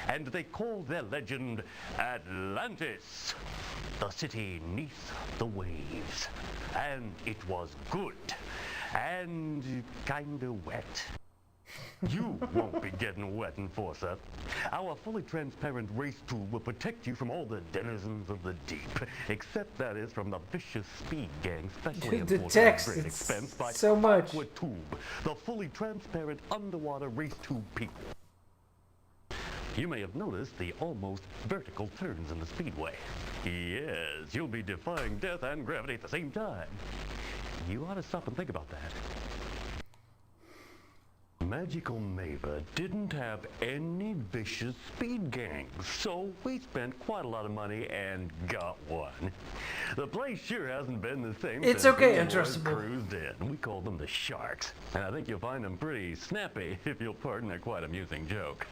And they call their legend Atlantis. The city neath the waves. And it was good. And kinda wet. You won't be getting wet, Enforcer. Our fully transparent race tool will protect you from all the denizens of the deep, except that is from the vicious speed gang specially The imported text, at great it's expense by so much. Aqua Tube, the fully transparent underwater race tube people. You may have noticed the almost vertical turns in the speedway. Yes, you'll be defying death and gravity at the same time. You ought to stop and think about that. Magical Mava didn't have any vicious speed gangs, so we spent quite a lot of money and got one. The place sure hasn't been the same It's since okay, we boys untrustable. cruised in. We called them the Sharks, and I think you'll find them pretty snappy, if you'll pardon a quite amusing joke.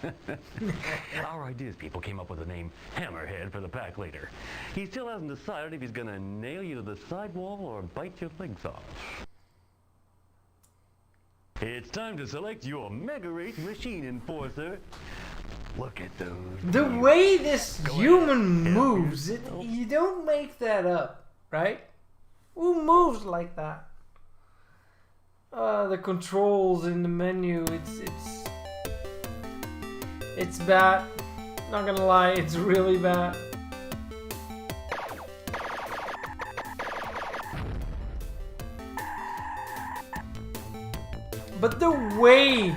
Our ideas people came up with the name Hammerhead for the pack leader. He still hasn't decided if he's gonna nail you to the sidewall or bite your legs off. It's time to select your MegaRace machine, Enforcer. Look at those. The views. way this Go human ahead. moves, you don't make that up, right? Who moves like that? The controls in the menu, it's bad. Not gonna lie, it's really bad. But the way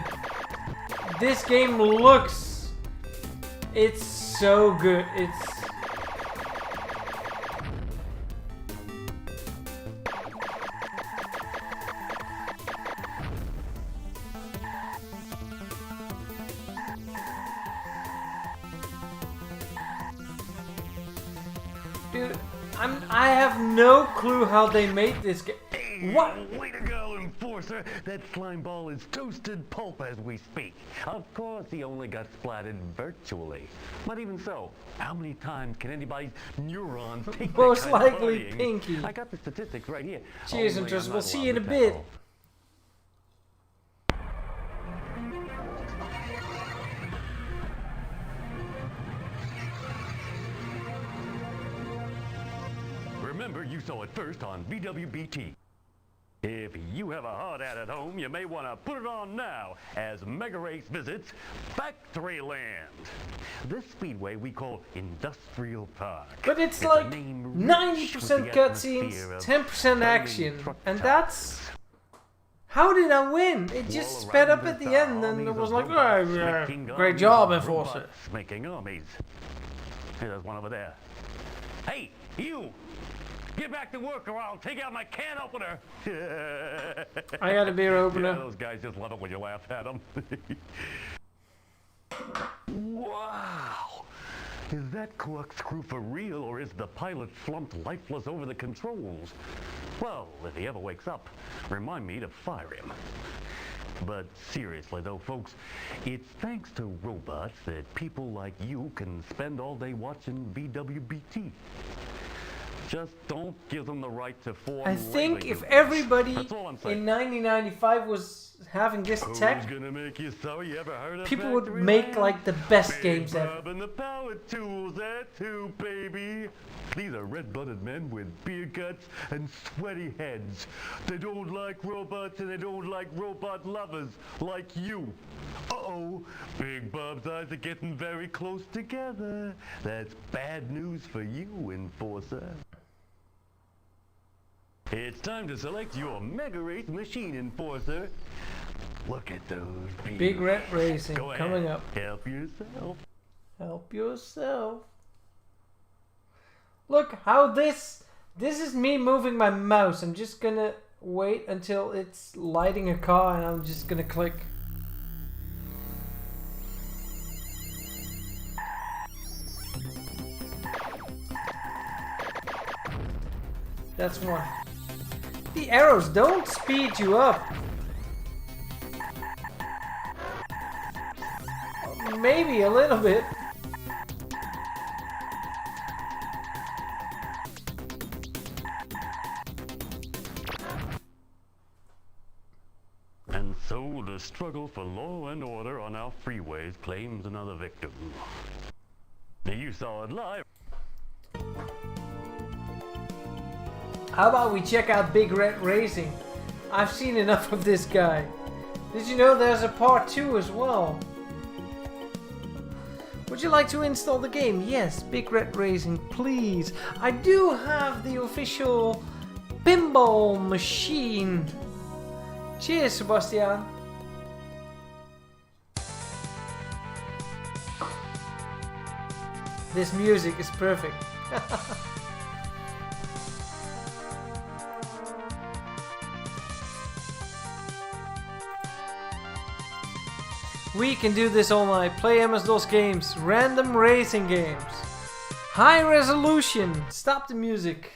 this game looks, it's so good. Dude, I have no clue how they made this game. What? Way to go, Enforcer! That slime ball is toasted pulp as we speak. Of course, he only got splatted virtually. But even so, how many times can anybody's neurons take Most that kind of likely partying? Pinky. I got the statistics right here. Cheers, Only Interest. I'm We'll not see you in a allowed to bit. tell. Remember, you saw it first on VWBT. If you have a hot ad at home, you may want to put it on now as MegaRace visits Factoryland. This speedway we call Industrial Park. But it's a like name rich 90% with the cutscenes, atmosphere of 10% burning action, truck and tops. that's... How did I win? It just All sped around up at the us end are and it armies was of like, robots oh, yeah, making great armies job, of Enforcer. robots making armies. Hey, there's one over there. Hey, you! Get back to work or I'll take out my can opener! I got a beer opener. Yeah, those guys just love it when you laugh at them. Wow! Is that corkscrew for real, or is the pilot slumped lifeless over the controls? Well, if he ever wakes up, remind me to fire him. But seriously though, folks, it's thanks to robots that people like you can spend all day watching VWBT. Just don't give them the right to form I think labor if units. everybody That's all I'm saying. in 1995 was having this tech, Who's gonna make you so? You ever heard of people would Factoryland? make like the best Big games Bob ever. and the power tools, that too, baby. These are red-blooded men with beard cuts and sweaty heads. They don't like robots and they don't like robot lovers like you. Uh-oh, Big Bob's eyes are getting very close together. That's bad news for you, Enforcer. It's time to select your MegaRace machine, Enforcer. Look at those views. Big Red Racing Go ahead. coming up. Help yourself. Help yourself. Look how this This is me moving my mouse. I'm just gonna wait until it's lighting a car and I'm just gonna click. That's one. The arrows don't speed you up. Maybe a little bit. And so the struggle for law and order on our freeways claims another victim. Now you saw it live. How about we check out Big Red Racing? I've seen enough of this guy. Did you know there's a part 2 as well? Would you like to install the game? Yes, Big Red Racing, please. I do have the official pinball machine. Cheers, Sebastian. This music is perfect. We can do this all night. Play MS-DOS games, random racing games, high resolution. Stop the music.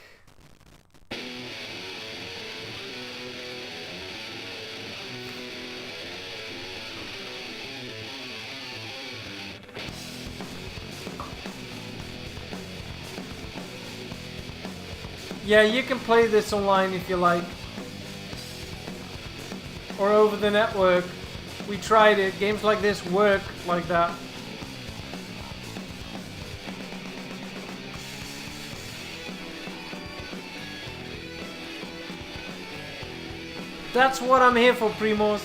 Yeah, you can play this online if you like, or over the network. We tried it. Games like this work like that. That's what I'm here for, Primos.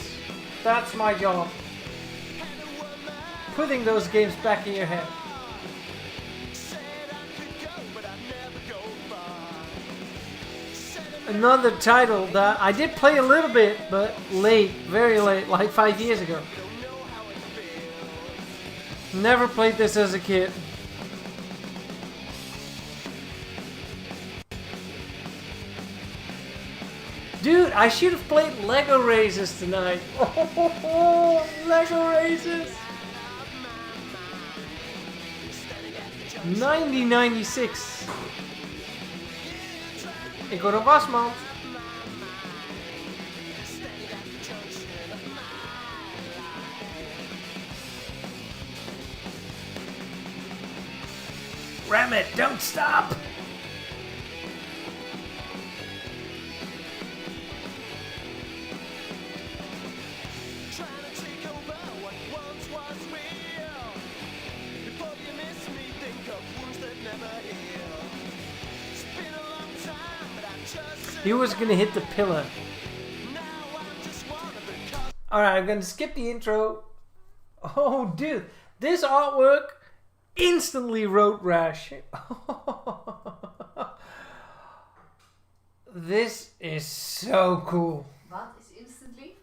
That's my job. Putting those games back in your head. Another title that I did play a little bit, but late, very late, like 5 years ago. Never played this as a kid. Dude, I should have played Lego Racers tonight. Oh, Lego Racers! 1996. Ik word een wasmand. Ram it, don't stop! He was gonna hit the pillar. Alright, I'm gonna skip the intro. Oh, dude, this artwork instantly wrote Rash. This is so cool. What is instantly?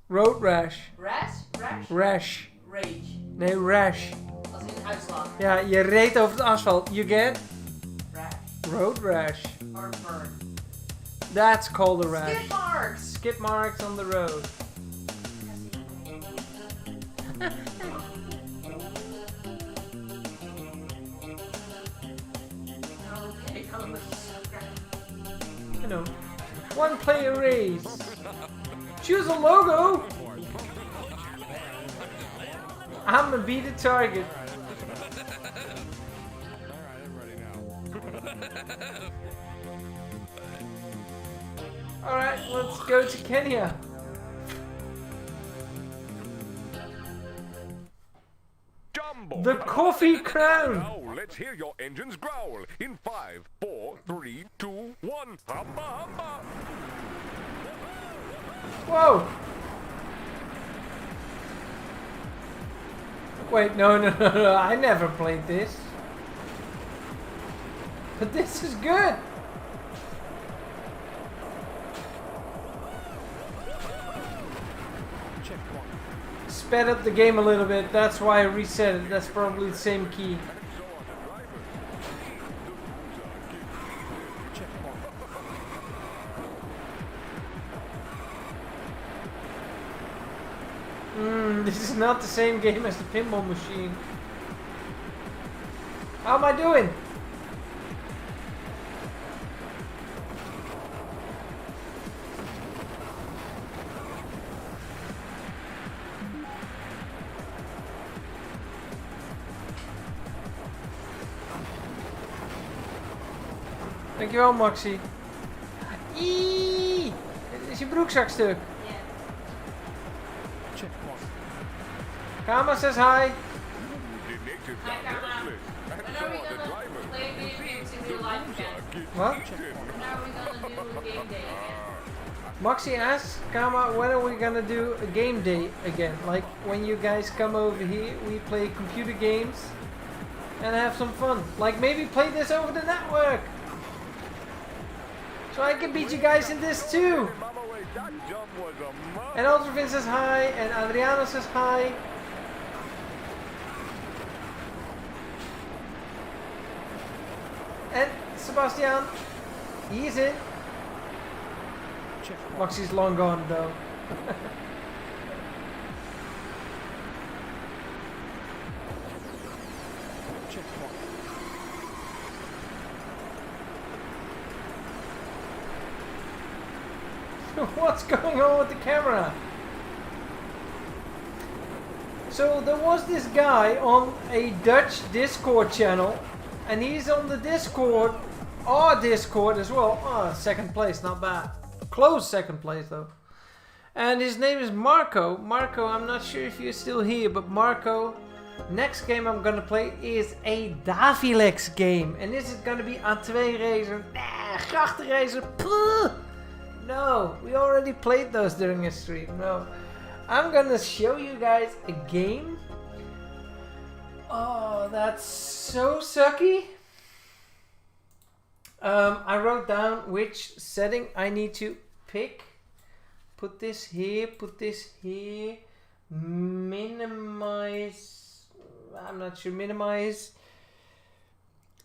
Road Rash. Rash? Rash? Rash. Rage. Nee, Rash. Als in uitslag. Ja, je reed over het asfalt. You get? Rash. Road Rash. Or burn. That's called a rash. Skid marks! Skid marks on the road. Okay, come on. You know, one player race. Choose a logo. I'm gonna be the target. Alright, let's go to Kenya. Jumbo. The Coffee Crown. Now let's hear your engines growl in 5, 4, 3, 2, 1. Humba, humba. Whoa. Wait, no, I never played this. But this is good. Sped up the game a little bit, that's why I reset it. That's probably the same key. This is not the same game as the pinball machine. How am I doing? Dankjewel, Maxi. Eeeeee! Is je broekzak stuk? Kama says hi. Hi, Karma. When are we gonna play video games in real life again? What? When are we gonna do game day again? Maxi asks, Kama, when are we gonna do a game day again? Like when you guys come over here, we play computer games and have some fun. Like maybe play this over the network. So I can beat you guys in this too. And Ultravin says hi, and Adriano says hi. And Sebastian, he's in. Maxi's long gone though. What's going on with the camera? So there was this guy on a Dutch Discord channel, and he's on the Discord, our Discord as well. Oh, second place, not bad. Close second place though. And his name is Marco. Marco, I'm not sure if you're still here, but Marco, next game I'm gonna play is a Davilex game. And this is gonna be A2 Racer. Nah, Grachtenracer. Puh. No, we already played those during a stream. No. I'm gonna show you guys a game. Oh, that's so sucky. I wrote down which setting I need to pick. Put this here, minimize, I'm not sure, minimize.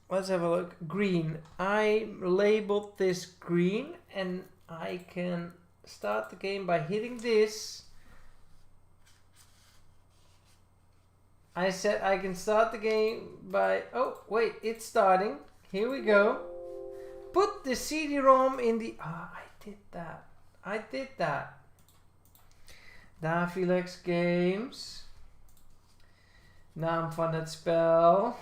Let's have a look. Green. I labeled this green, and I can start the game by hitting this. I said I can start the game by, oh wait, it's starting. Here we go. Put the CD-ROM in the, I did that. Davilex Games. Naam van het spel.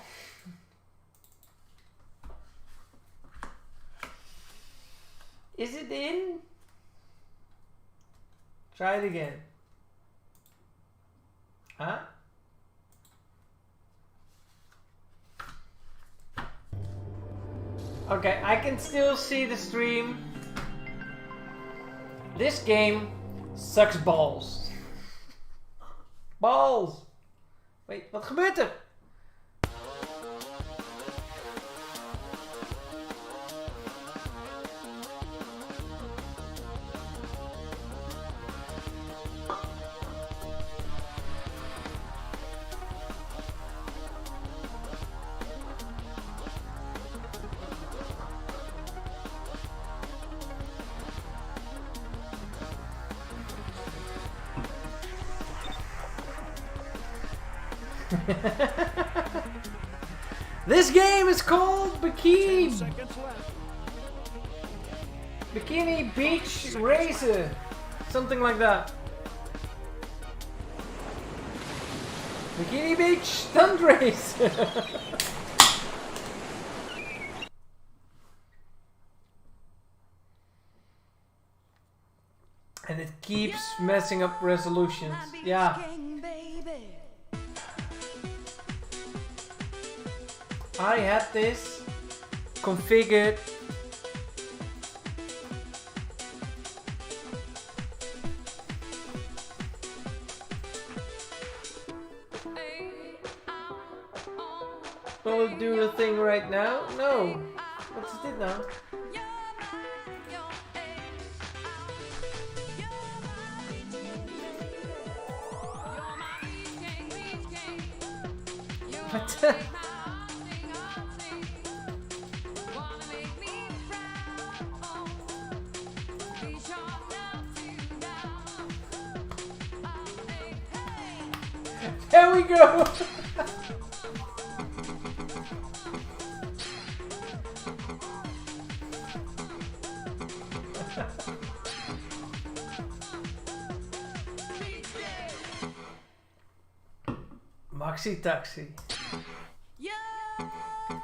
Is it in? Try it again. Huh? Okay, I can still see the stream. This game sucks balls. Balls! Wait, wat gebeurt er? This game is called Bikini Beach Racer, something like that. Bikini Beach Stunt Race. And it keeps messing up resolutions. Yeah. I had this configured . Will it do the thing right now? No. What's it now? What? There we go. Maxi Taxi.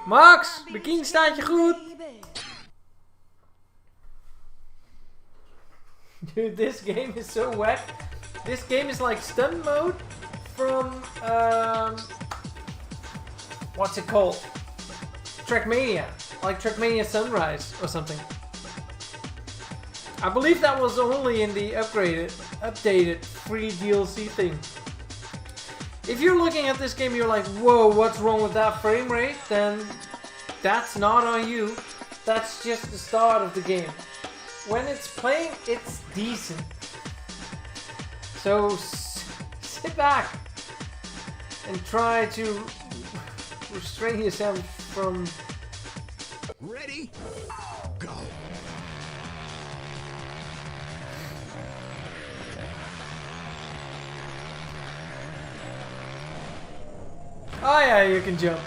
Max, Bikini staat je goed. Dude, this game is so whack. This game is like stunt mode from what's it called? Trackmania, like Trackmania Sunrise or something. I believe that was only in the updated free DLC thing. If you're looking at this game, you're like, whoa, what's wrong with that frame rate? Then that's not on you. That's just the start of the game. When it's playing, it's decent. So sit back and try to restrain yourself from... Ready? Go. Oh yeah, you can jump.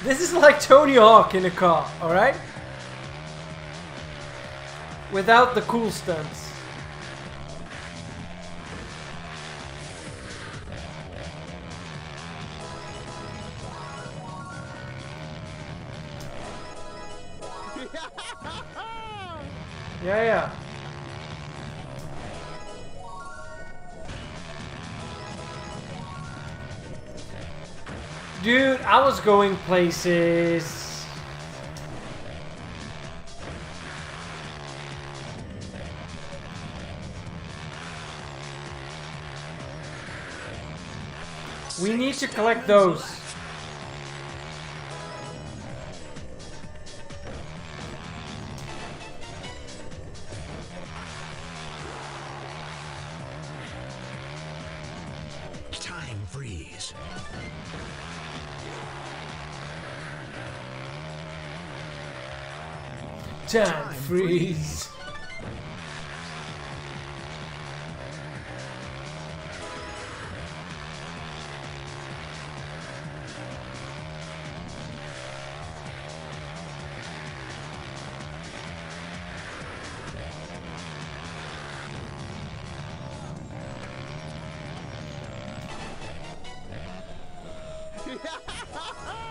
This is like Tony Hawk in a car, alright? Without the cool stunts. Yeah. Dude, I was going places. We need to collect those. Time freeze. Time freeze.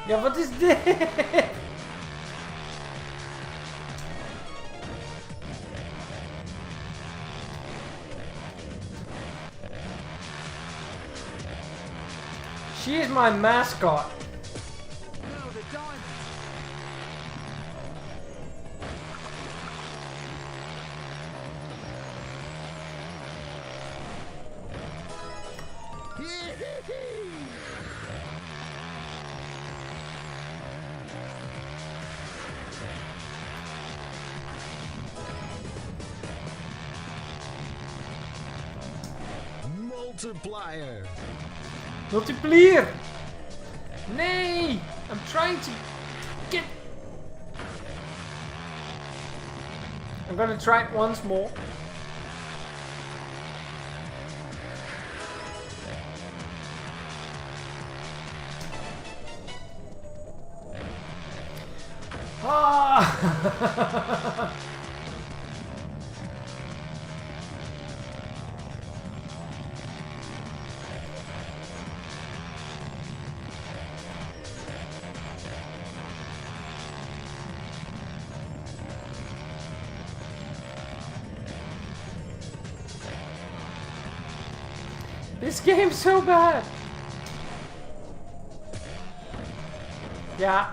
Ja, wat is dit? She is my mascot. Multiplier. Multiplier! Nee! I'm trying to get... I'm gonna try it once more. Ah! This game's so bad. Yeah.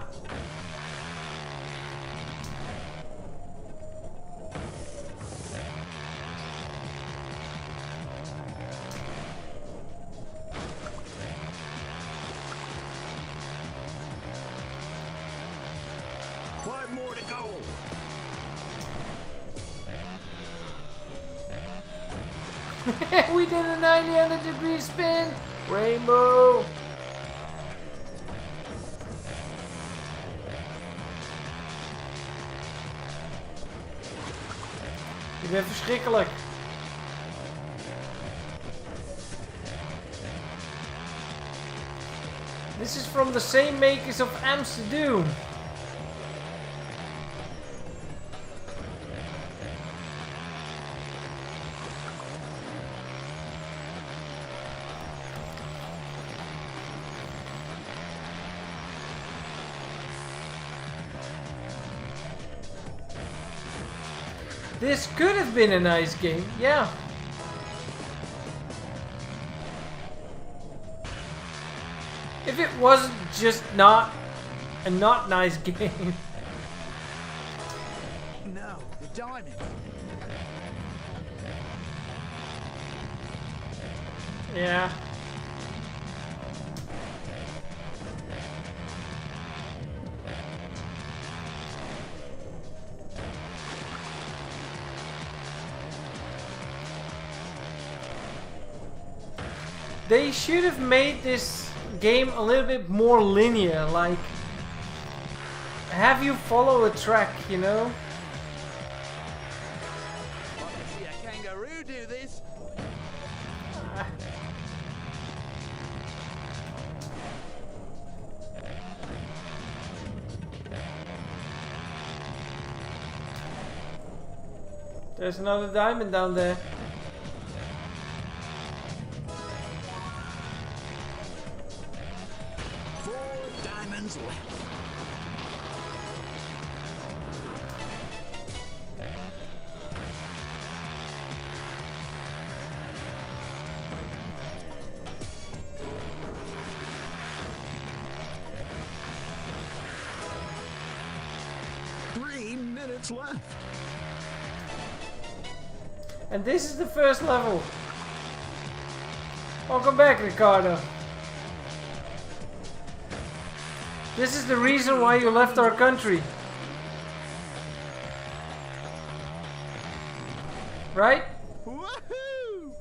Five more to go. We did a 90-degree spin. Rainbow. bent verschrikkelijk. This is from the same makers of Amsterdam. This could have been a nice game, yeah. If it wasn't just not a not nice game. No, the diamond. Yeah. They should have made this game a little bit more linear, like have you follow a track, you know? I can see a kangaroo do this. There's another diamond down there. 4 diamonds left. Minutes left. And this is the first level. Welcome back, Ricardo. This is the reason why you left our country. Right? Woohoo!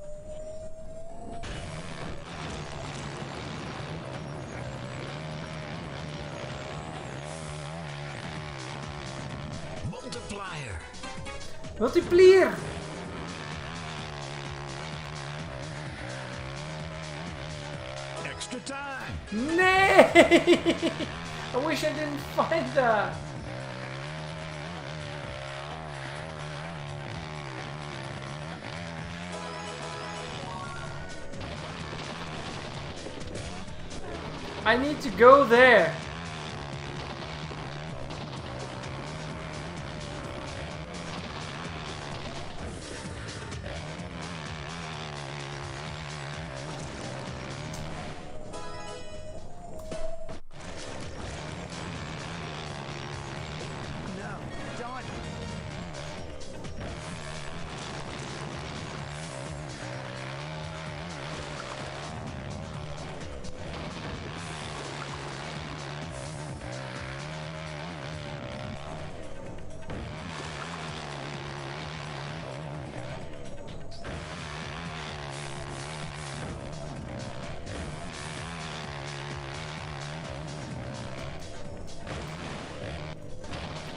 Multiplier. Multiplier. Extra time. Nee! I wish I didn't find that. I need to go there.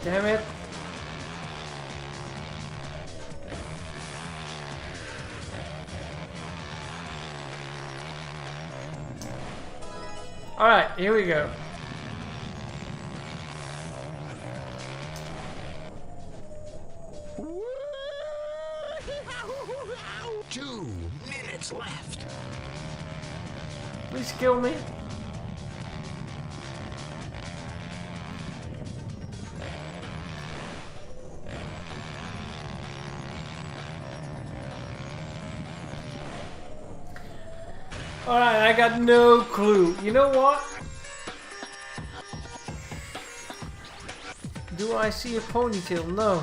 Damn it. Alright, here we go. Two minutes left. Please kill me. Alright, I got no clue. You know what? Do I see a ponytail? No.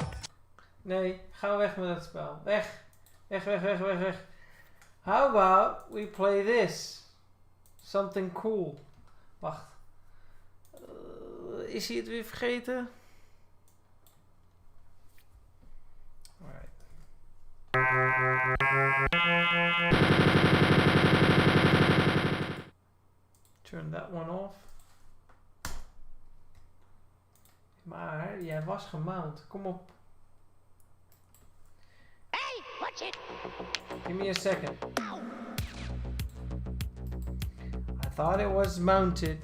Nee, ga weg met dat spel. Weg. Weg, weg, weg, weg, weg. How about we play this? Something cool. Wacht. Is hij het weer vergeten? Alright. Turn that one off. Maar jij was gemount. Kom op. Watch it! Give me a second. I thought it was mounted.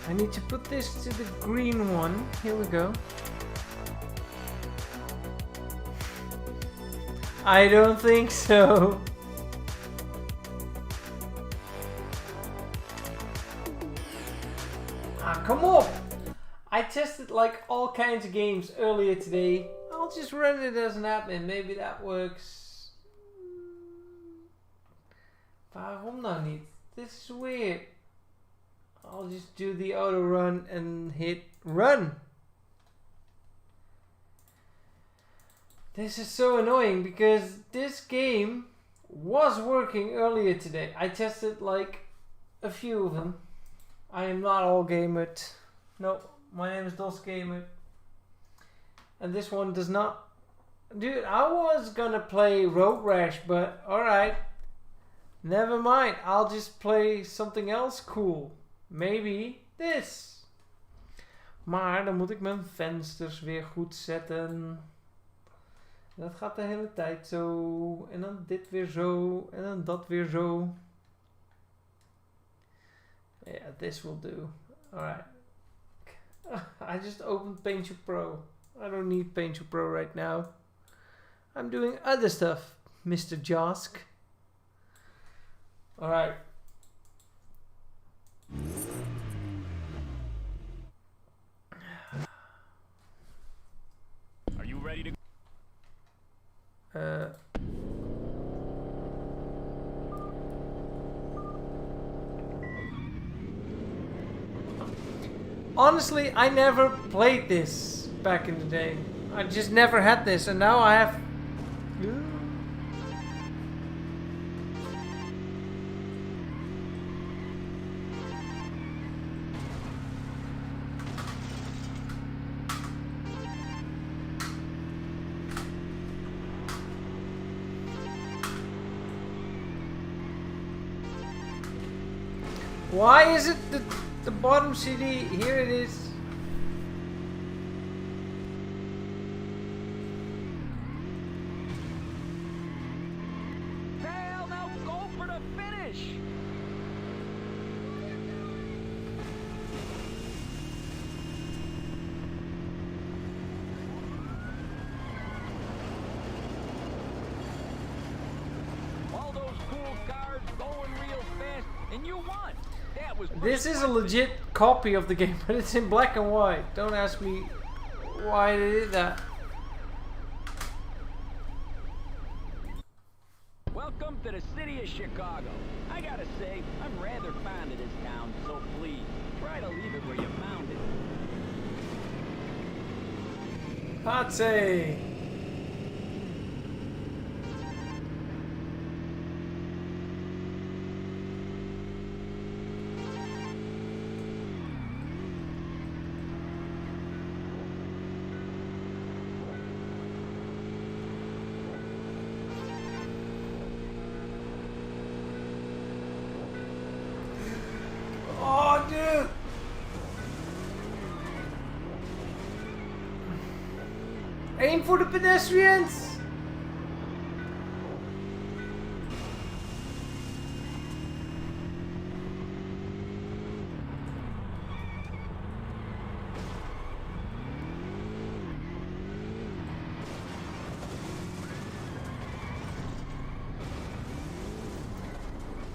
I need to put this to the green one. Here we go. I don't think so. Ah, come on! I tested like all kinds of games earlier today. I'll just run it as an admin. Maybe that works. Waarom nou niet? This is weird. I'll just do the auto run and hit run. This is so annoying because this game was working earlier today. I tested like a few of them. I am not all gamered. No, my name is Dosgamert. And this one does not. Dude, I was gonna play Road Rash, but alright. Never mind. I'll just play something else cool. Maybe this. Maar dan moet ik mijn vensters weer goed zetten. Dat gaat de hele tijd zo. En dan dit weer zo. En dan dat weer zo. Yeah, this will do. Alright. I just opened Paint Pro. I don't need Paint Pro right now. I'm doing other stuff, Mr. Josk. Alright. Are you ready to? Honestly, I never played this back in the day. I just never had this, and now I have. Why is it the bottom CD? Here it is. Hell, now go for the finish. All those cool cars going real fast, and you won. That was This is a legit copy of the game, but it's in black and white. Don't ask me why they did that. Welcome to the city of Chicago. I gotta say, I'm rather fond of this town, so please, try to leave it where you found it. Patsy! Oh, dude! Aim for the pedestrians!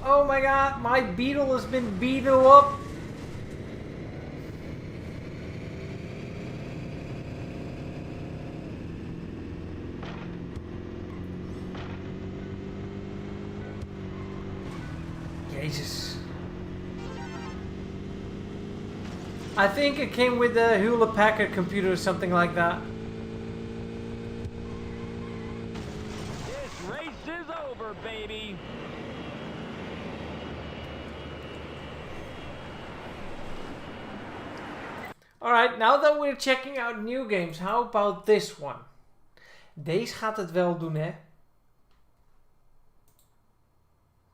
Oh my god, my Beetle has been beaten up. Jesus. I think it came with the Hewlett Packard computer or something like that. This race is over, baby. Alright, now that we're checking out new games, how about this one? Deze gaat het wel doen, hè?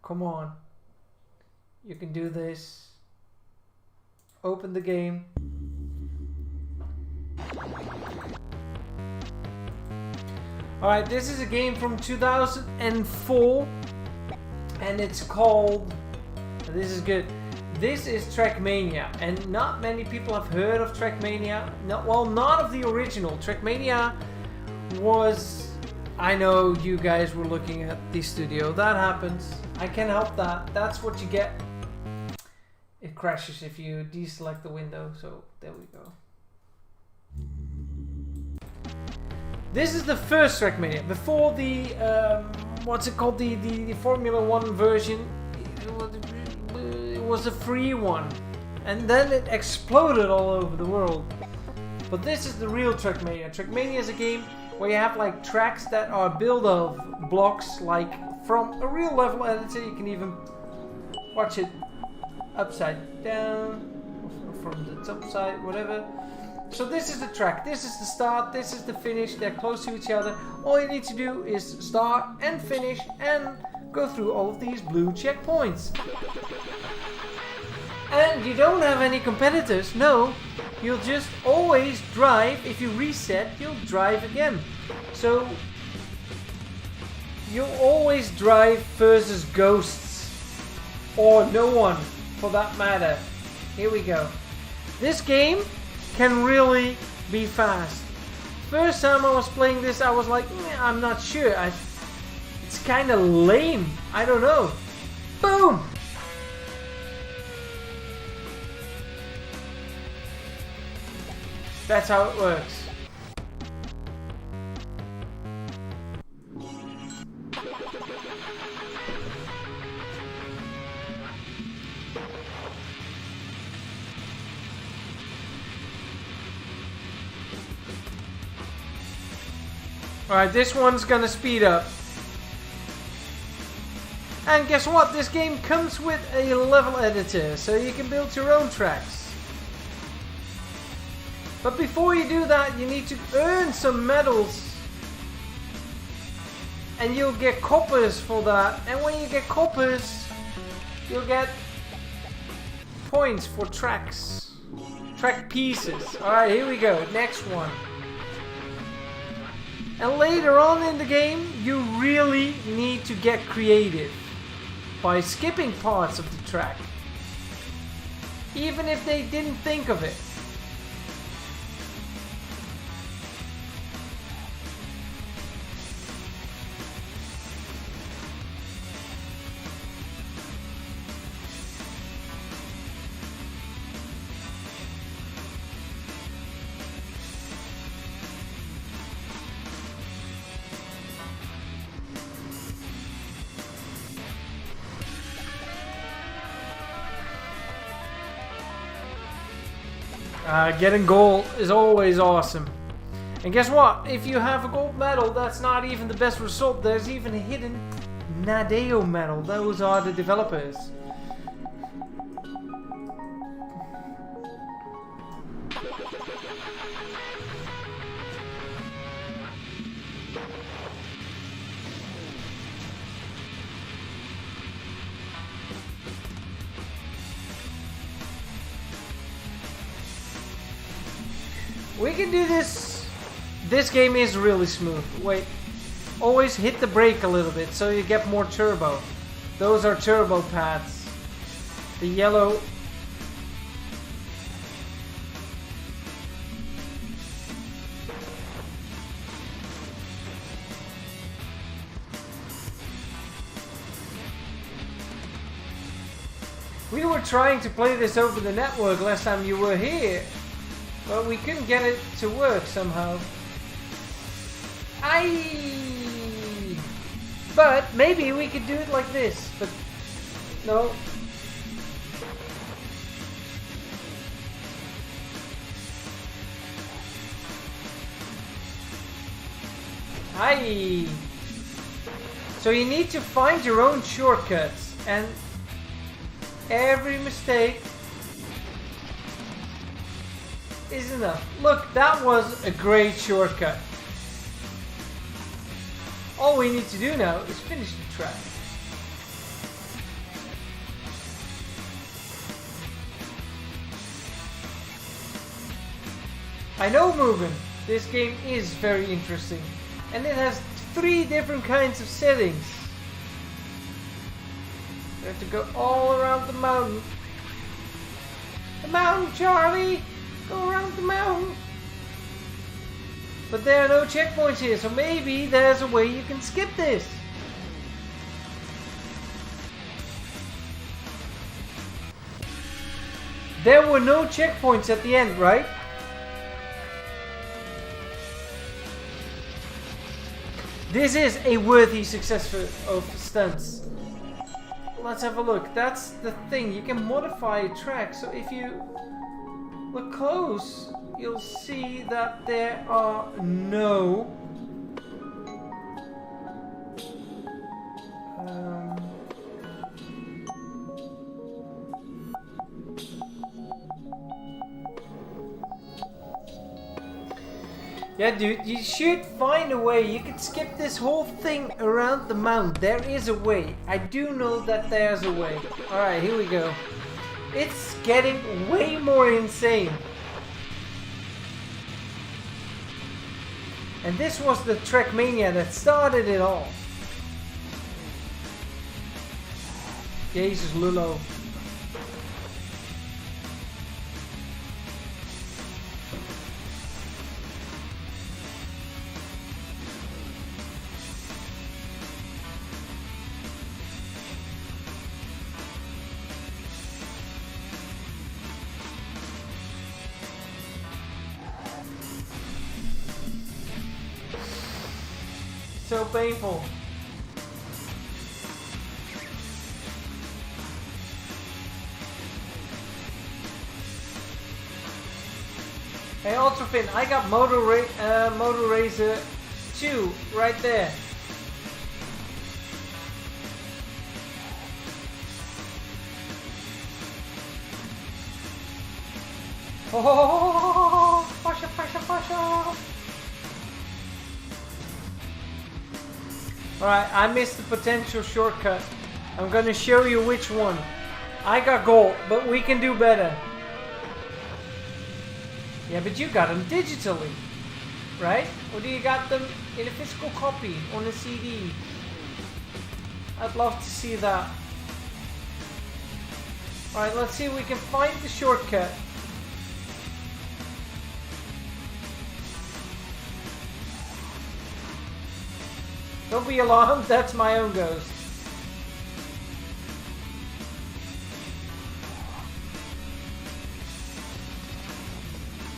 Come on. You can do this. Open the game. Alright, this is a game from 2004. And it's called... This is good. This is Trackmania, and not many people have heard of Trackmania. Well, not of the original. Trackmania was... I know you guys were looking at the studio. That happens. I can't help that. That's what you get. It crashes if you deselect the window, so there we go. This is the first Trackmania. Before the... what's it called? The Formula 1 version. It was a free one, and then it exploded all over the world. But this is the real Trackmania. Trackmania is a game where you have like tracks that are built of blocks, like from a real level editor. You can even watch it upside down, or from the top side, whatever. So this is the track, this is the start, this is the finish. They're close to each other. All you need to do is start and finish and go through all of these blue checkpoints. And you don't have any competitors, no. You'll just always drive. If you reset, you'll drive again. So you'll always drive versus ghosts. Or no one, for that matter. Here we go. This game can really be fast. First time I was playing this, I was like, I'm not sure. It's kind of lame. I don't know. Boom! That's how it works. Alright, this one's gonna speed up. And guess what? This game comes with a level editor, so you can build your own tracks. But before you do that, you need to earn some medals. And you'll get coppers for that. And when you get coppers, you'll get points for tracks. Track pieces. Alright, here we go. Next one. And later on in the game, you really need to get creative by skipping parts of the track. Even if they didn't think of it. Getting gold is always awesome. And guess what? If you have a gold medal, that's not even the best result. There's even a hidden Nadeo medal. Those are the developers. We can do this. This game is really smooth. Wait. Always hit the brake a little bit so you get more turbo. Those are turbo pads. The yellow. We were trying to play this over the network last time you were here. But we couldn't get it to work somehow. But maybe we could do it like this. But no. So you need to find your own shortcuts, and every mistake is enough. Look, that was a great shortcut. All we need to do now is finish the track. I know, Mugen, this game is very interesting. And it has 3 different kinds of settings. We have to go all around the mountain. The mountain, Charlie! Go around the mountain! But there are no checkpoints here, so maybe there's a way you can skip this. There were no checkpoints at the end, right? This is a worthy successor of stunts. Let's have a look. That's the thing. You can modify a track. So if you look close, you'll see that there are no yeah, dude, you should find a way. You can skip this whole thing around the mountain. There is a way. I do know that there's a way. Alright, here we go. It's getting way more insane. And this was the Trackmania that started it all. Jesus, Lulo. So painful. Hey Ultrafin, I got Motor Racer 2 right there. Oh, Pasha, Pasha, Pasha. Alright, I missed the potential shortcut. I'm gonna show you which one. I got gold, but we can do better. Yeah, but you got them digitally, right? Or do you got them in a physical copy on a CD? I'd love to see that. Alright, let's see if we can find the shortcut. Don't be alarmed, that's my own ghost.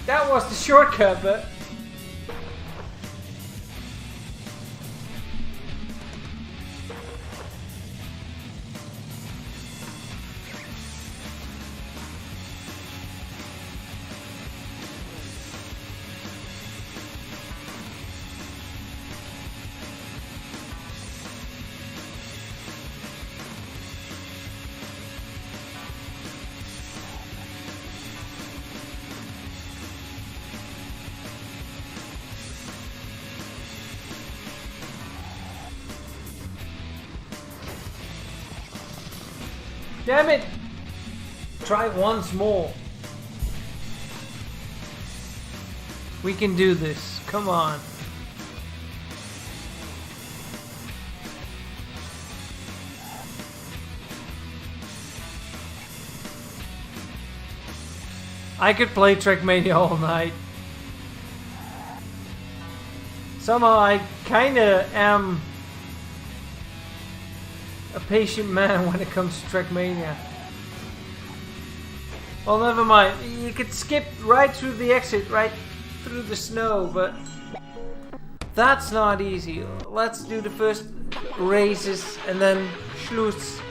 That was the shortcut, but... Damn it! Try once more. We can do this. Come on. I could play Trackmania all night. Somehow I kinda am a patient man when it comes to Trackmania. Well, never mind. You could skip right through the exit, right through the snow, but that's not easy. Let's do the first races and then Schluss.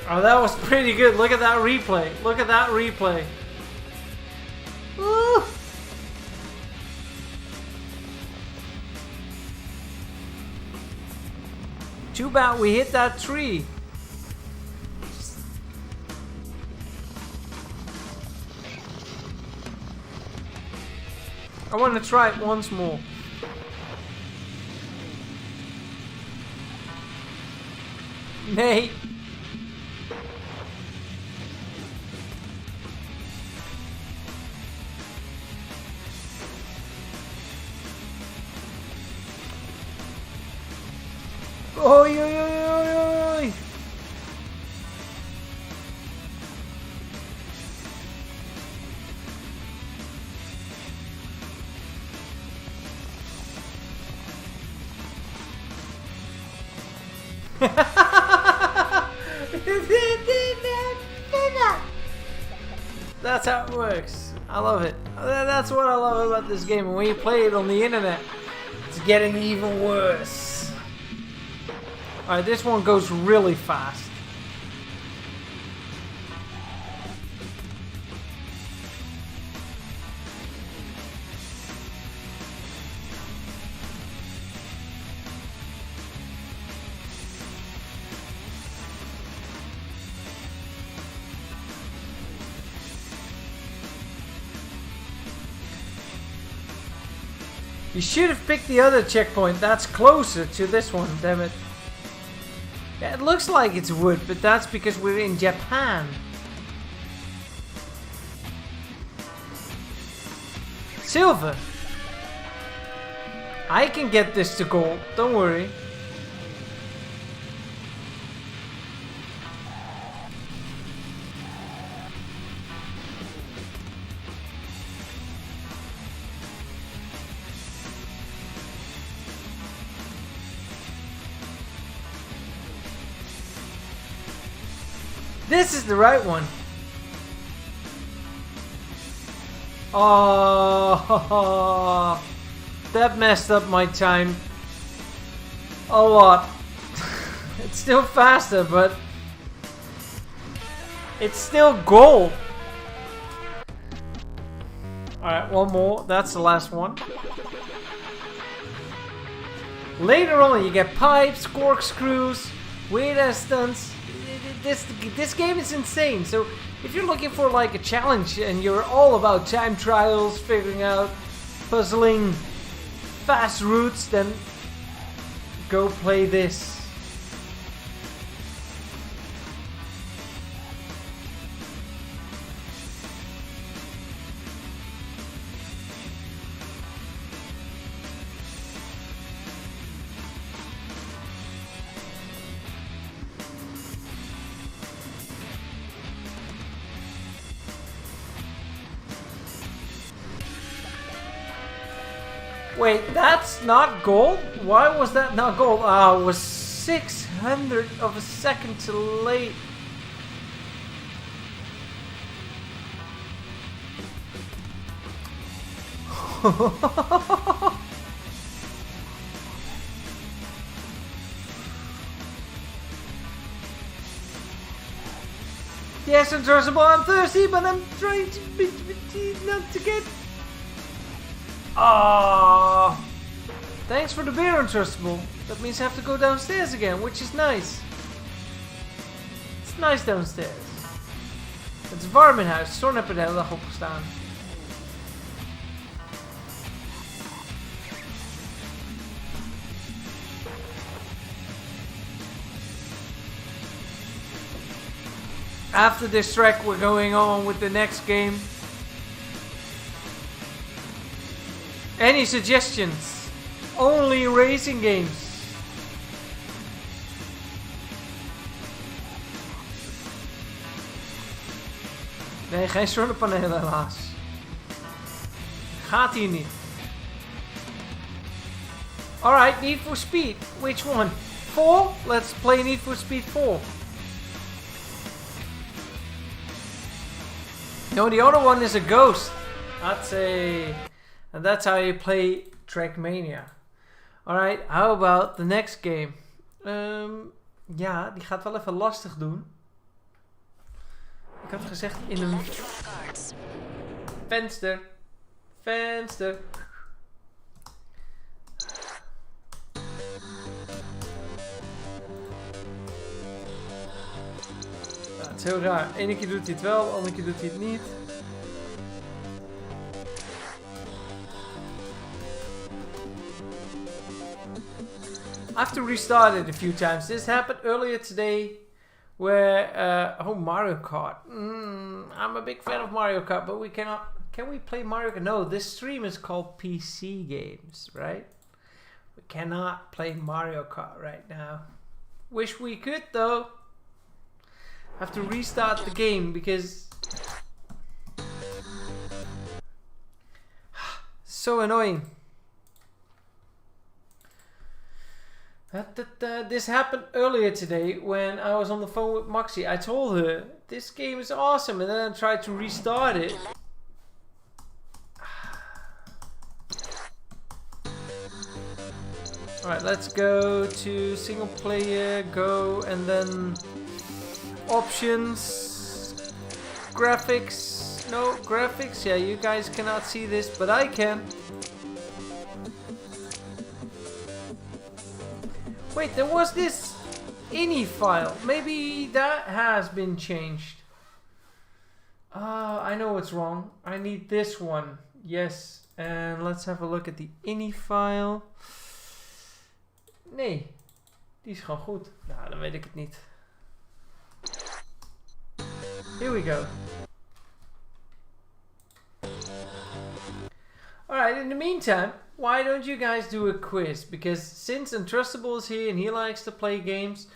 Oh, that was pretty good. Look at that replay. Look at that replay. Woo! Too bad we hit that tree. I want to try it once more. Nee. Oei, oei, oei, oei, oei. That's how it works. I love it. That's what I love about this game. And when you play it on the internet, it's getting even worse. Alright, this one goes really fast. You should have picked the other checkpoint. That's closer to this one, damn it. Yeah, it looks like it's wood, but that's because we're in Japan. Silver. I can get this to gold, don't worry. This is the right one. Oh, that messed up my time a lot. It's still faster, but it's still gold. Alright, one more. That's the last one. Later on, you get pipes, corkscrews, weird-ass stunts. This game is insane. So if you're looking for like a challenge and you're all about time trials, figuring out, puzzling, fast routes, then go play this. Wait, that's not gold? Why was that not gold? Ah, I was 600 of a second too late. Yes, I'm thirsty, I'm thirsty, but I'm trying to not to get. Ah, thanks for the beer, Untrustable. That means I have to go downstairs again, which is nice. It's nice downstairs. Het is warm in huis. De zon heb er de hele dag opgestaan. After this track, we're going on with the next game. Any suggestions? Only racing games. Nee, geen zonnepanelen helaas. Gaat hier niet. Alright, Need for Speed. Which one? 4? Let's play Need for Speed 4. No, the other one is a ghost. That's how you play Trackmania. Alright, how about the next game? Ja, die gaat wel even lastig doen. Ik had gezegd in een venster. Venster. Nou, het is heel raar. Ene keer doet hij het wel, de andere keer doet hij het niet. I have to restart it a few times. This happened earlier today where, oh, Mario Kart. I'm a big fan of Mario Kart, but we cannot, can we play Mario Kart? No, this stream is called PC games, right? We cannot play Mario Kart right now. Wish we could though. Have to restart the game because so annoying. This happened earlier today when I was on the phone with Moxie. I told her this game is awesome and then I tried to restart it. Alright, let's go to single player, go, and then options, graphics. No, graphics, yeah, you guys cannot see this, but I can. Wait, there was this ini file. Maybe that has been changed. I know what's wrong. I need this one. Yes, and let's have a look at the ini file. Nee, die is gewoon goed. Nou, dan weet ik het niet. Here we go. Alright, in the meantime, why don't you guys do a quiz? Because since Untrustable is here and he likes to play games,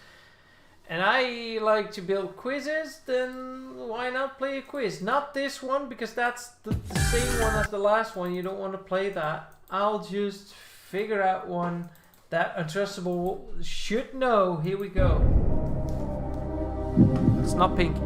and I like to build quizzes, then why not play a quiz? Not this one, because that's the same one as the last one. You don't want to play that. I'll just figure out one that Untrustable should know. Here we go. It's not Pinky.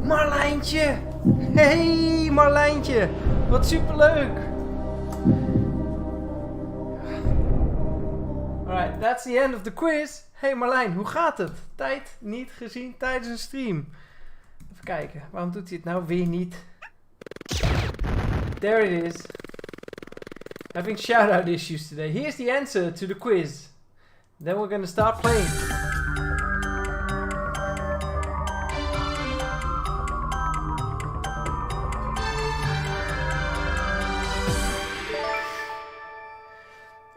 Marlijntje! Hey Marlijntje! Wat superleuk! Alright, that's the end of the quiz. Hey Marlijn, hoe gaat het? Tijd niet gezien tijdens een stream. Even kijken, waarom doet hij het nou weer niet? There it is. Having shout-out issues today. Here's the answer to the quiz. Then we're gonna start playing.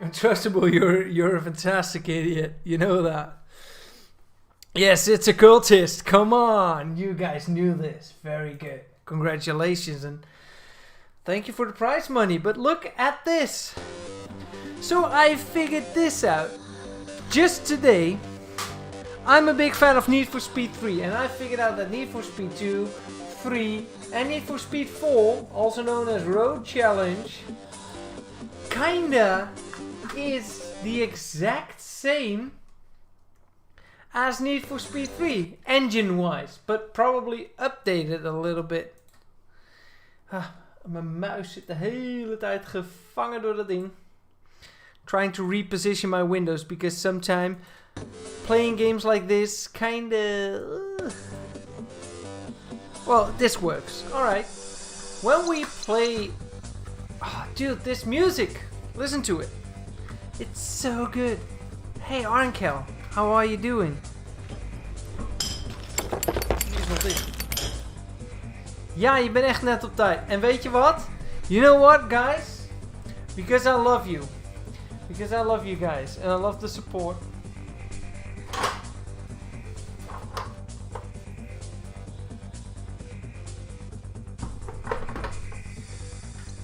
Untrustable, you're a fantastic idiot. You know that. Yes, it's a cultist. Come on. You guys knew this. Very good. Congratulations and thank you for the prize money. But look at this. So I figured this out. Just today, I'm a big fan of Need for Speed 3, and I figured out that Need for Speed 2, 3, and Need for Speed 4, also known as Road Challenge, kinda is the exact same as Need for Speed 3, engine-wise, but probably updated a little bit. Mijn muis zit de hele tijd gevangen door dat ding. Trying to reposition my windows because sometimes playing games like this kinda... Well, this works. Alright. When we play... Oh, dude, this music. Listen to it. It's so good. Hey Arnkel, how are you doing? Ja, je bent echt net op tijd. En weet je wat? You know what, guys? Because I love you. Because I love you guys. And I love the support.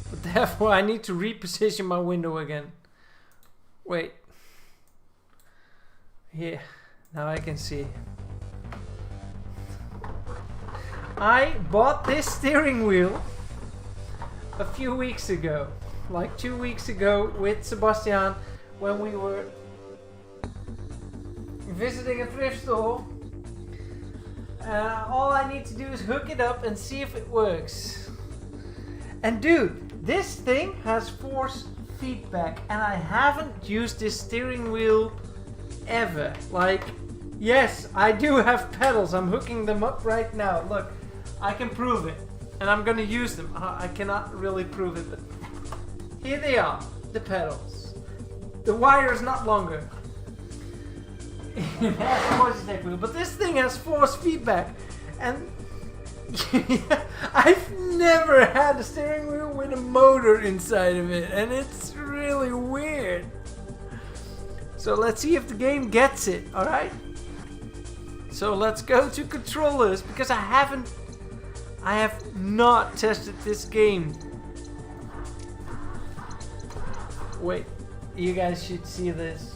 But therefore I need to reposition my window again. Wait. Here. Now I can see. I bought this steering wheel a few weeks ago. Like 2 weeks ago with Sebastian when we were visiting a thrift store. All I need to do is hook it up and see if it works. And dude, this thing has force feedback and I haven't used this steering wheel ever. Like, yes, I do have pedals. I'm hooking them up right now. Look, I can prove it. And I'm gonna use them. I cannot really prove it, but here they are, the pedals. The wire is not longer. It has a Logitech wheel, but this thing has force feedback. And I've never had a steering wheel with a motor inside of it, and it's really weird. So let's see if the game gets it, alright? So let's go to controllers, because I have not tested this game. Wait, you guys should see this.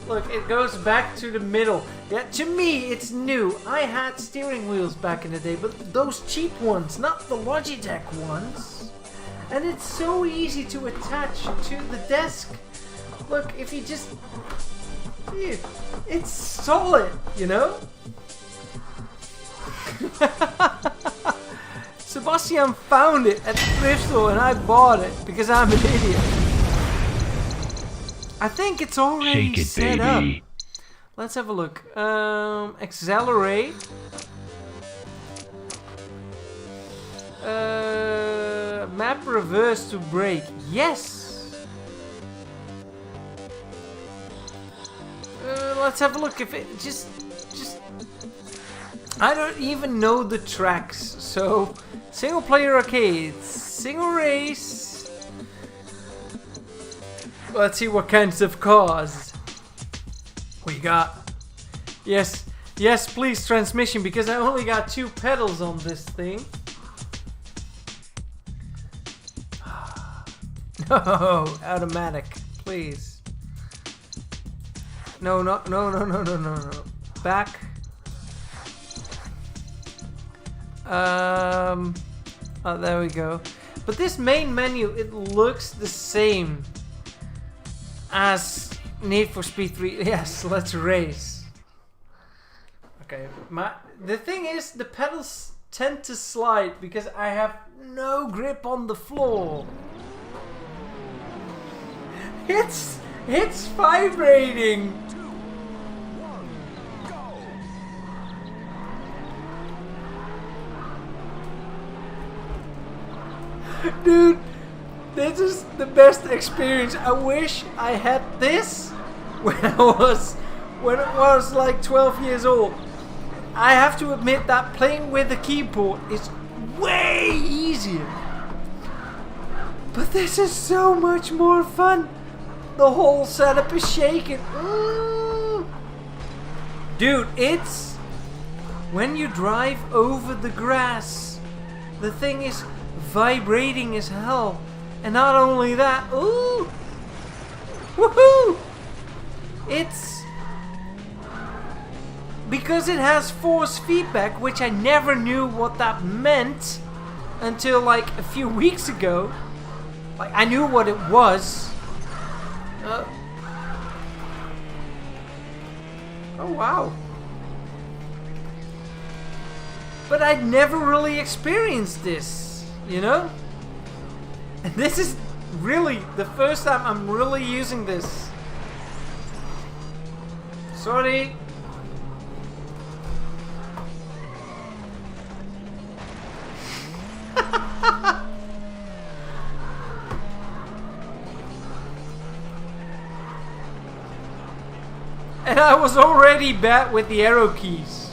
Look, it goes back to the middle. Yeah, to me it's new. I had steering wheels back in the day, but those cheap ones, not the Logitech ones. And it's so easy to attach to the desk. Look, if you just... Dude, it's solid, you know? Sebastian found it at the thrift store and I bought it because I'm an idiot. I think it's already set up. Let's have a look. Accelerate. Map reverse to brake. Yes. Let's have a look if it just. I don't even know the tracks. So, single player arcade, single race. Let's see what kinds of cars we got. Yes, yes, please transmission, because I only got 2 pedals on this thing. No, automatic, please. No. Back. Oh, there we go. But this main menu, it looks the same as Need for Speed 3. Yes, let's race. Okay, the thing is, the pedals tend to slide because I have no grip on the floor. It's vibrating. 2, 1, go! Dude, this is the best experience. I wish I had this when I was like 12 years old. I have to admit that playing with the keyboard is way easier. But this is so much more fun. The whole setup is shaking. Dude, it's when you drive over the grass, the thing is vibrating as hell. And not only that, ooh, woohoo! It's because it has force feedback, which I never knew what that meant until like a few weeks ago. Like I knew what it was. Oh wow. But I'd never really experienced this, you know? And this is really the first time I'm really using this. Sorry. And I was already bad with the arrow keys.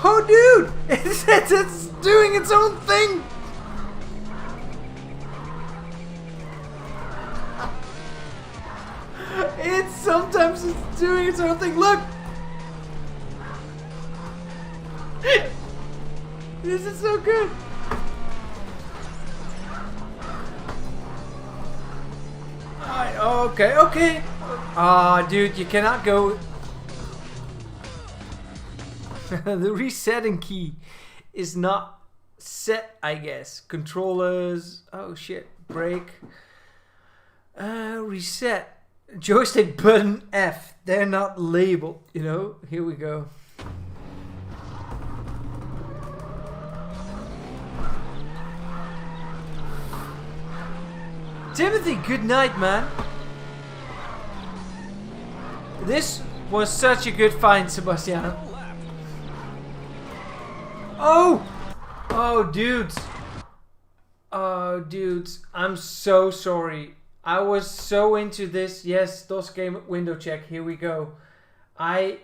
Oh dude! It's doing its own thing! Sometimes it's doing its own thing. Look! This is so good! Okay. Ah, dude, you cannot go... The resetting key is not set, I guess. Controllers... Oh shit. Brake. Reset. Joystick button F. They're not labeled, you know? Here we go. Timothy, good night, man. This was such a good find, Sebastian. Oh! Oh, dudes. Oh, dudes. I'm so sorry. I was so into this. Yes, Dosgamert window check. Here we go. Alright.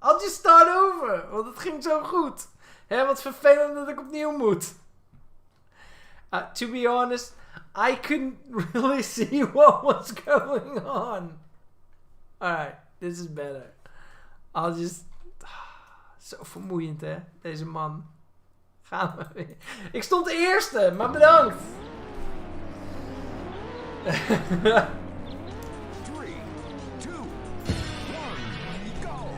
I'll just start over. Want het ging zo goed. Hè, wat vervelend dat ik opnieuw moet. To be honest, I couldn't really see what was going on. Alright, this is better. I'll just... Zo vermoeiend, hè? Deze man. Gaan we weer. Ik stond de eerste, maar bedankt. 3, 2, 1, go!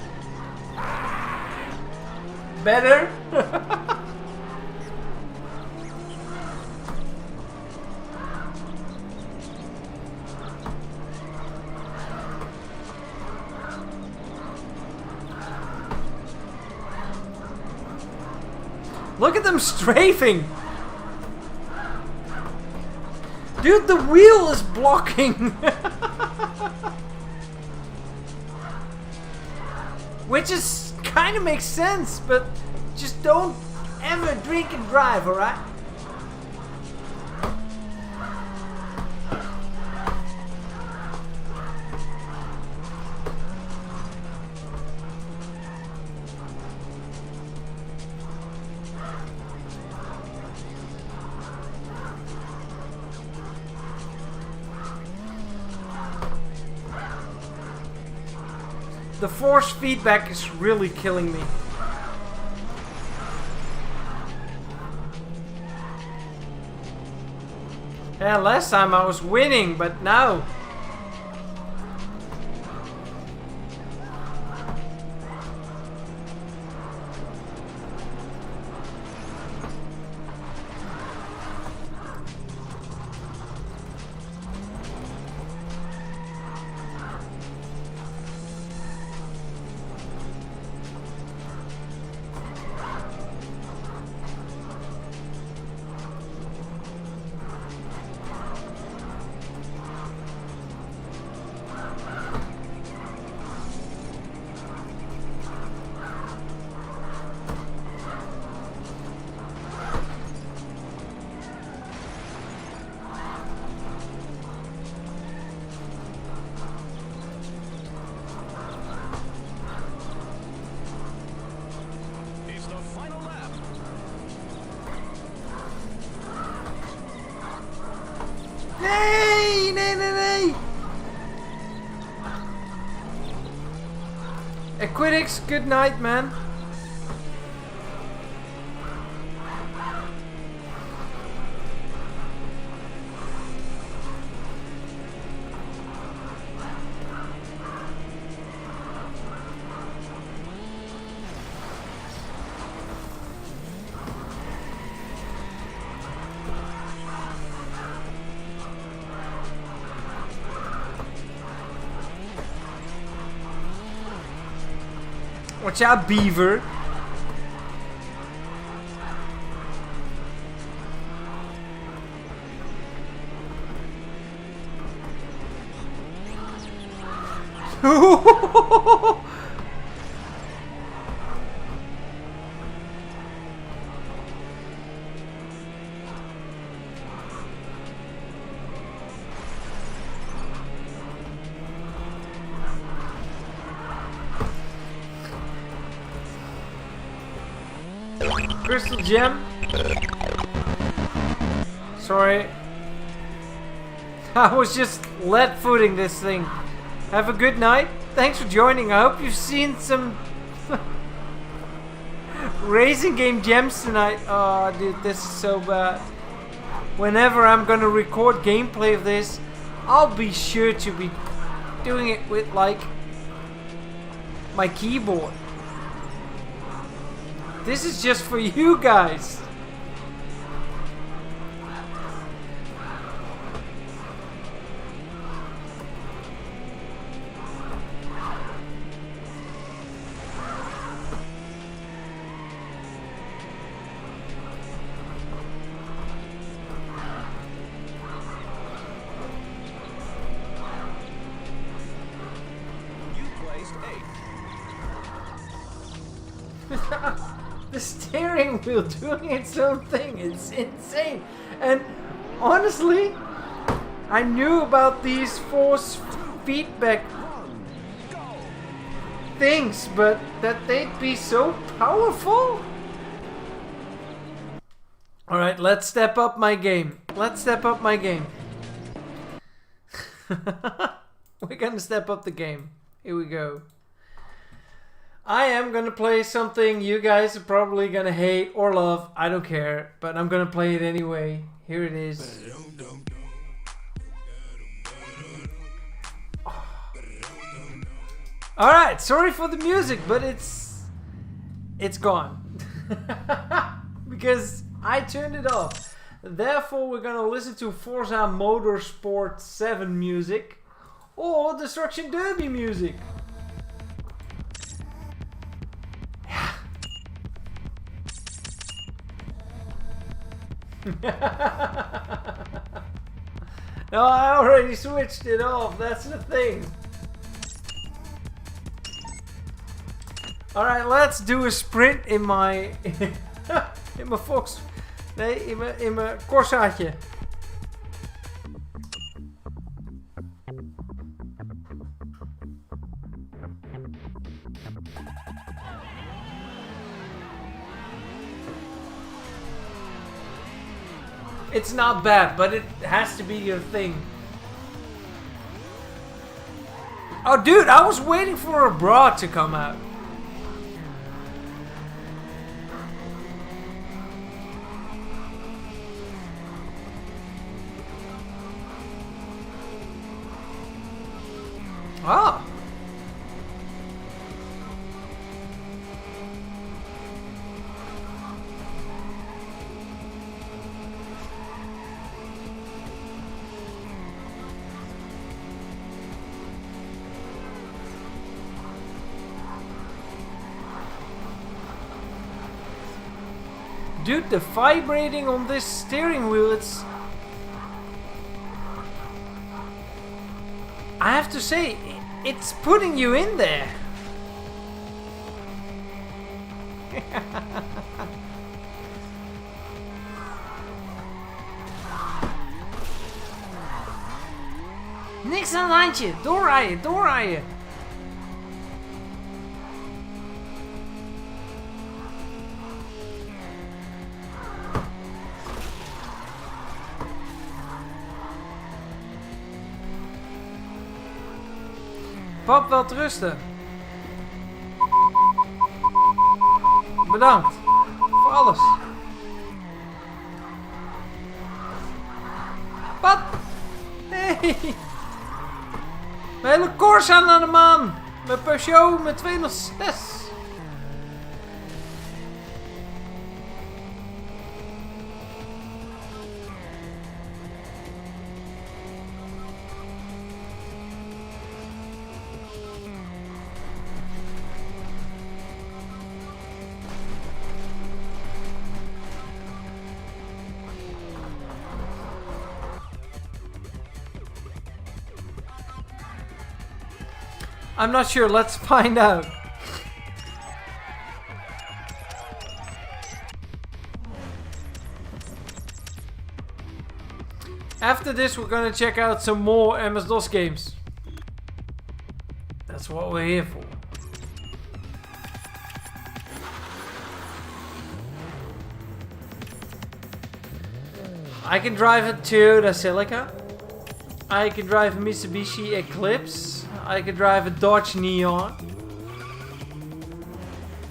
Better? Look at them strafing! Dude, the wheel is blocking! Which is kind of makes sense, but just don't ever drink and drive, alright? The force feedback is really killing me. Yeah, last time I was winning, but now... Equitix, good night, man. Watch out, beaver. Crystal gem. Sorry. I was just lead footing this thing. Have a good night. Thanks for joining. I hope you've seen some racing game gems tonight. Oh, dude, this is so bad. Whenever I'm gonna record gameplay of this, I'll be sure to be doing it with like my keyboard. This is just for you guys. The steering wheel doing its own thing, it's insane. And honestly, I knew about these force feedback things, but that they'd be so powerful. Alright, let's step up my game. Let's step up my game. We're gonna step up the game. Here we go. I am gonna play something you guys are probably gonna hate or love. I don't care, but I'm gonna play it anyway. Here it is. Alright, sorry for the music, but it's gone. Because I turned it off. Therefore, we're gonna listen to Forza Motorsport 7 music or Destruction Derby music. No, I already switched it off. That's the thing. Alright, let's do a sprint in my in my Fox. Nee, in mijn Corsaatje. It's not bad, but it has to be your thing. Oh, dude, I was waiting for a bra to come out. Ah. Dude, the vibrating on this steering wheel, it's... I have to say, it's putting you in there. Niks aan het handje. Doorrijden, doorrijden. Pap, wel te rusten. bedankt voor alles. Wat? Nee. Mijn hele koers aan naar de maan. Mijn Peugeot met 206. I'm not sure, let's find out. After this we're gonna check out some more MS-DOS games. That's what we're here for. I can drive a Toyota Celica. I can drive a Mitsubishi Eclipse. I can drive a Dodge Neon.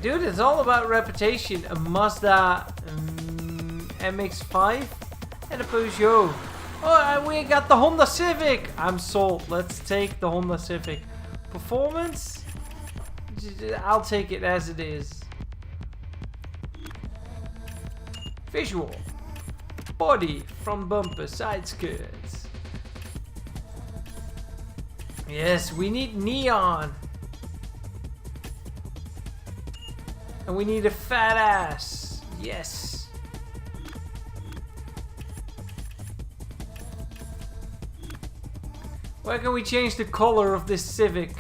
Dude, it's all about reputation. A Mazda MX-5 and a Peugeot. Oh, and we got the Honda Civic. I'm sold. Let's take the Honda Civic. Performance? I'll take it as it is. Visual. Body, front bumper, side skirts. Yes, we need neon. And we need a fat ass. Yes. Where can we change the color of this Civic?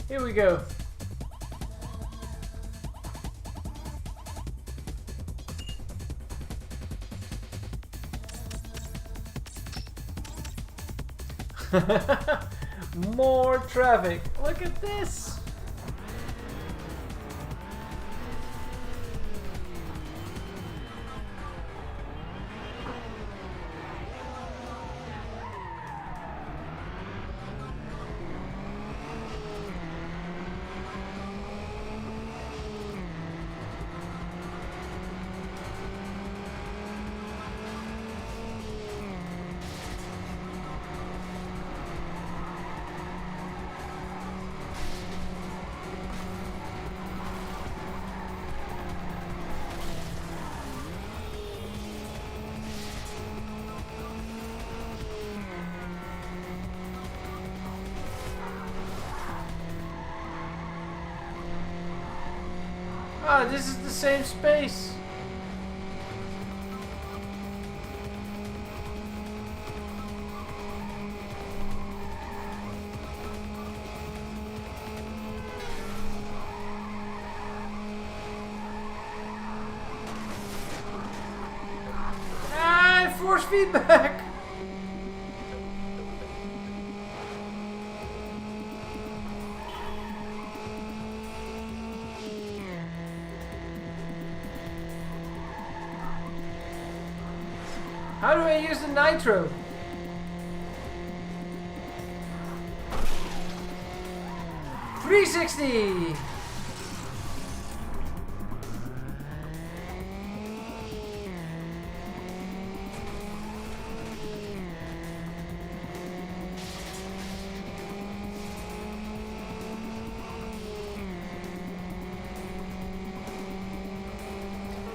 Here we go. More traffic. Look at this. Ah, this is the same space. Ah, force feedback. How do I use the nitro? $360.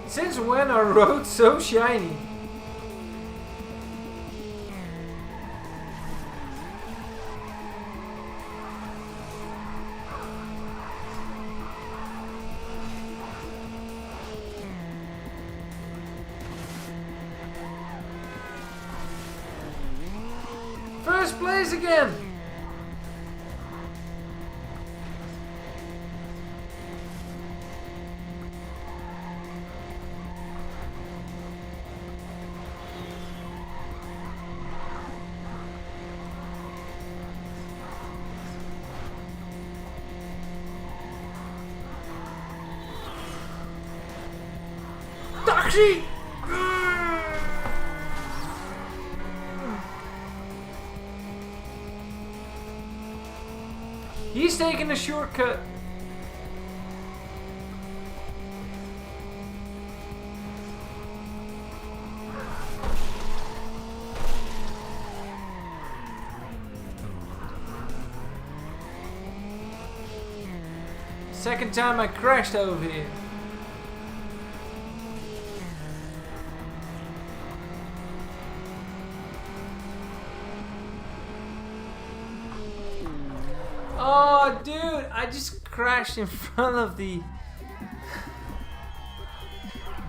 Since when are roads so shiny? First place again. Taxi! He's taking a shortcut. Second time I crashed over here. Oh, dude, I just crashed in front of the...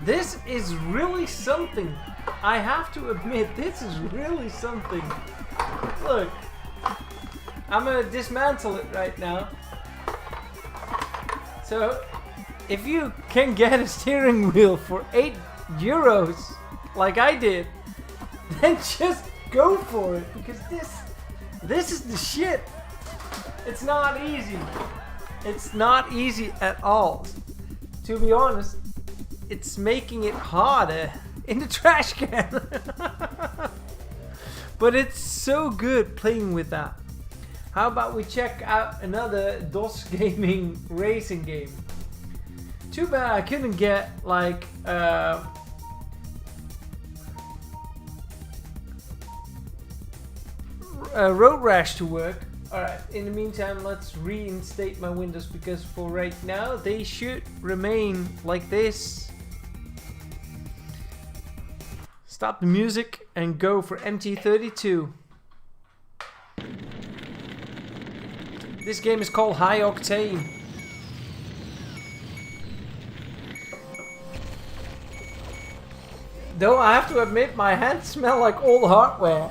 This is really something. I have to admit, this is really something. Look, I'm gonna dismantle it right now. So, if you can get a steering wheel for €8, like I did, then just go for it, because this is the shit. It's not easy. It's not easy at all. To be honest, it's making it harder in the trash can. But it's so good playing with that. How about we check out another Dosgaming racing game? Too bad I couldn't get like Road Rash to work. Alright, in the meantime, let's reinstate my windows because for right now they should remain like this. Stop the music and go for MT32. This game is called Hi-Octane. Though I have to admit, my hands smell like old hardware.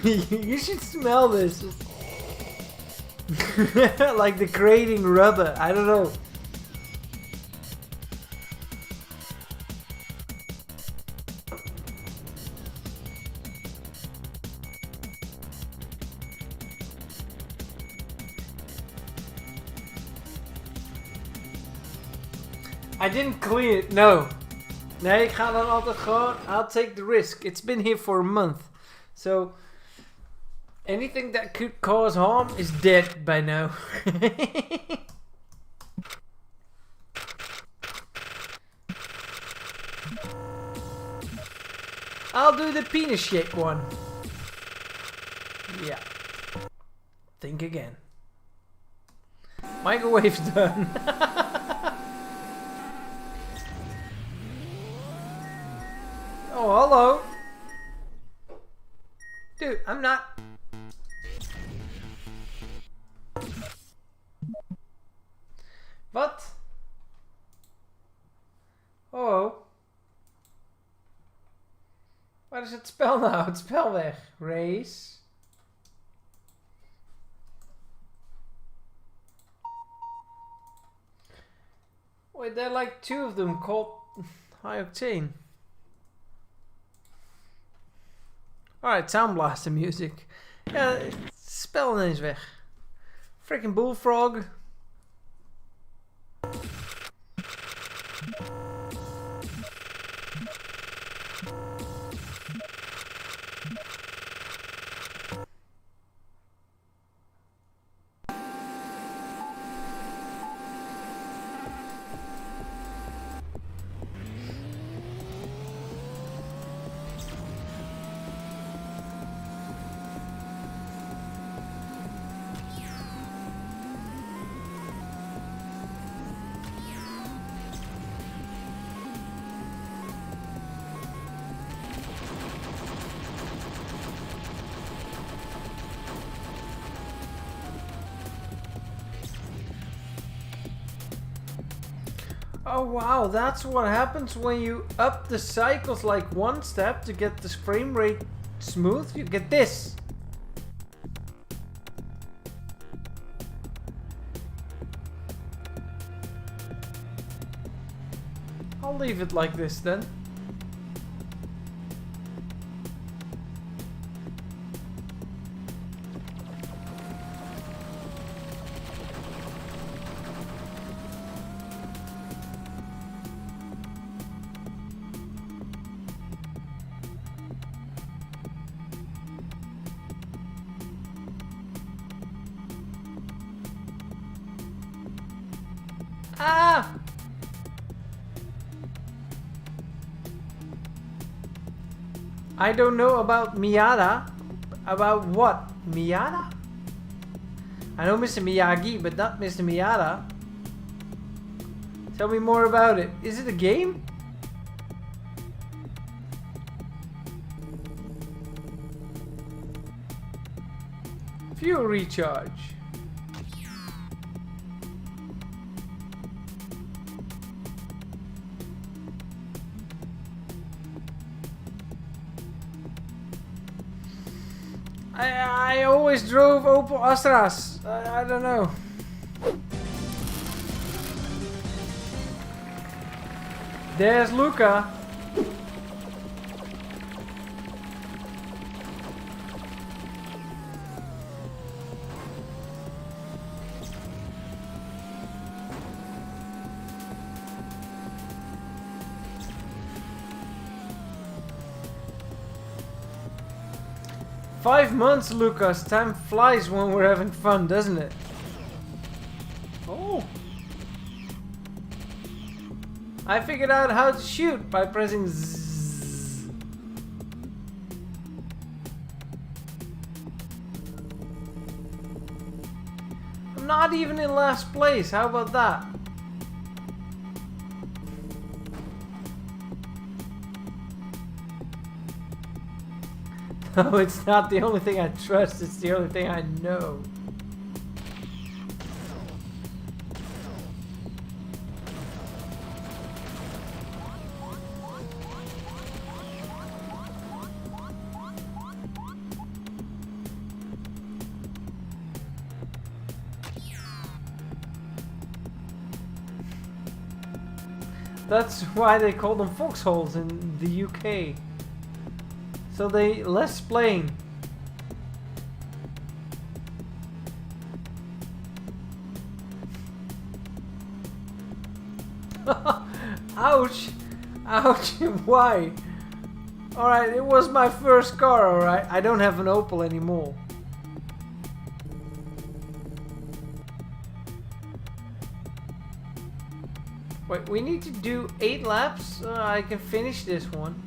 You should smell this. Like the grating rubber. I don't know. I didn't clean it, no. Nee, ik ga dan altijd gewoon, I'll take the risk. It's been here for a month. So, anything that could cause harm is dead by now. I'll do the penis shake one. Yeah. Think again. Microwave's done. Oh, hello. Dude, I'm not... Wat? Oh. Waar is het spel nou? Het spel weg. Race. Wait, there are like two of them called Hi-Octane. Alright, Sound Blaster music. Ja, het spel ineens weg. Freaking Bullfrog. Oh wow, that's what happens when you up the cycles like one step to get this frame rate smooth. You get this. I'll leave it like this then. Ah! I don't know about Miyada. About what? Miyada? I know Mr. Miyagi, but not Mr. Miyada. Tell me more about it. Is it a game? Fuel recharge. I always drove Opel Astras. I don't know. There's Luca. Five months, Lucas. Time flies when we're having fun, doesn't it? Oh. I figured out how to shoot by pressing Z. I'm not even in last place. How about that? No, it's not the only thing I trust, it's the only thing I know. That's why they call them foxholes in the UK. So they less playing. Ouch! Ouch! Why? Alright, it was my first car, alright? I don't have an Opel anymore. Wait, we need to do 8 laps? I can finish this one.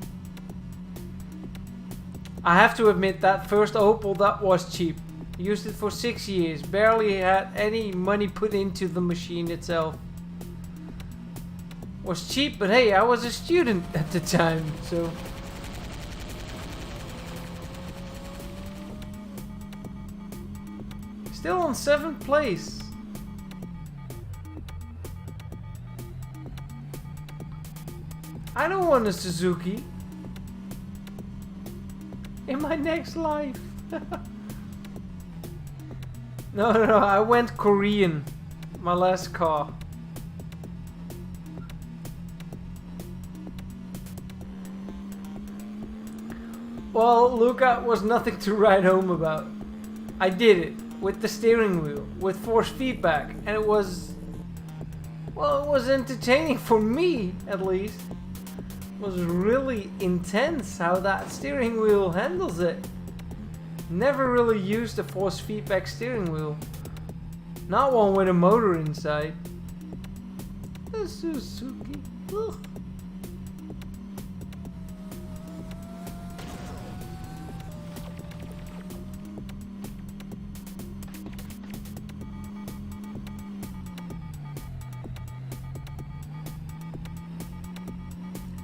I have to admit that first Opel, that was cheap. Used it for 6 years. Barely had any money put into the machine itself. Was cheap, but hey, I was a student at the time, so... Still on 7th place. I don't want a Suzuki. In my next life. No, I went Korean. My last car. Well, Luca was nothing to write home about. I did it with the steering wheel, with force feedback, and it was... Well, it was entertaining for me, at least. Was really intense how that steering wheel handles it. Never really used a force feedback steering wheel. Not one with a motor inside. A Suzuki. Ugh.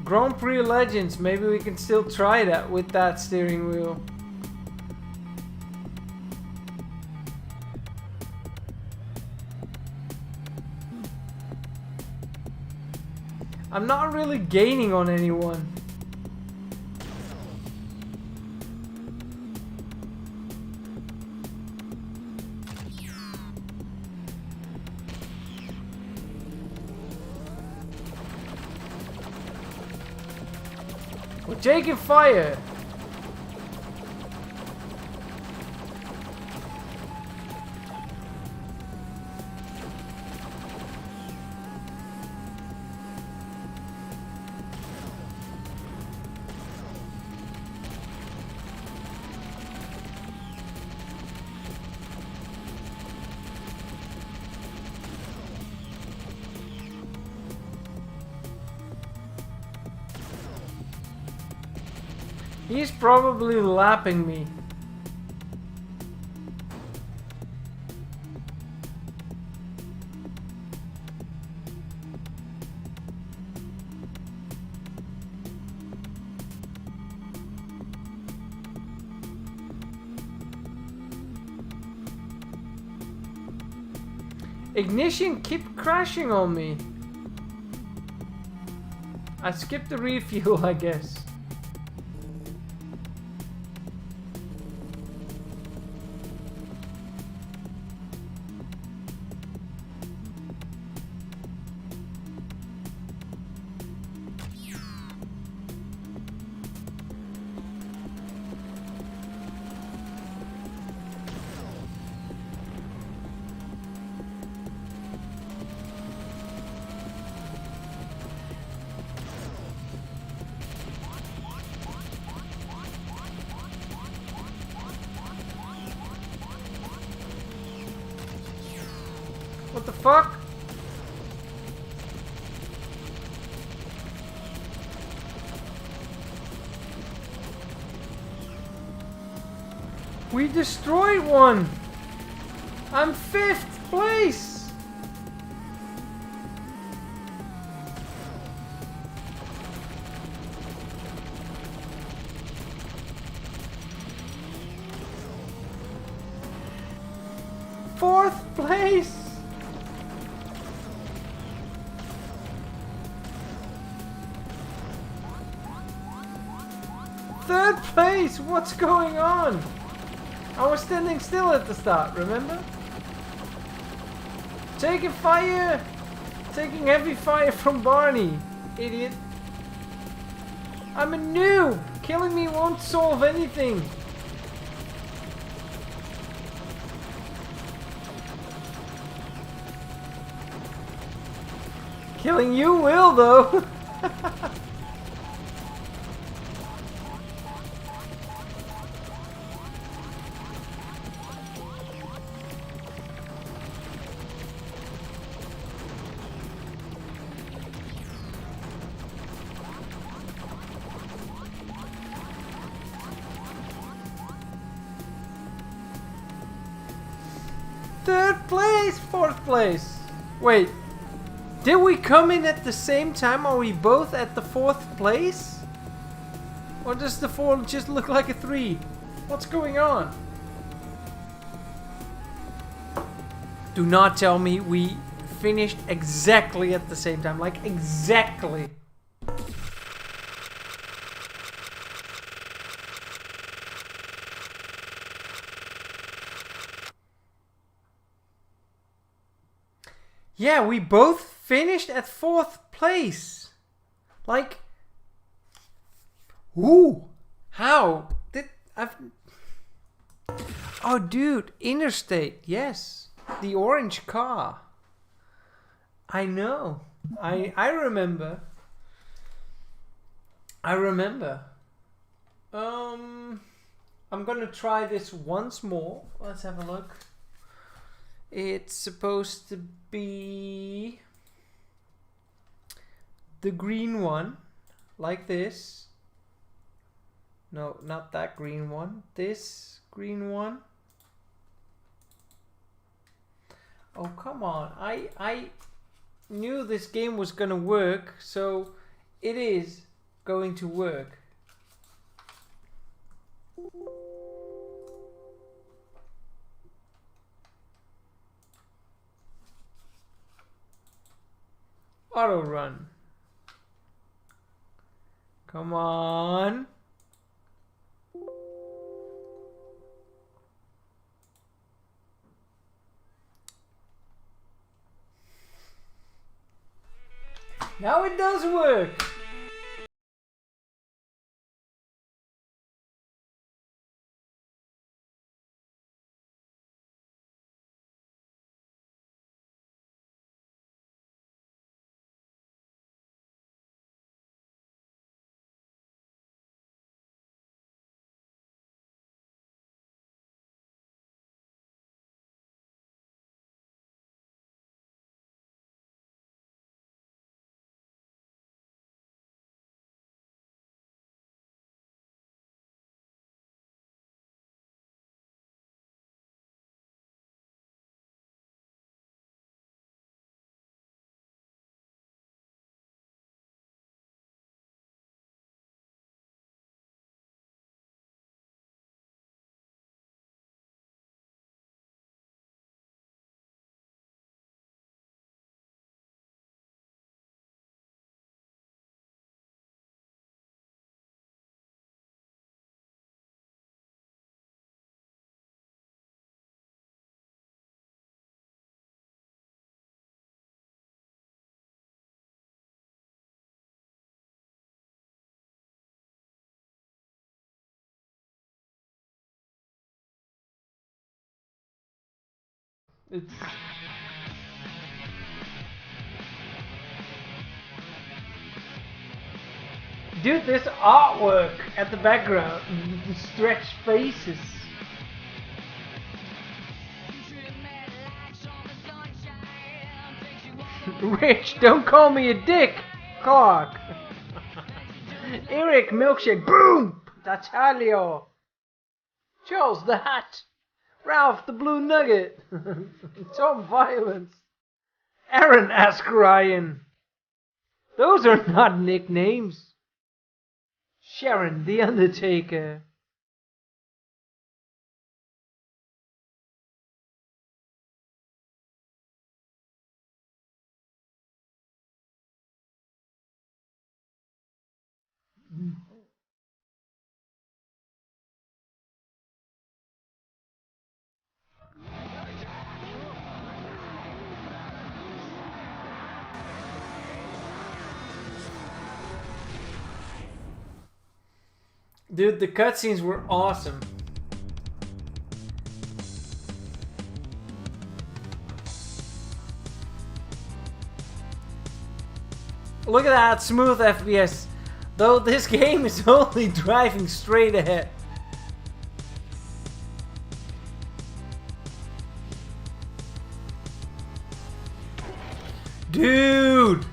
Grand Prix Legends, maybe we can still try that with that steering wheel. I'm not really gaining on anyone. We're taking fire. He's probably lapping me. Ignition keep crashing on me. I skipped the refuel, I guess. What the fuck? We destroyed one! I'm 5th place! Fourth place! Third place! What's going on? I was standing still at the start, remember? Taking fire! Taking heavy fire from Barney, idiot. I'm a noob! Killing me won't solve anything. Killing you will, though! Third place, fourth place. Wait, did we come in at the same time? Are we both at the fourth place? Or does the 4 just look like a 3? What's going on? Do not tell me we finished exactly at the same time. Like exactly. Yeah, we both finished at 4th place. Like, ooh, how did I've? Oh, dude, Interstate, yes, the orange car. I know, I remember. I remember. I'm gonna try this once more. Let's have a look. It's supposed to be the green one, like this. No, not that green one. This green one. Oh, come on. I knew this game was gonna work, so it is going to work. Auto run. Come on. Now it does work. It's... Dude, this artwork at the background, the stretched faces. Rich, don't call me a dick, Clark. Eric, milkshake, boom! Tatalio. Charles, the hat. Ralph, the blue nugget. Tom, violence. Aaron, ask Ryan. Those are not nicknames. Sharon, the Undertaker. Dude, the cutscenes were awesome. Look at that smooth FPS. Though this game is only driving straight ahead. Dude!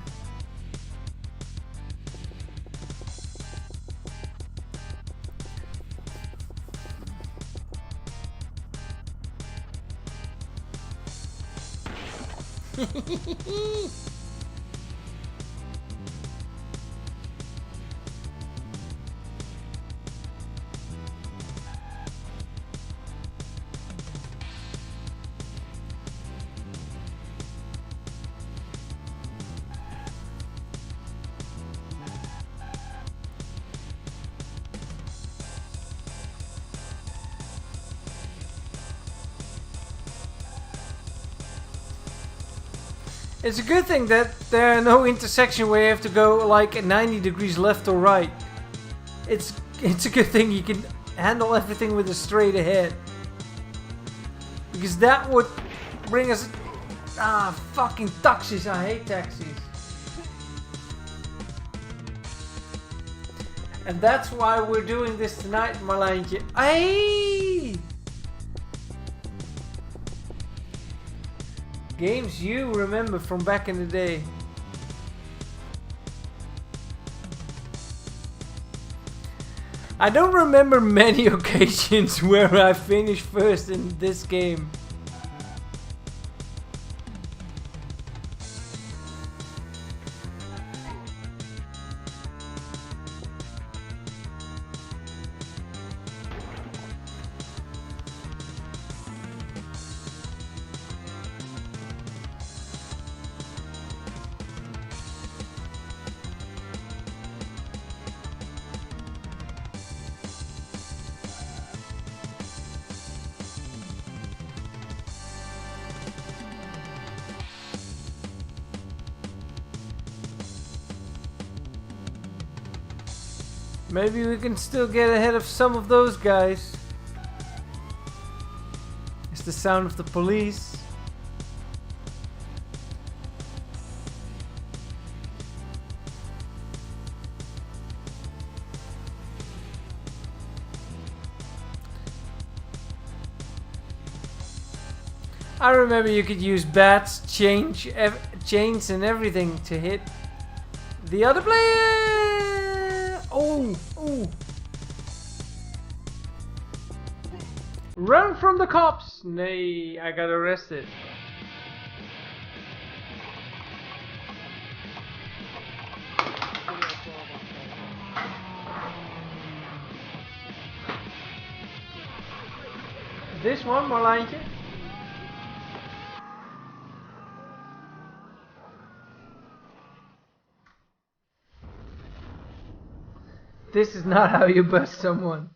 It's a good thing that there are no intersection where you have to go like 90 degrees left or right. It's a good thing you can handle everything with a straight ahead. Because that would bring us... fucking taxis. I hate taxis. And that's why we're doing this tonight, Marlijntje. Hey! Games you remember from back in the day. I don't remember many occasions where I finished first in this game. Maybe we can still get ahead of some of those guys. It's the sound of the police. I remember you could use bats, chains and everything to hit the other player. Oh, oh. Run from the cops. Nay, I got arrested. This one, Marlijntje. This is not how you bust someone.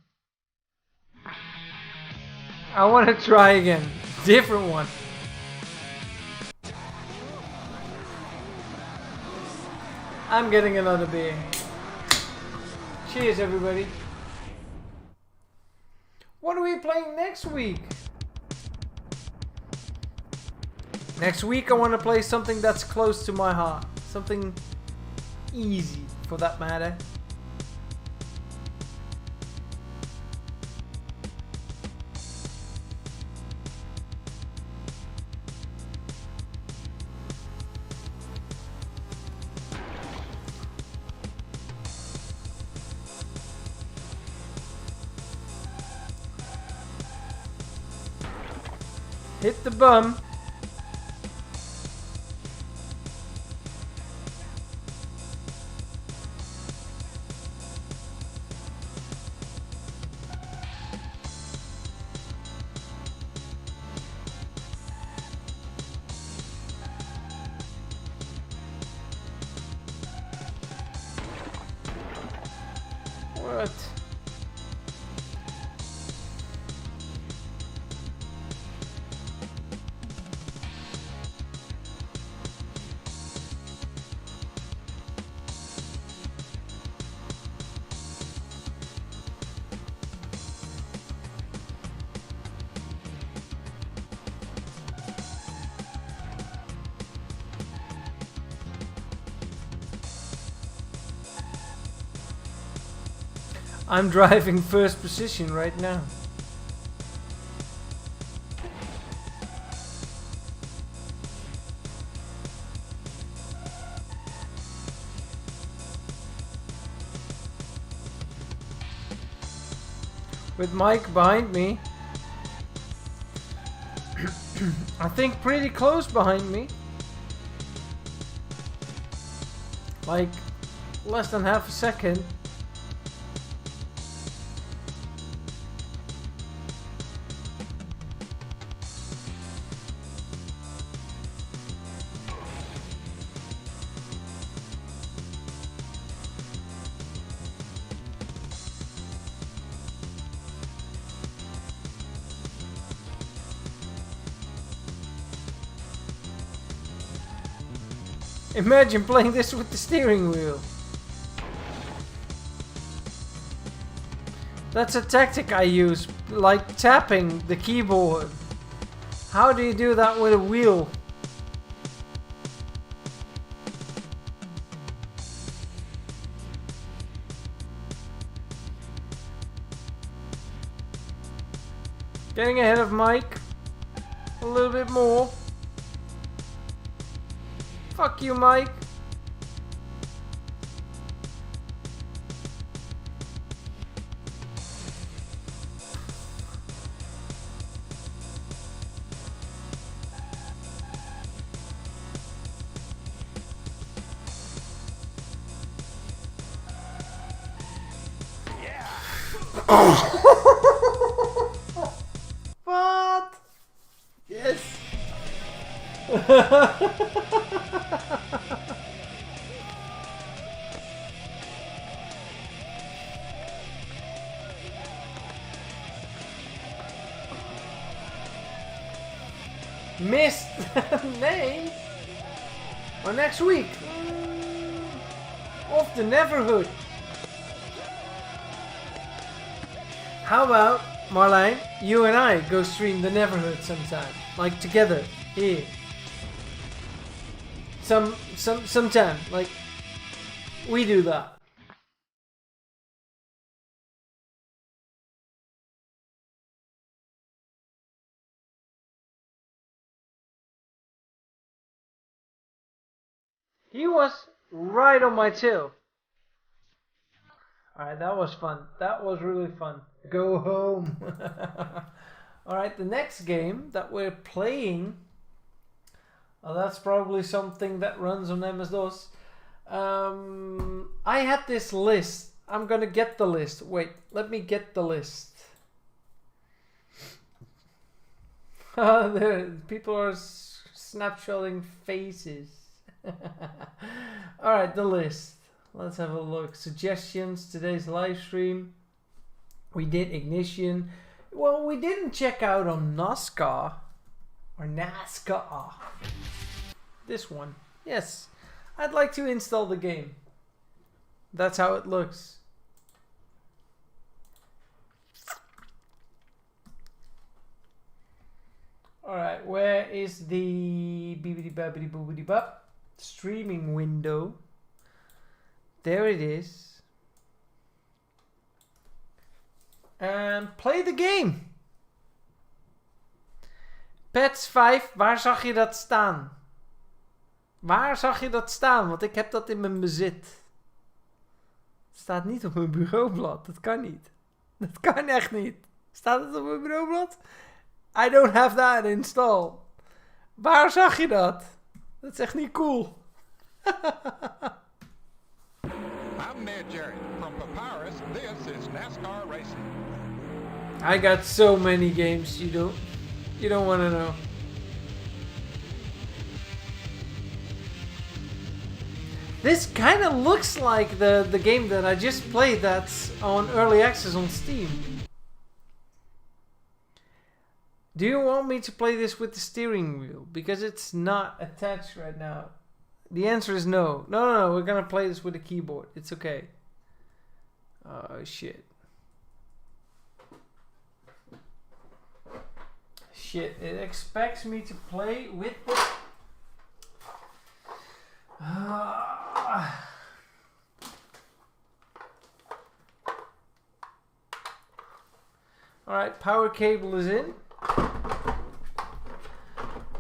I want to try again. Different one. I'm getting another beer. Cheers, everybody. What are we playing next week? Next week I want to play something that's close to my heart. Something easy for that matter. Hit the bum. What? I'm driving first position right now. With Mike behind me. I think pretty close behind me. Like less than half a second. Imagine playing this with the steering wheel. That's a tactic I use, like tapping the keyboard. How do you do that with a wheel? Getting ahead of Mike. A little bit more. Fuck you, Mike. Yeah. What? Yes. Missed. Nay. Or next week. Off the Neverhood. How about, Marlijn, you and I go stream the Neverhood sometime? Like together. Here. Sometime. Like, we do that. He was right on my tail. Alright, that was fun. That was really fun. Go home. Alright, the next game that we're playing, that's probably something that runs on MS-DOS. I had this list. I'm gonna get the list. Wait, let me get the list. There, people are snapshotting faces. Alright, the list. Let's have a look. Suggestions, today's live stream. We did Ignition. Well, we didn't check out on NASCAR. Or NASCAR. This one. Yes. I'd like to install the game. That's how it looks. Alright, where is the beebity babbity boobity bop streaming window? There it is. And play the game. Pets 5, waar zag je dat staan? Waar zag je dat staan? Want ik heb dat in mijn bezit. Het staat niet op mijn bureaublad. Dat kan niet. Dat kan echt niet. Staat het op mijn bureaublad? I don't have that installed. Waar zag je dat? Dat is echt niet cool. I'm Ned Jerry. From Papyrus, this is NASCAR Racing. I got so many games you don't want to know. This kind of looks like the game that I just played that's on early access on Steam. Do you want me to play this with the steering wheel? Because it's not attached right now. The answer is no. No, we're gonna play this with the keyboard. It's okay. Oh, shit. Shit, it expects me to play with the... Alright, power cable is in.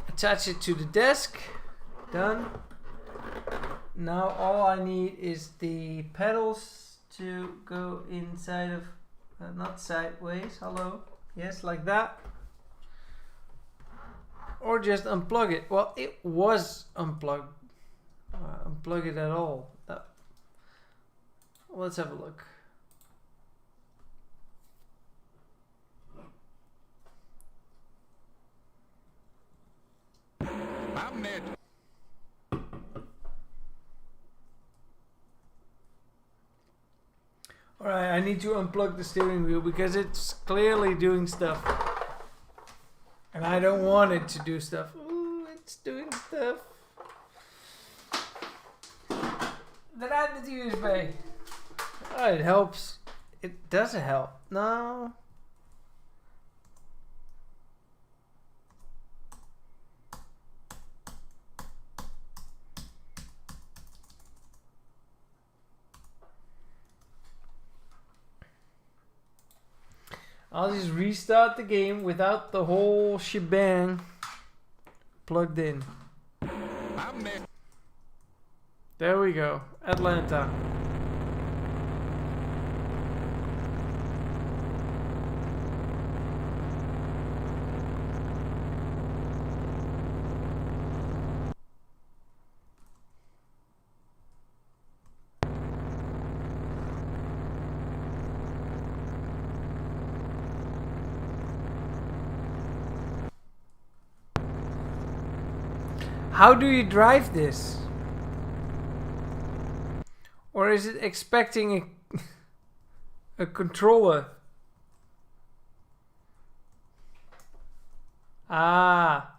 Attach it to the desk. Done. Now all I need is the pedals to go inside of... not sideways, hello. Yes, like that. Or just unplug it. Well, it was unplugged. Unplug it at all. Let's have a look. I'm Ned. Alright, I need to unplug the steering wheel because it's clearly doing stuff. And I don't want it to do stuff. Ooh, it's doing stuff. Eruit met die USB. Oh, it helps. It doesn't help. No. I'll just restart the game without the whole shebang plugged in. I'm Ned. There we go. Atlanta. How do you drive this? Or is it expecting a controller? Ah.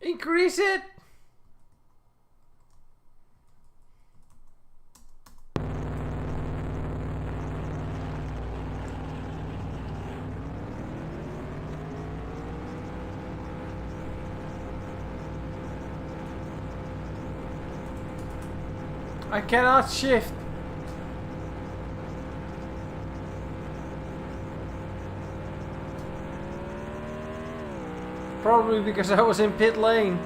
Increase it. I cannot shift. Probably because I was in pit lane.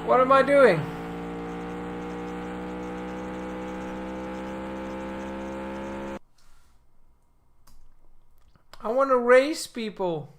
What am I doing? I want to race people.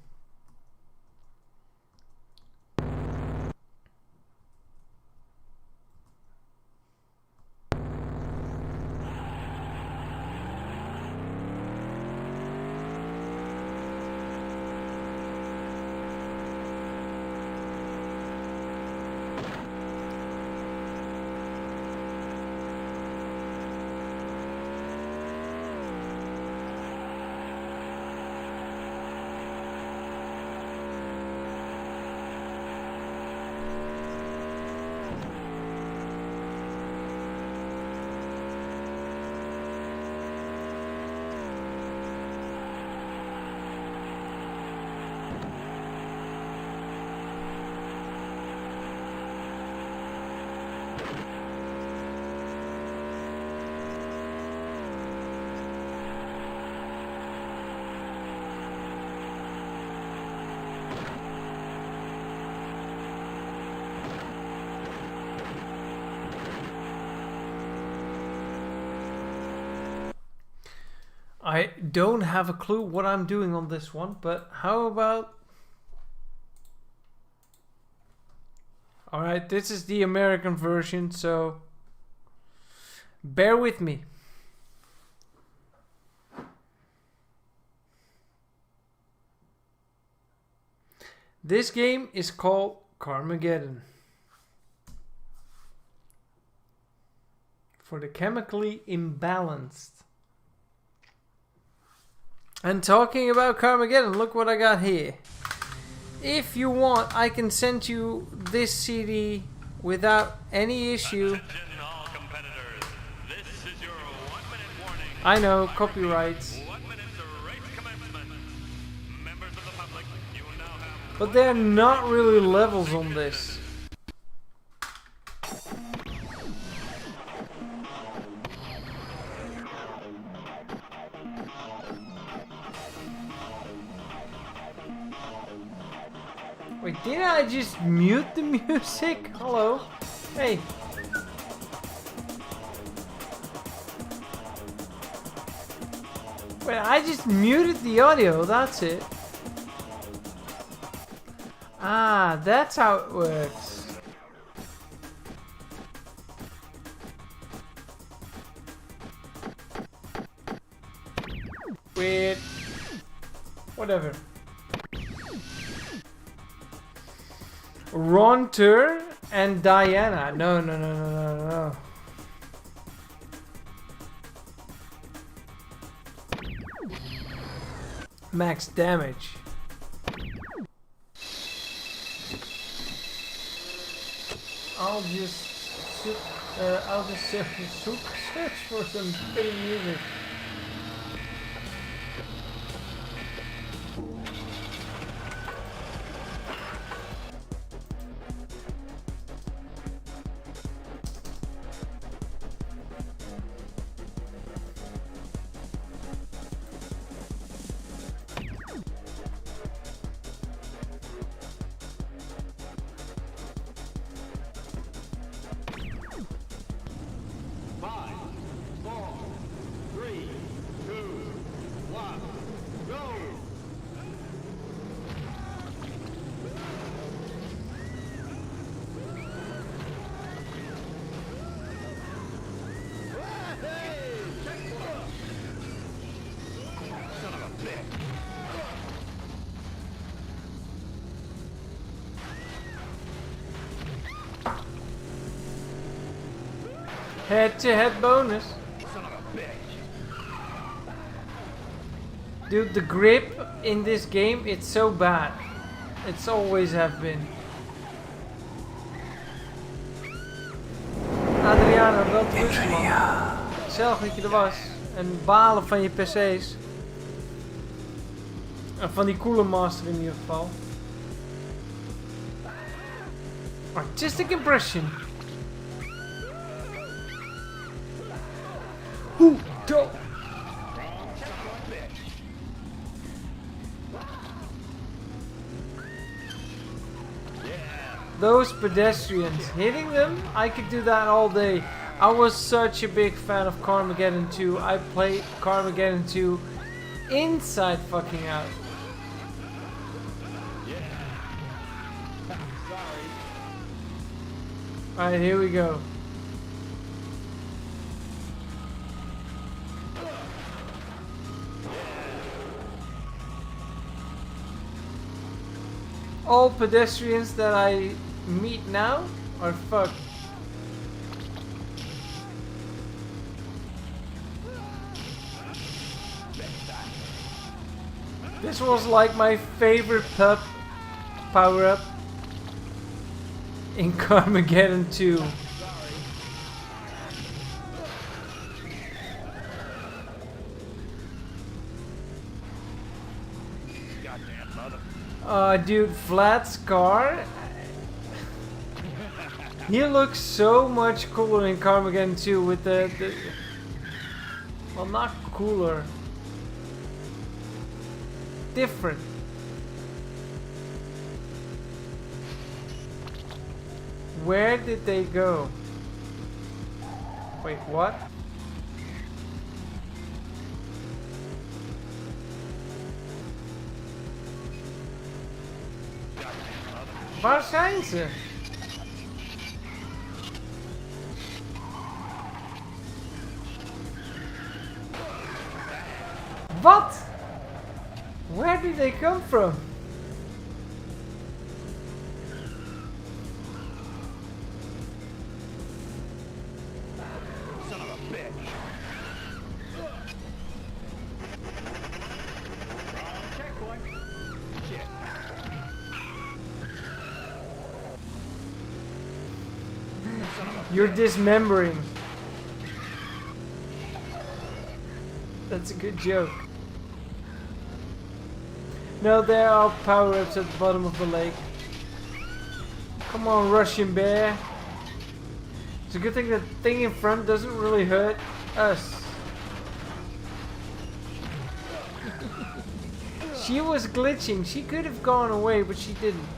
I don't have a clue what I'm doing on this one, but how about... Alright, this is the American version, so bear with me. This game is called Carmageddon. For the chemically imbalanced. And talking about Carmageddon, look what I got here. If you want, I can send you this CD without any issue. I know, copyrights. But there are not really levels on this. Wait, didn't I just mute the music? Hello? Hey. Wait, I just muted the audio, that's it. Ah, that's how it works. Weird. Whatever. Ronter and Diana. No. Max damage. I'll just search for some pretty music. Head-to-head bonus. Dude, the grip in this game, it's so bad. It's always have been. Adriano, wel terug man. Zelf dat je er was. En balen van je PC's. En van die Cooler Master in ieder geval. Artistic impression. Hoe dope. those pedestrians, hitting them, I could do that all day. I was such a big fan of Carmageddon 2. I played Carmageddon 2 inside fucking out. Alright, here we go. All pedestrians that I meet now are fucked. This was like my favorite power-up in Carmageddon 2. Dude, Flat's car. He looks so much cooler in Carmageddon 2 with the well, not cooler. Different. Where did they go? Wait, what? Waar zijn ze? What? Where did they come from? Son of a bitch. Checkpoint. Shit. You're dismembering. That's a good joke. No, there are power-ups at the bottom of the lake. Come on, Russian bear. It's a good thing that thing in front doesn't really hurt us. She was glitching. She could have gone away, but she didn't.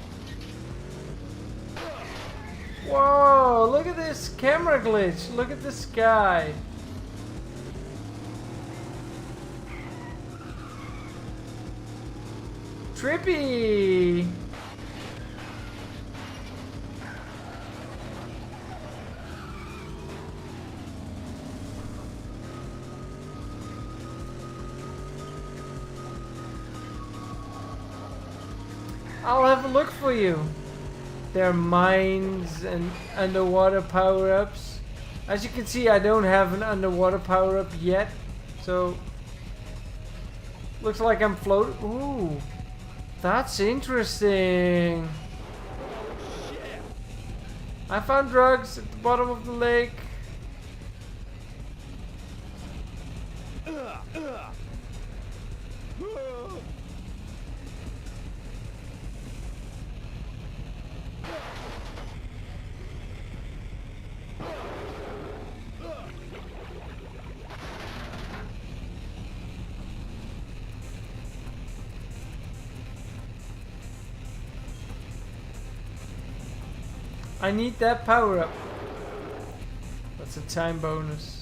Whoa, look at this camera glitch. Look at the sky. Trippy. I'll have a look for you. There are mines and underwater power-ups. As you can see, I don't have an underwater power-up yet, so looks like I'm floating. Ooh, that's interesting. I found drugs at the bottom of the lake. I need that power up. That's a time bonus.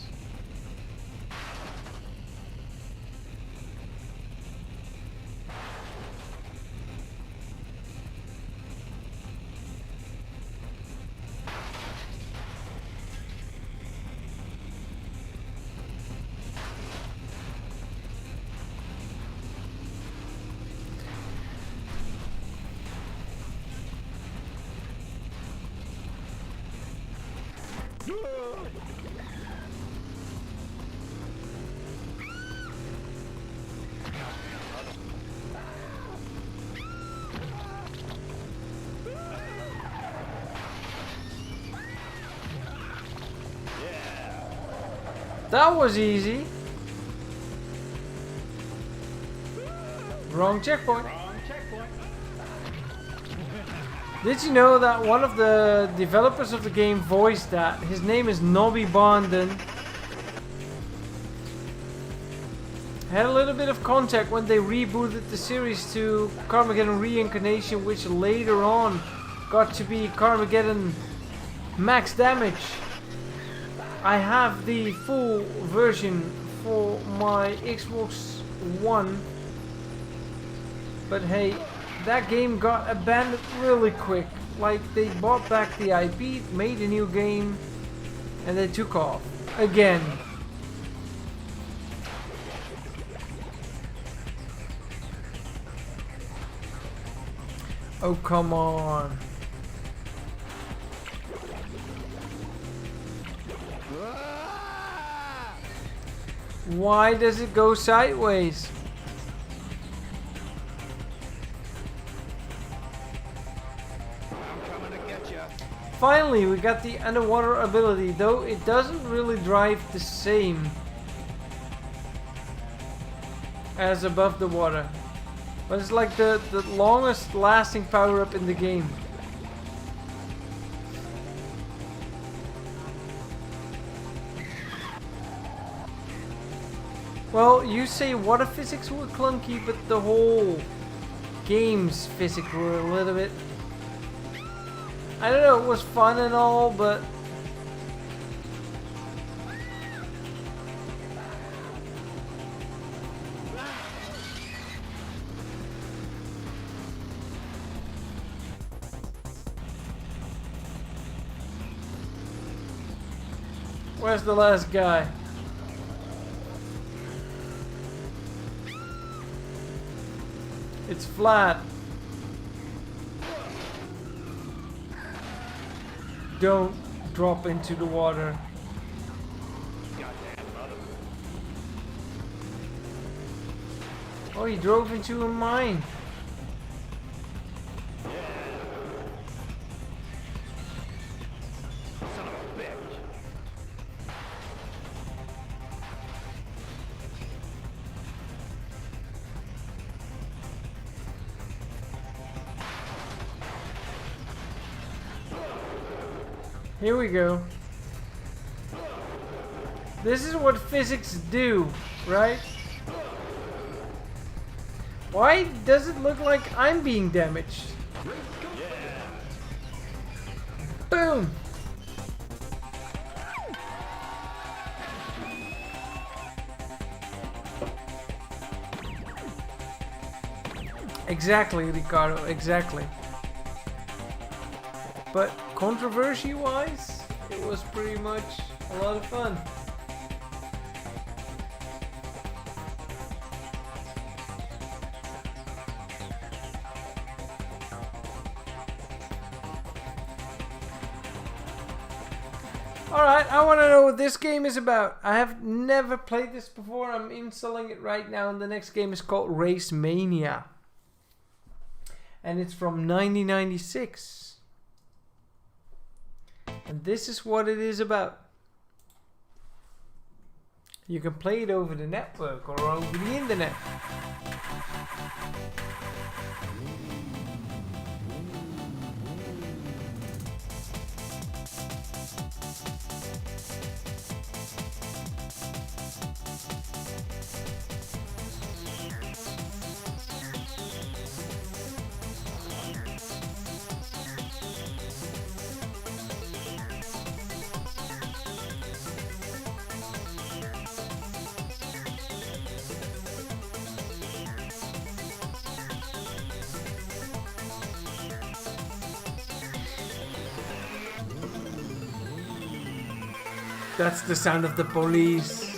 That was easy. Wrong checkpoint. Did you know that one of the developers of the game voiced that? His name is Nobby Bonden. Had a little bit of contact when they rebooted the series to Carmageddon Reincarnation, which later on got to be Carmageddon max damage. I have the full version for my Xbox One, but hey, that game got abandoned really quick. Like, they bought back the IP, made a new game, and they took off again. Oh, come on. Why does it go sideways? Finally, we got the underwater ability, though it doesn't really drive the same as above the water. But it's like the longest lasting power up in the game. Well, you say water physics were clunky, but the whole game's physics were a little bit... I don't know, it was fun and all, but... Where's the last guy? It's flat. Don't drop into the water. Oh, he drove into a mine. Here we go. This is what physics do, right? Why does it look like I'm being damaged? Boom! Exactly, Ricardo, exactly. But controversy-wise, it was pretty much a lot of fun. Alright, I want to know what this game is about. I have never played this before. I'm installing it right now, and the next game is called Race Mania. And it's from 1996. And this is what it is about. You can play it over the network or over the internet. That's the sound of the police.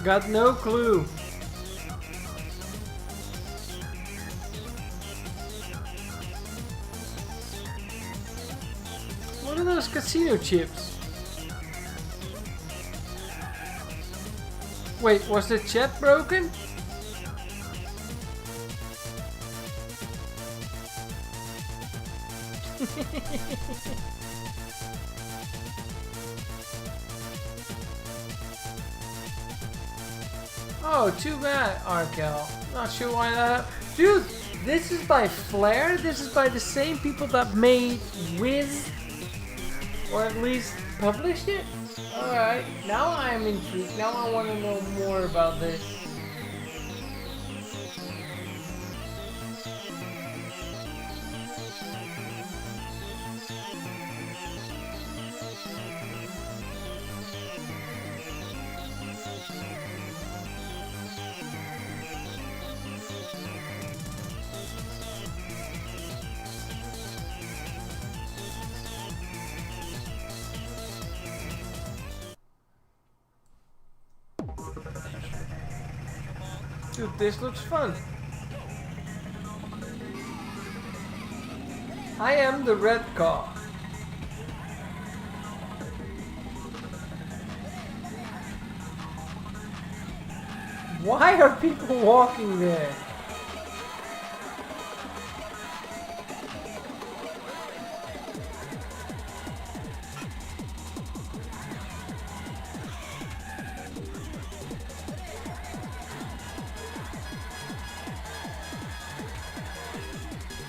Got no clue. What are those casino chips? Wait, was the chat broken? Oh, too bad, Arkel. Not sure why that. Dude, this is by Flare. This is by the same people that made Wiz, or at least published it. All right, now I am intrigued. Now I want to know more about this. Dude, this looks fun. I am the red car. Why are people walking there?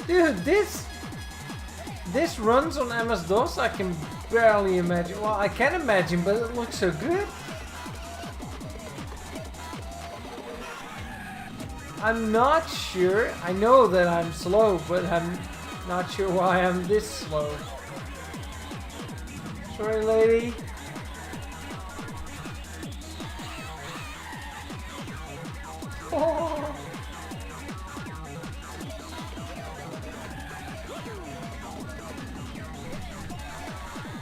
Dude, this runs on MS-DOS. I can barely imagine. Well, I can imagine, but it looks so good. I'm not sure. I know that I'm slow, but I'm not sure why I'm this slow. Sorry, lady. Oh.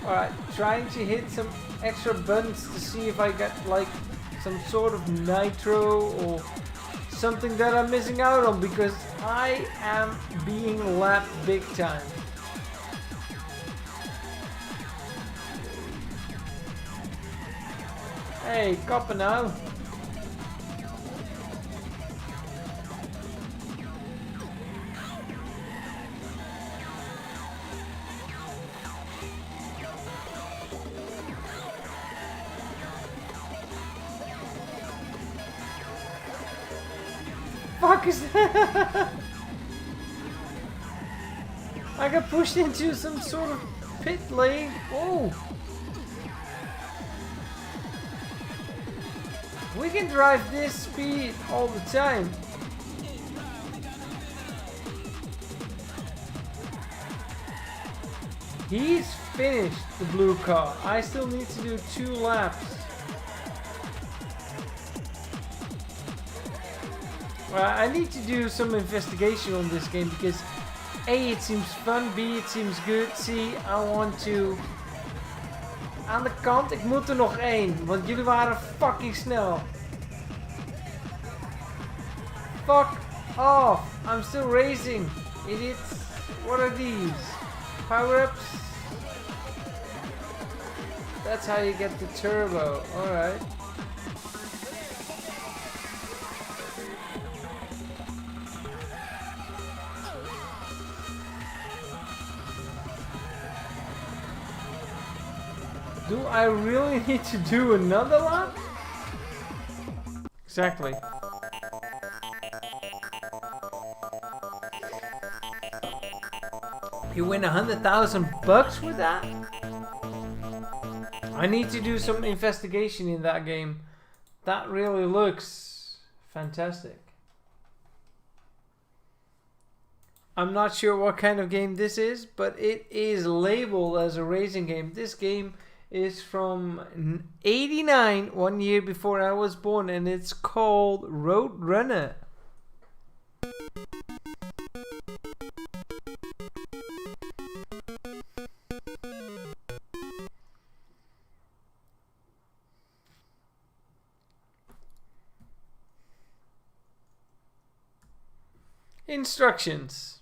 Alright, trying to hit some extra buttons to see if I get like some sort of nitro or something that I'm missing out on, because I am being lapped big time. Hey, copper now. Fuck is that? I got pushed into some sort of pit lane. Oh. We can drive this speed all the time. He's finished the blue car. I still need to do 2 laps. I need to do some investigation on this game because A, it seems fun, B, it seems good, C, I want to... Aan de kant, ik moet er nog 1, want jullie waren fucking snel. Fuck off, I'm still racing, idiots. What are these? Power-ups? That's how you get the turbo, alright. Do I really need to do another lap? Exactly. You win 100,000 bucks with that? I need to do some investigation in that game. That really looks fantastic. I'm not sure what kind of game this is, but it is labeled as a racing game. This game is from 89, 1 year before I was born, and it's called Road Runner. Instructions.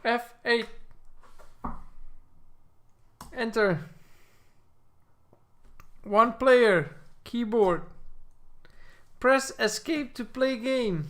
F8. Enter. One player. Keyboard. Press escape to play game.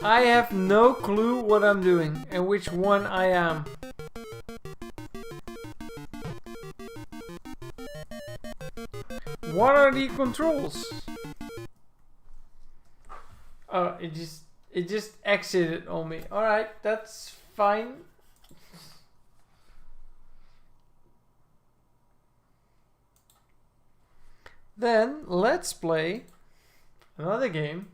I have no clue what I'm doing and which one I am. What are the controls? Oh, it just exited on me. Alright, that's fine. Then let's play another game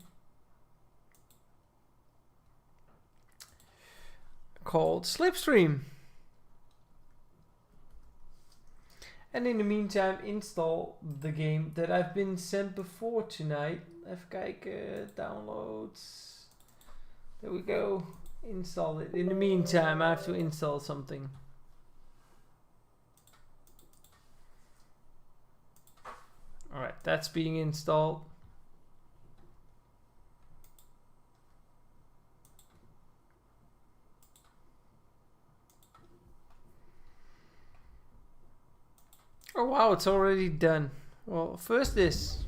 called Slipstream. And in the meantime, install the game that I've been sent before tonight. Even kijken, downloads. There we go. Install it. In the meantime, I have to install something. Alright, that's being installed. Oh wow, it's already done. Well, first this.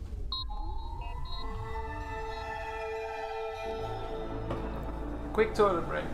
Quick toilet break.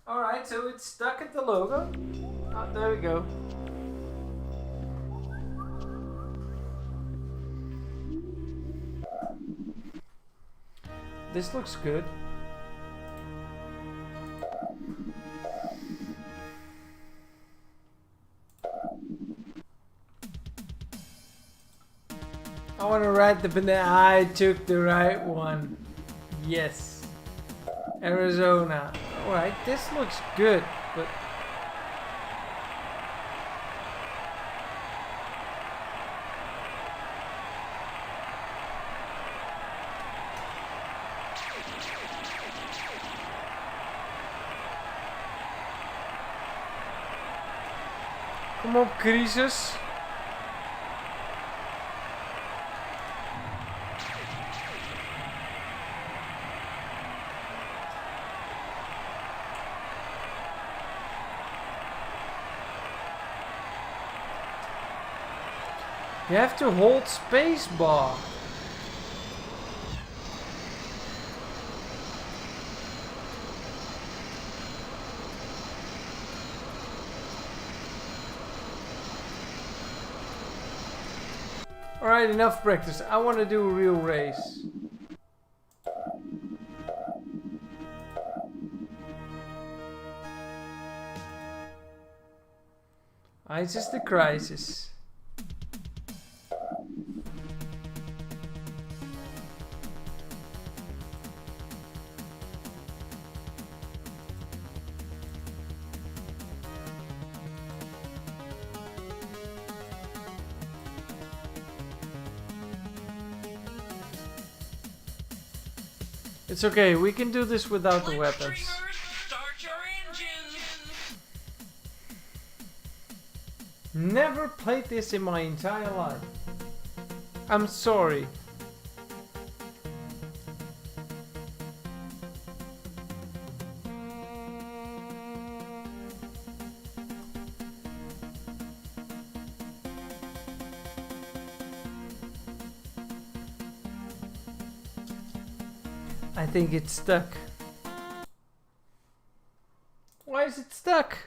Alright, so it's stuck at the logo. Oh, there we go. This looks good. I want to ride the banana. I took the right one. Yes. Arizona. Alright, this looks good, but kom op, crisis. You have to hold space bar. Alright, enough practice. I want to do a real race. It's just a crisis. It's okay, we can do this without the weapons. Start your engines. Never played this in my entire life. I'm sorry. I think it's stuck. Why is it stuck?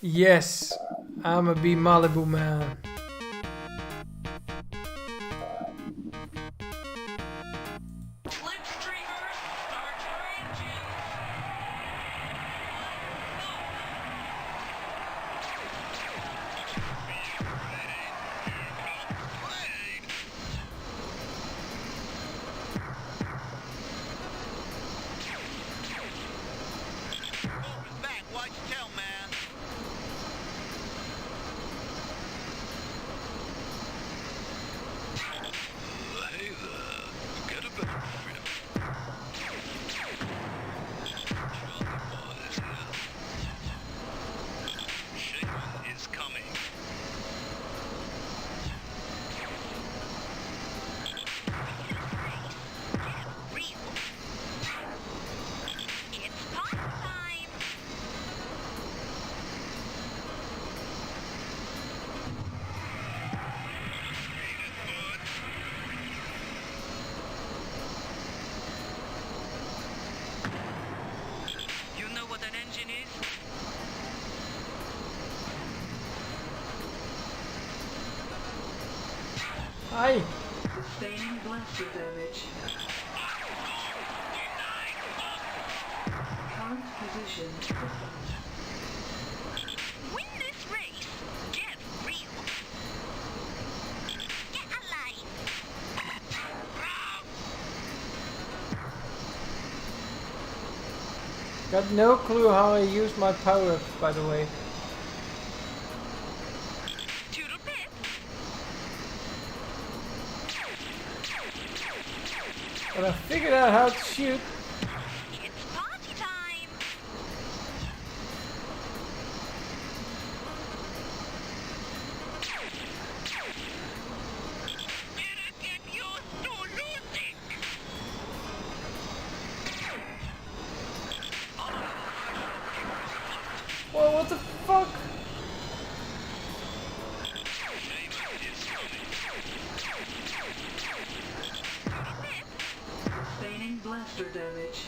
Yes, I'ma be Malibu man. Slipstreamers, start your engines. Moving back, watch your tail, man. Hey there, get a better grip. Charlie boys here. Shaman is coming. It's party time. You know what an engine is? Hi. Sustaining blaster damage. Current position. Win this race. Get real. Get alive. Got no clue how I use my power-ups, by the way. Toodle pip. But I figured out how to shoot. It's party time. Better get used to losing. Whoa, what the fuck? Sustaining blaster damage.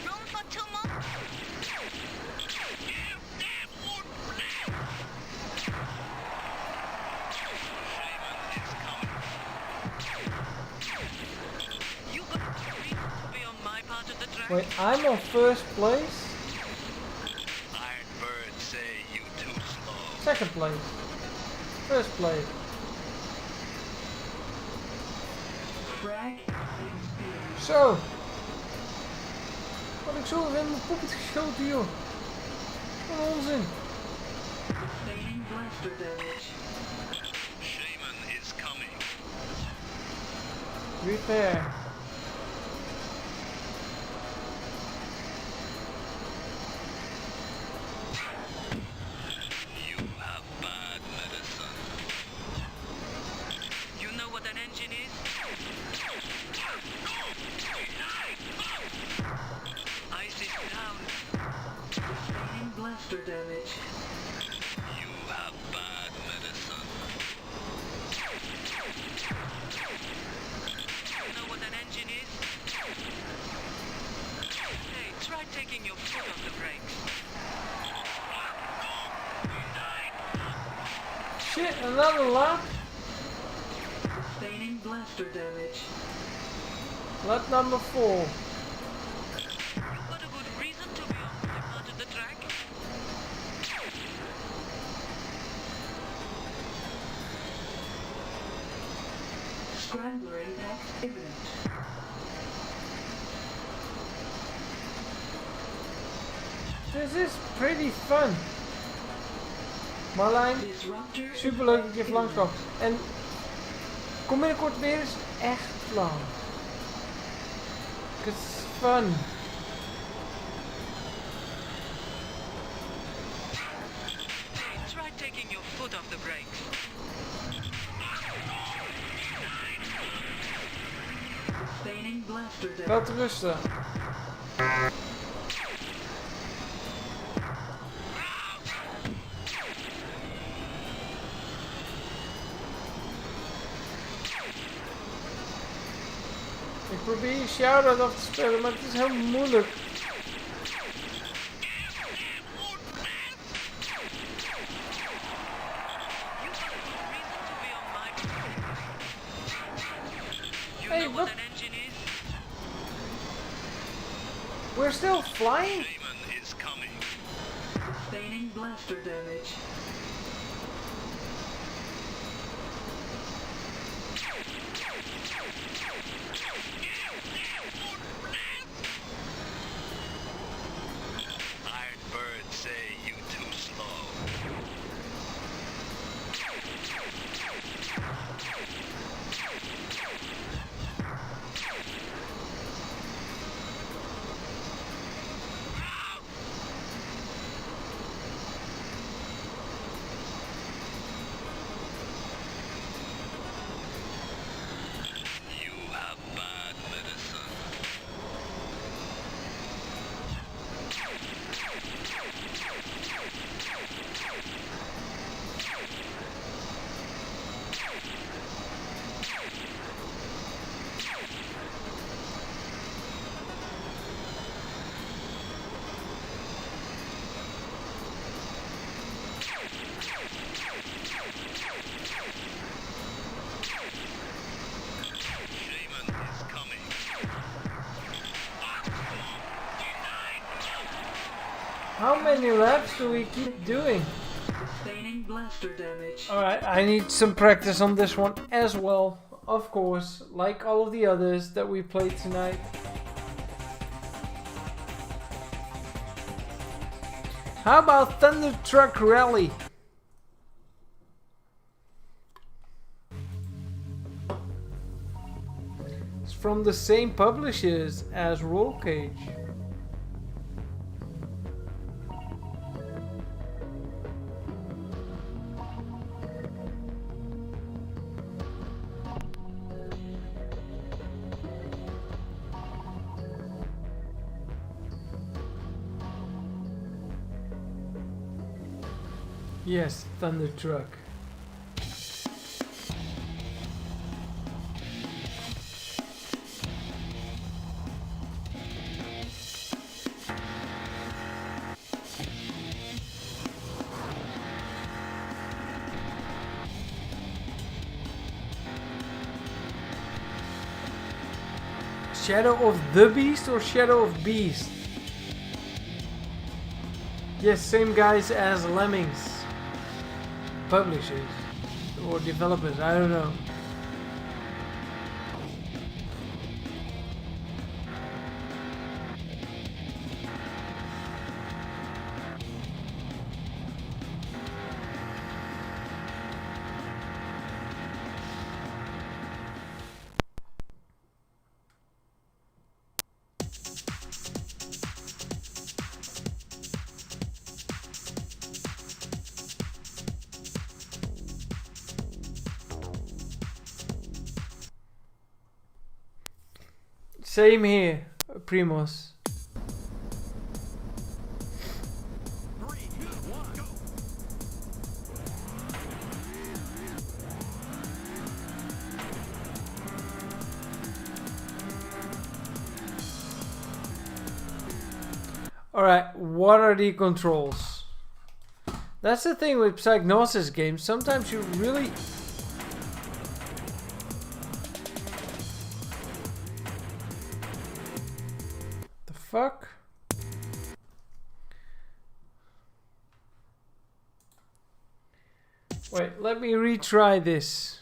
Room for two more. You got to be on my part of the track. Wait, I'm on first place? Ironbird say you too slow. Second place. First place. Drag Zo. Wat ik zo in mijn pocket geschoten, joh. Wat een onzin. Sustaining blaster damage. Shaman is coming. Repair. You have bad medicine. You know what an engine is? Ice is down. Sustaining blaster damage. You have bad medicine. You know what an engine is? Hey, try taking your foot off the brakes. Shit, another lap? Sustaining blaster damage. Lap number 4. You got a good reason to be on my part of the track. Scrambler impact imminent. This is pretty fun. Marlijn, superleuk dat je even langskwam. En kom binnenkort weer eens echt lang. It's fun. Try taking your foot off the brakes. Laat rusten. Ik probeer je shout-out af te spelen, maar het is heel moeilijk. Hey, what? We're still flying? Demon is coming. Sustaining blaster damage. Iron Bird say you too slow. You have bad medicine. Shaman is coming. How many laps do we keep doing? Sustaining blaster damage. Alright, I need some practice on this one as well. Of course, like all of the others that we played tonight. How about Thunder Truck Rally? It's from the same publishers as Roll Cage. Yes, Thunder Truck. Shadow of the Beast or Shadow of Beast? Yes, same guys as Lemmings. Publishers or developers, I don't know. Same here, Primos. Alright, what are the controls? That's the thing with Psygnosis games. Sometimes you really... The fuck? Wait, let me retry this.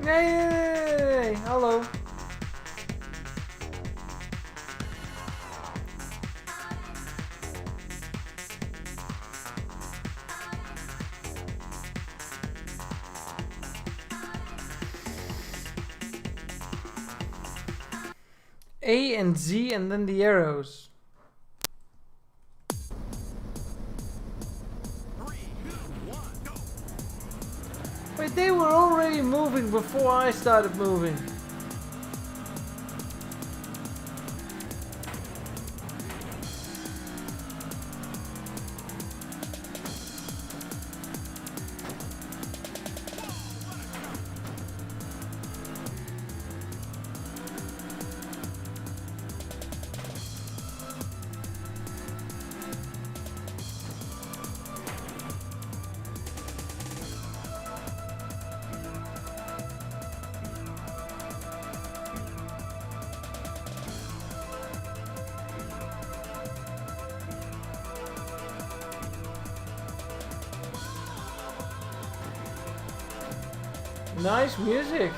Nee. Hallo. A and Z and then the arrows. 3, 2, 1, go! Wait, they were already moving before I started moving. Nice music.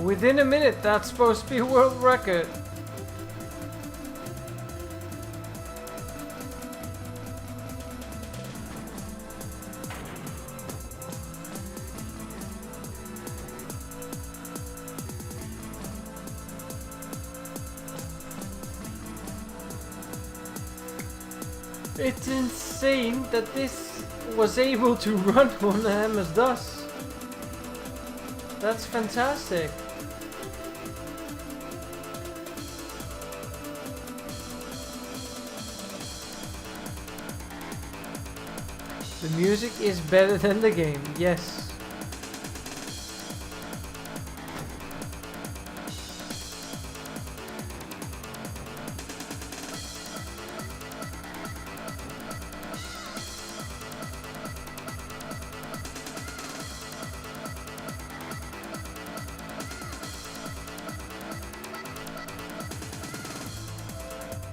Within a minute, that's supposed to be a world record. It's insane that this was able to run on the MS-DOS. That's fantastic. The music is better than the game, yes.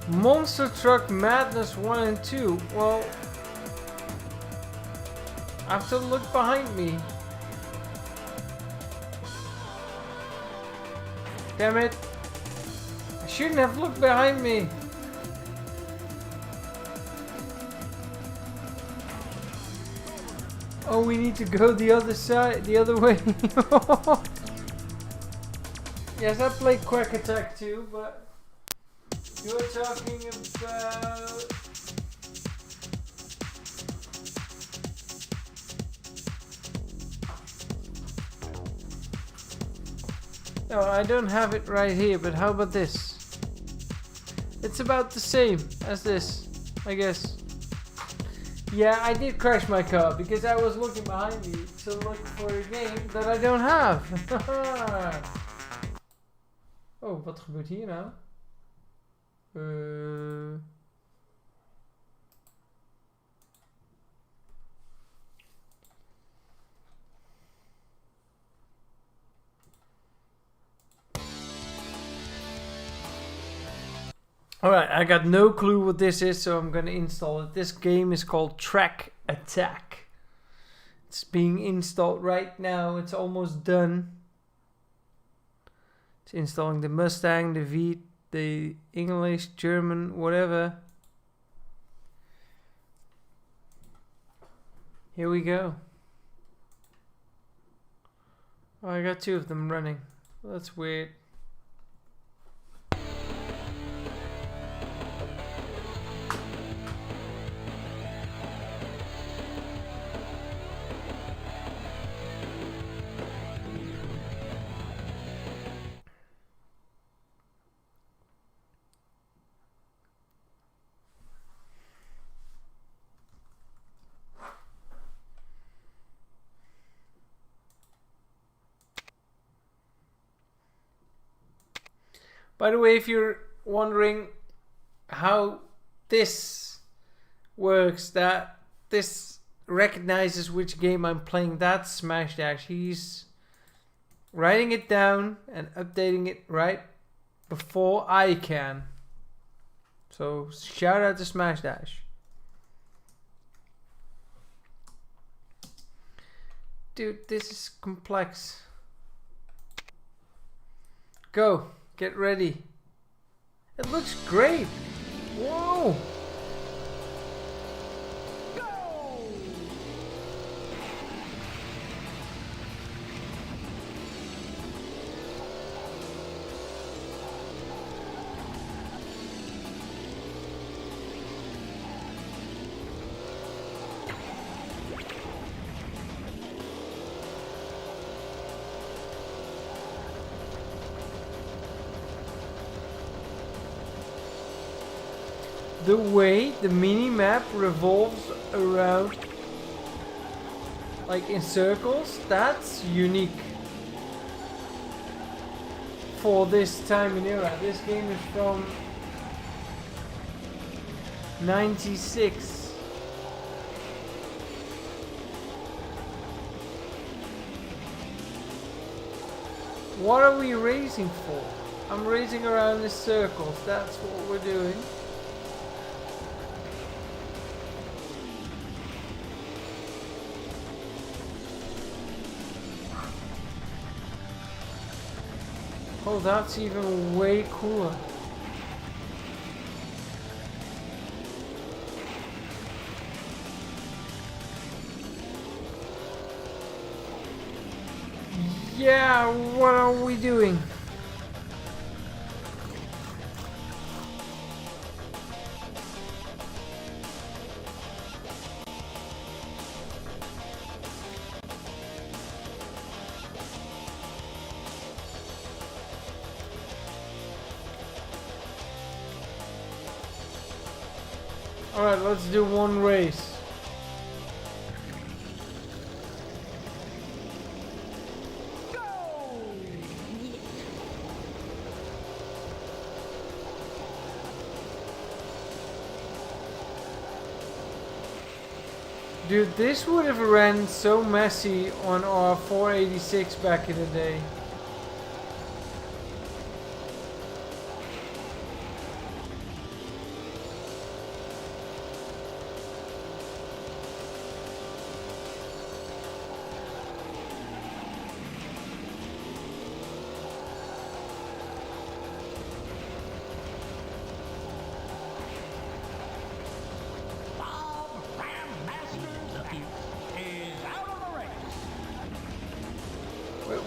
Monster Truck Madness 1 and 2. Well, I have to look behind me. Damn it. I shouldn't have looked behind me. Oh, we need to go the other side, the other way. Yes, I played Quack Attack too, but you're talking about... No, I don't have it right here, but how about this? It's about the same as this, I guess. Yeah, I did crash my car because I was looking behind me to look for a game that I don't have. Oh, wat gebeurt hier nou? Alright, I got no clue what this is, so I'm gonna install it. This game is called Track Attack. It's being installed right now. It's almost done. It's installing the Mustang, the V, the English, German, whatever. Here we go. Oh, I got two of them running. Well, that's weird. By the way, if you're wondering how this works, that this recognizes which game I'm playing, that's Smash Dash. He's writing it down and updating it right before I can. So shout out to Smash Dash. Dude, this is complex. Go. Get ready. It looks great. Whoa. The way the mini map revolves around, like in circles, that's unique for this time and era. This game is from 96. What are we racing for? I'm racing around in circles, that's what we're doing. Oh, that's even way cooler. Yeah, what are we doing? Alright, let's do one race. Dude, this would have ran so messy on our 486 back in the day.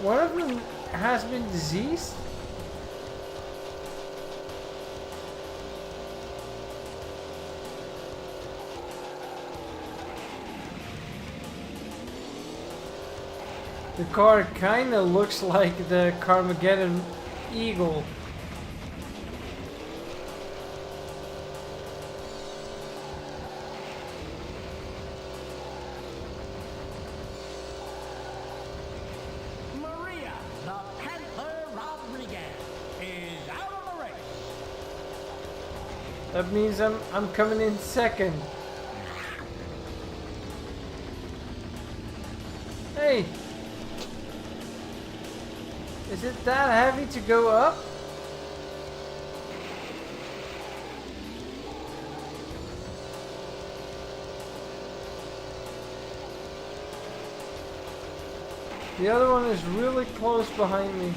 One of them has been diseased? The car kinda looks like the Carmageddon Eagle. That means I'm coming in second. Hey! Is it that heavy to go up? The other one is really close behind me.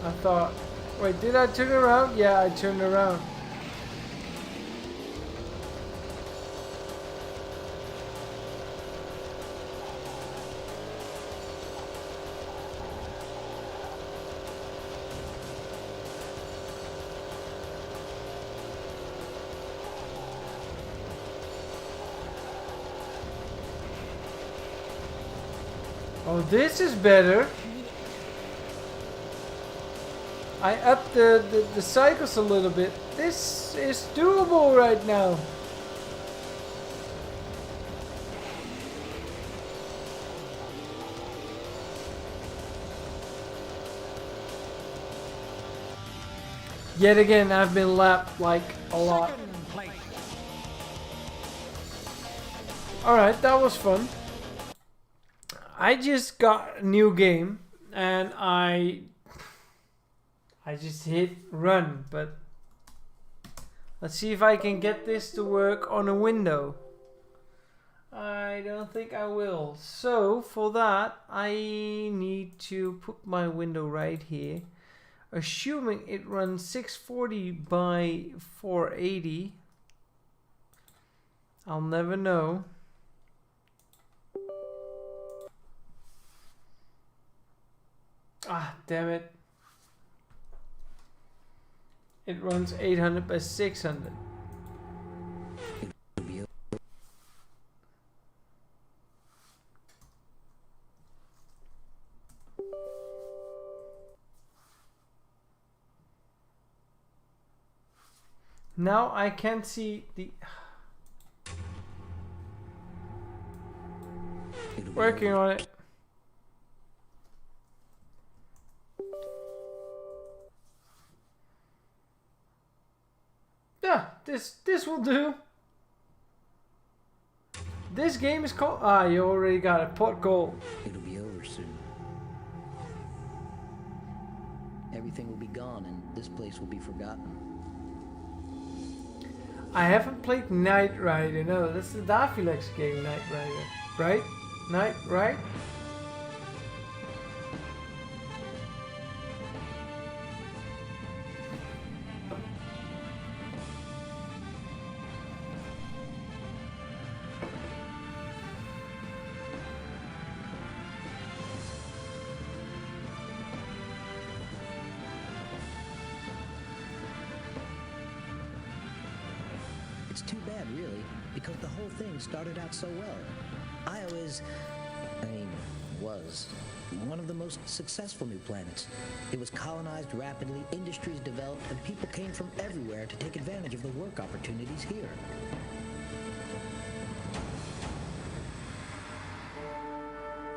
I thought, wait, did I turn around? Yeah, I turned around. Oh, this is better. I upped the cycles a little bit. This is doable right now. Yet again, I've been lapped like a lot. Alright, that was fun. I just got a new game and I just hit run, but Let's see if I can get this to work on a window. I don't think I will. So for that, I need to put my window right here. Assuming it runs 640 by 480. I'll never know. Ah, damn it. It runs 800 by 600. Now I can't see the... Working on it. Yeah, this will do. This game is called... Ah, you already got it. Pot gold. It'll be over soon. Everything will be gone and this place will be forgotten. I haven't played Knight Rider. No, that's the Dafilex game, Knight Rider. Right? Right? It's too bad, really, because the whole thing started out so well. Io was one of the most successful new planets. It was colonized rapidly, industries developed, and people came from everywhere to take advantage of the work opportunities here.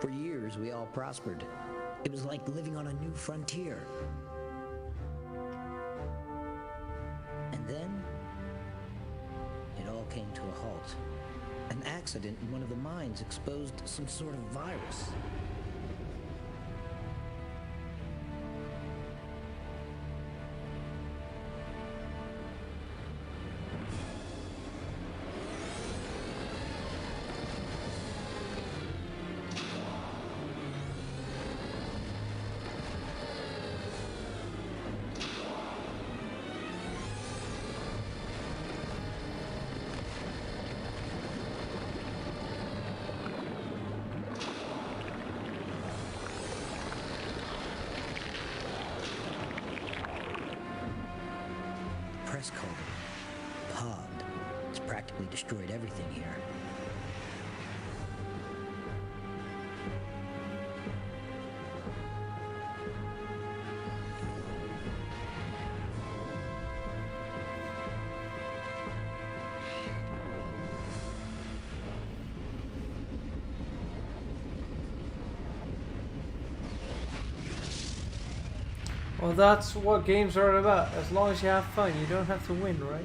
For years, we all prospered. It was like living on a new frontier. And then, it all came to a halt. An accident in one of the mines exposed some sort of virus. Press code. Pod. It's practically destroyed everything here. Well, that's what games are about. As long as you have fun, you don't have to win, right?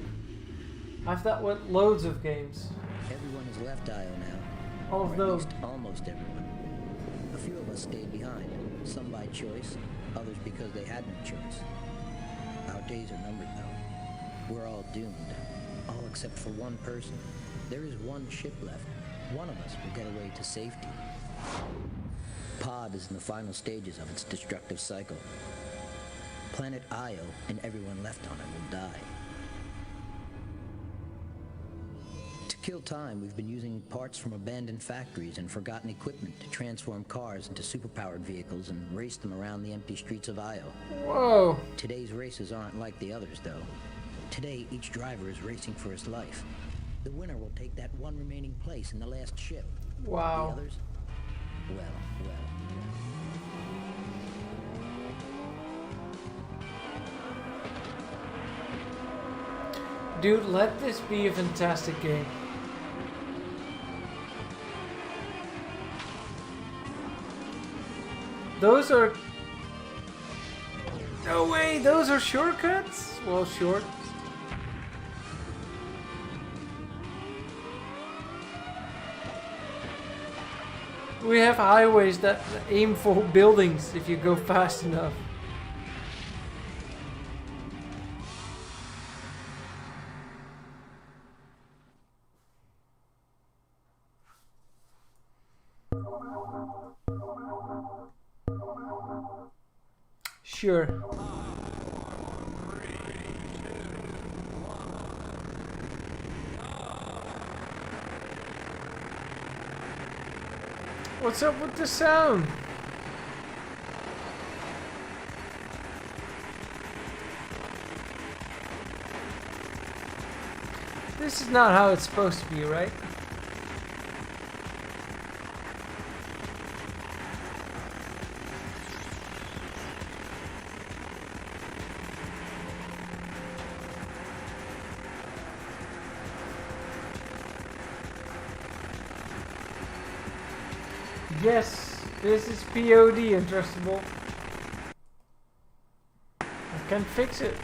I've that with loads of games. Everyone has left Io now. All of those. Almost everyone. A few of us stayed behind. Some by choice, others because they had no choice. Our days are numbered, though. We're all doomed. All except for one person. There is one ship left. One of us will get away to safety. Pod is in the final stages of its destructive cycle. Planet Io and everyone left on it will die. To kill time, we've been using parts from abandoned factories and forgotten equipment to transform cars into superpowered vehicles and race them around the empty streets of Io. Whoa! Today's races aren't like the others, though. Today, each driver is racing for his life. The winner will take that one remaining place in the last ship. Wow. The others? Well. Dude, let this be a fantastic game. Those are... No way, those are shortcuts? Well, short. We have highways that aim for buildings if you go fast enough. Sure. What's up with the sound? This is not how it's supposed to be, right? Yes, this is POD, Interestable. I can fix it.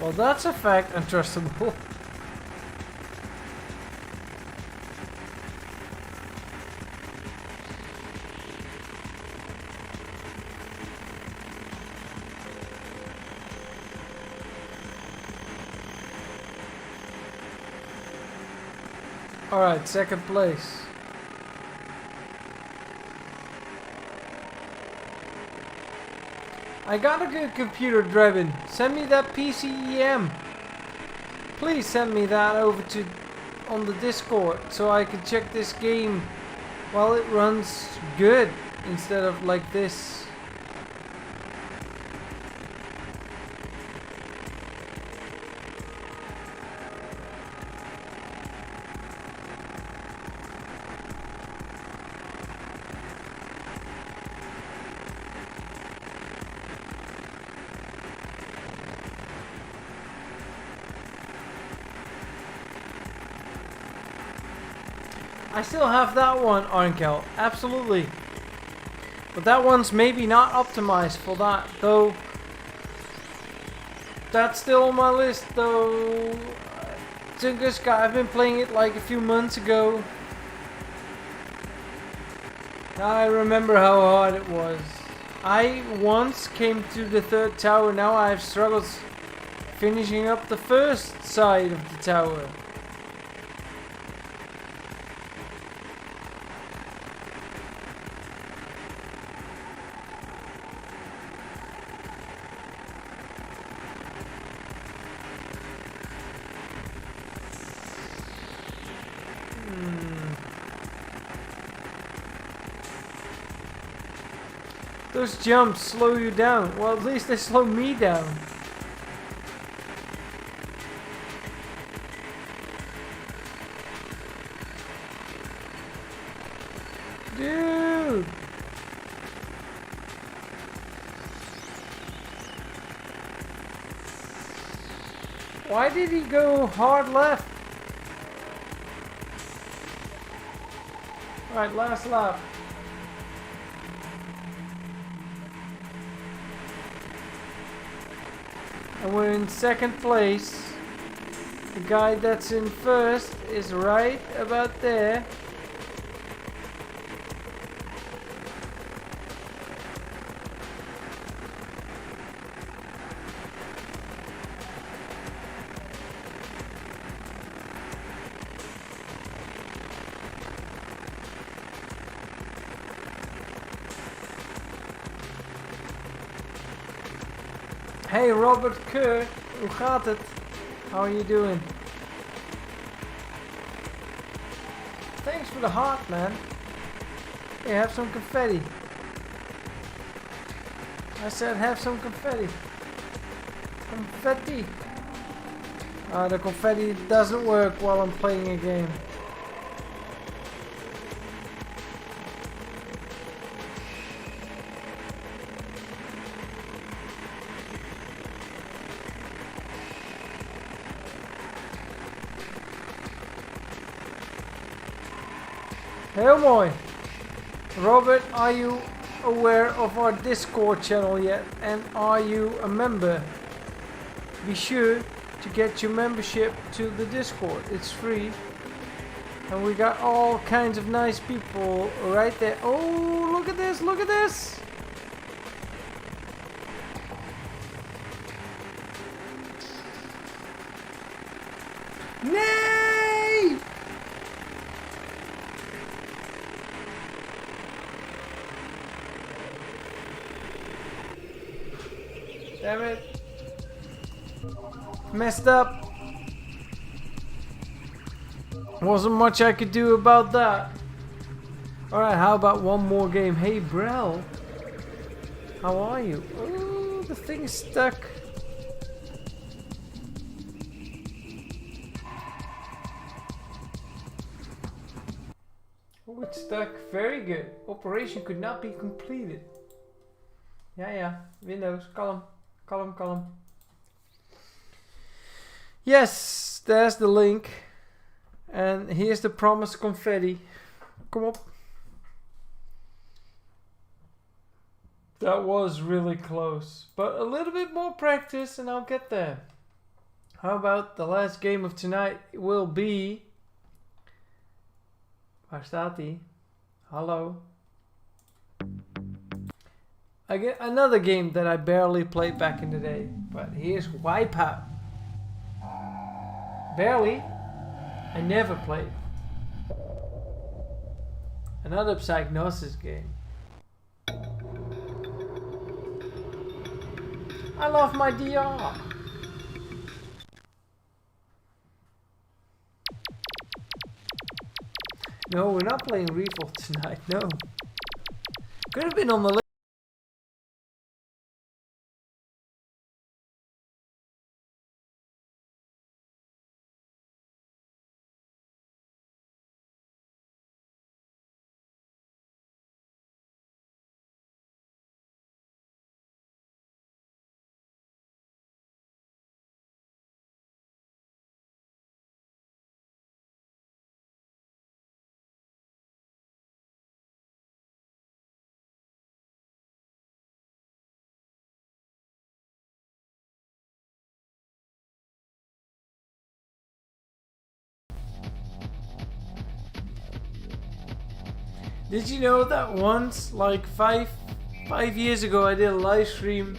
Well, that's a fact, Untrustable. Alright, second place. I got a good computer, Drebin. Send me that PCEM. Please send me that over to on the Discord so I can check this game while it runs good instead of like this. I still have that one, Arnkel, absolutely. But that one's maybe not optimized for that, though. That's still on my list, though. Tunguska, I've been playing it like a few months ago. I remember how hard it was. I once came to the third tower, now I have struggles finishing up the first side of the tower. Those jumps slow you down. Well, at least they slow me down. Dude! Why did he go hard left? Alright, last lap. And we're in second place. The guy that's in first is right about there. Hey Robert Kerr, hoe gaat het? How are you doing? Thanks for the heart, man. Hey, have some confetti. I said have some confetti. Confetti. The confetti doesn't work while I'm playing a game. Heel mooi. Robert, are you aware of our Discord channel yet? And are you a member? Be sure to get your membership to the Discord. It's free. And we got all kinds of nice people right there. Oh, look at this, look at this. Nay! Damn it. Messed up. Wasn't much I could do about that. Alright, how about one more game? Hey, Brel. How are you? Oh, the thing is stuck. Oh, it's stuck. Very good. Operation could not be completed. Yeah. Windows. Column. Column. Yes, there's the link. And here's the promised confetti. Come on. That was really close. But a little bit more practice and I'll get there. How about the last game of tonight will be... Waar staat hij? Hallo. Again, another game that I barely played back in the day. But here's WhipEout. Barely. I never played. Another Psygnosis game. I love my DR. No, we're not playing Revolt tonight, no. Could have been on the list. Did you know that once, like five years ago, I did a live stream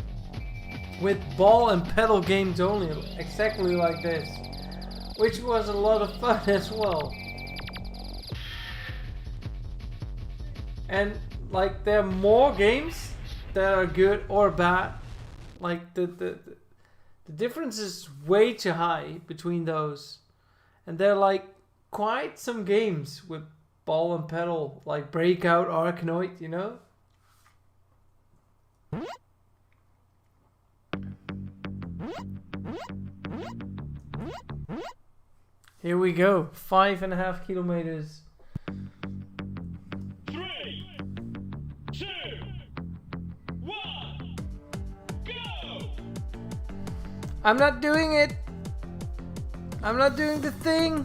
with ball and pedal games only, exactly like this, which was a lot of fun as well. And like there are more games that are good or bad. Like the difference is way too high between those, and there are like quite some games with ball and pedal, like Breakout, Arkanoid, you know? Here we go, 5.5 kilometers. 3, 2, 1, go! I'm not doing it. I'm not doing the thing.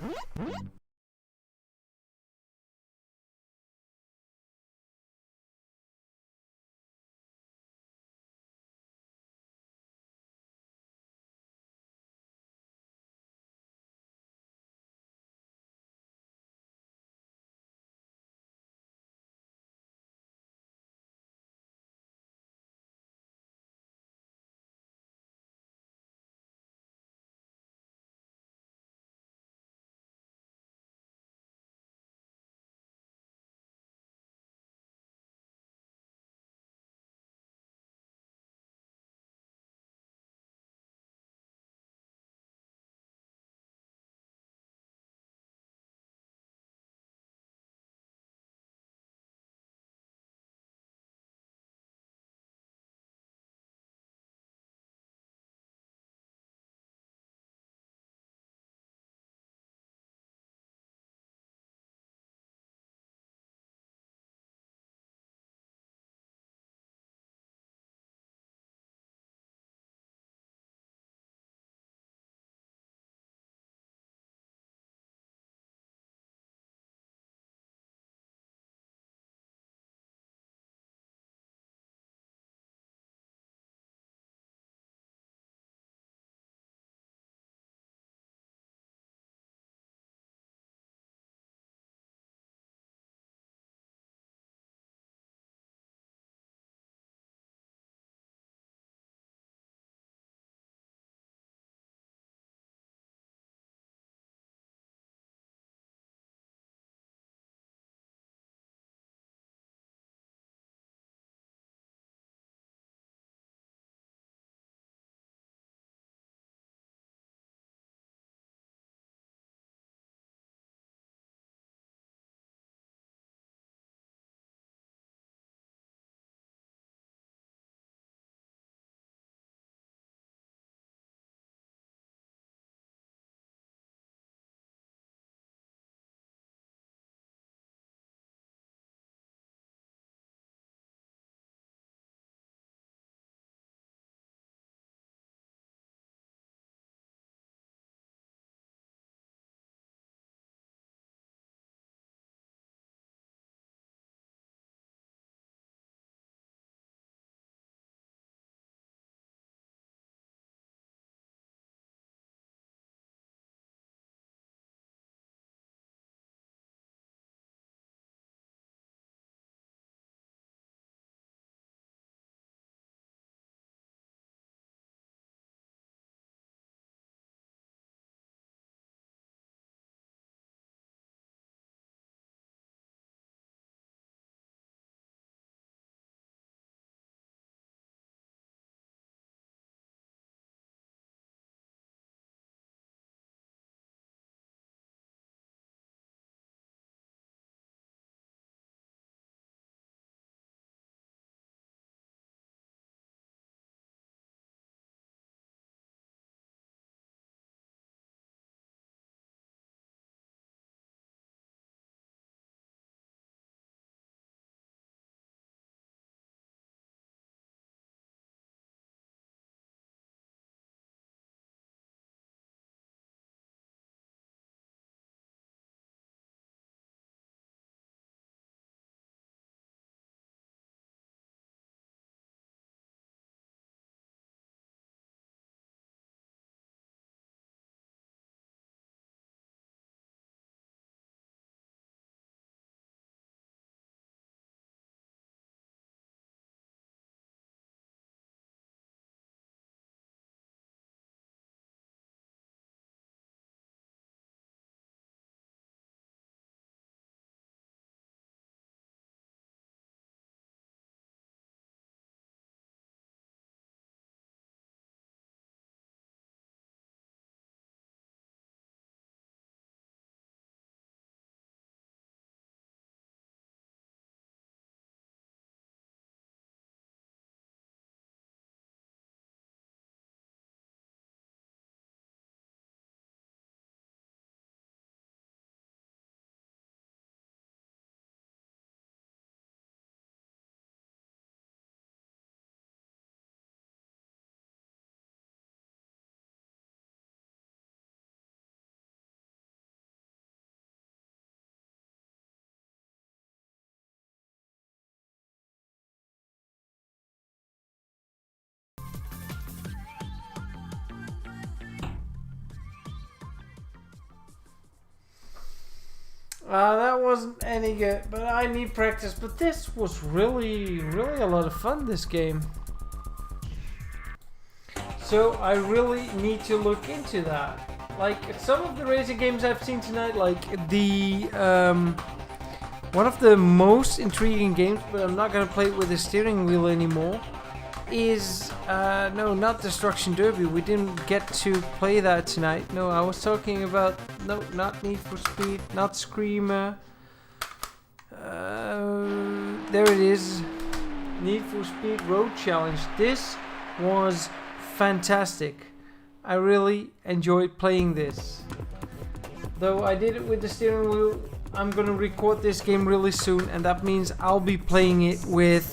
That wasn't any good, but I need practice. But this was really a lot of fun, this game. So I really need to look into that. Like some of the racing games I've seen tonight, like the one of the most intriguing games, but I'm not gonna play it with the steering wheel anymore, is no, not Destruction Derby. We didn't get to play that tonight. No, I was talking about, no, not Need for Speed, not Screamer. There it is, Need for Speed Road Challenge. This was fantastic. I really enjoyed playing this. Though I did it with the steering wheel, I'm gonna record this game really soon, and that means I'll be playing it with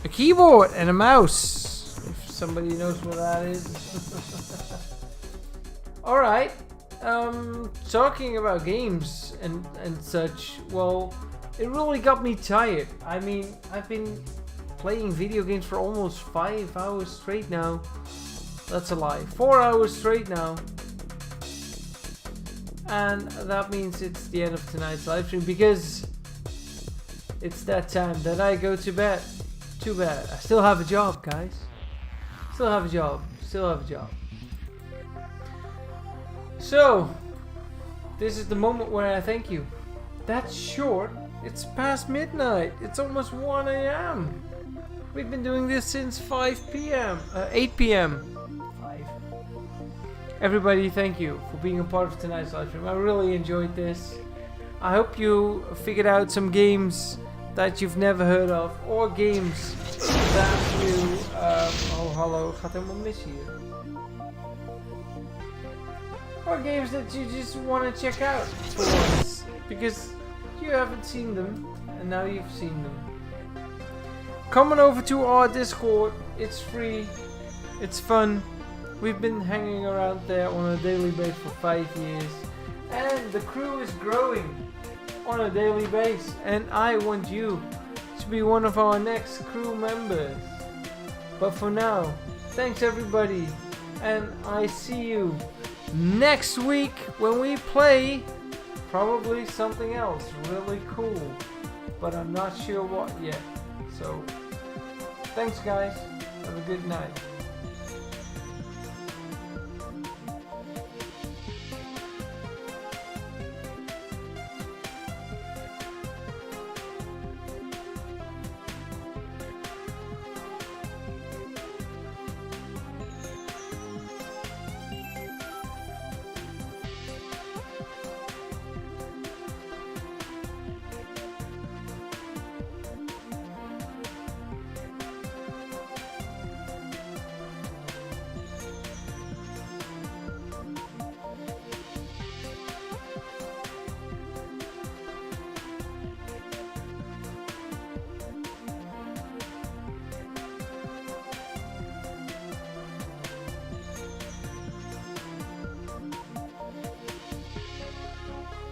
a keyboard and a mouse, if somebody knows what that is. Alright, talking about games and such, well, it really got me tired. I mean, I've been playing video games for almost 5 hours straight now. That's a lie. 4 hours straight now. And that means it's the end of tonight's live stream, because it's that time that I go to bed. Too bad. I still have a job, guys. Still have a job. Still have a job. So, this is the moment where I thank you. That's short. It's past midnight. It's almost 1 AM. We've been doing this since 5 PM. 8 PM. 5. Everybody, thank you for being a part of tonight's live stream. I really enjoyed this. I hope you figured out some games that you've never heard of, or games that you... oh, hallo, gaat helemaal mis hier. Or games that you just want to check out for once, because you haven't seen them, and now you've seen them. Come on over to our Discord, it's free, it's fun. We've been hanging around there on a daily basis for 5 years, and the crew is growing on a daily basis, and I want you to be one of our next crew members. But for now, thanks everybody, and I see you next week when we play probably something else really cool, but I'm not sure what yet. So thanks guys, have a good night.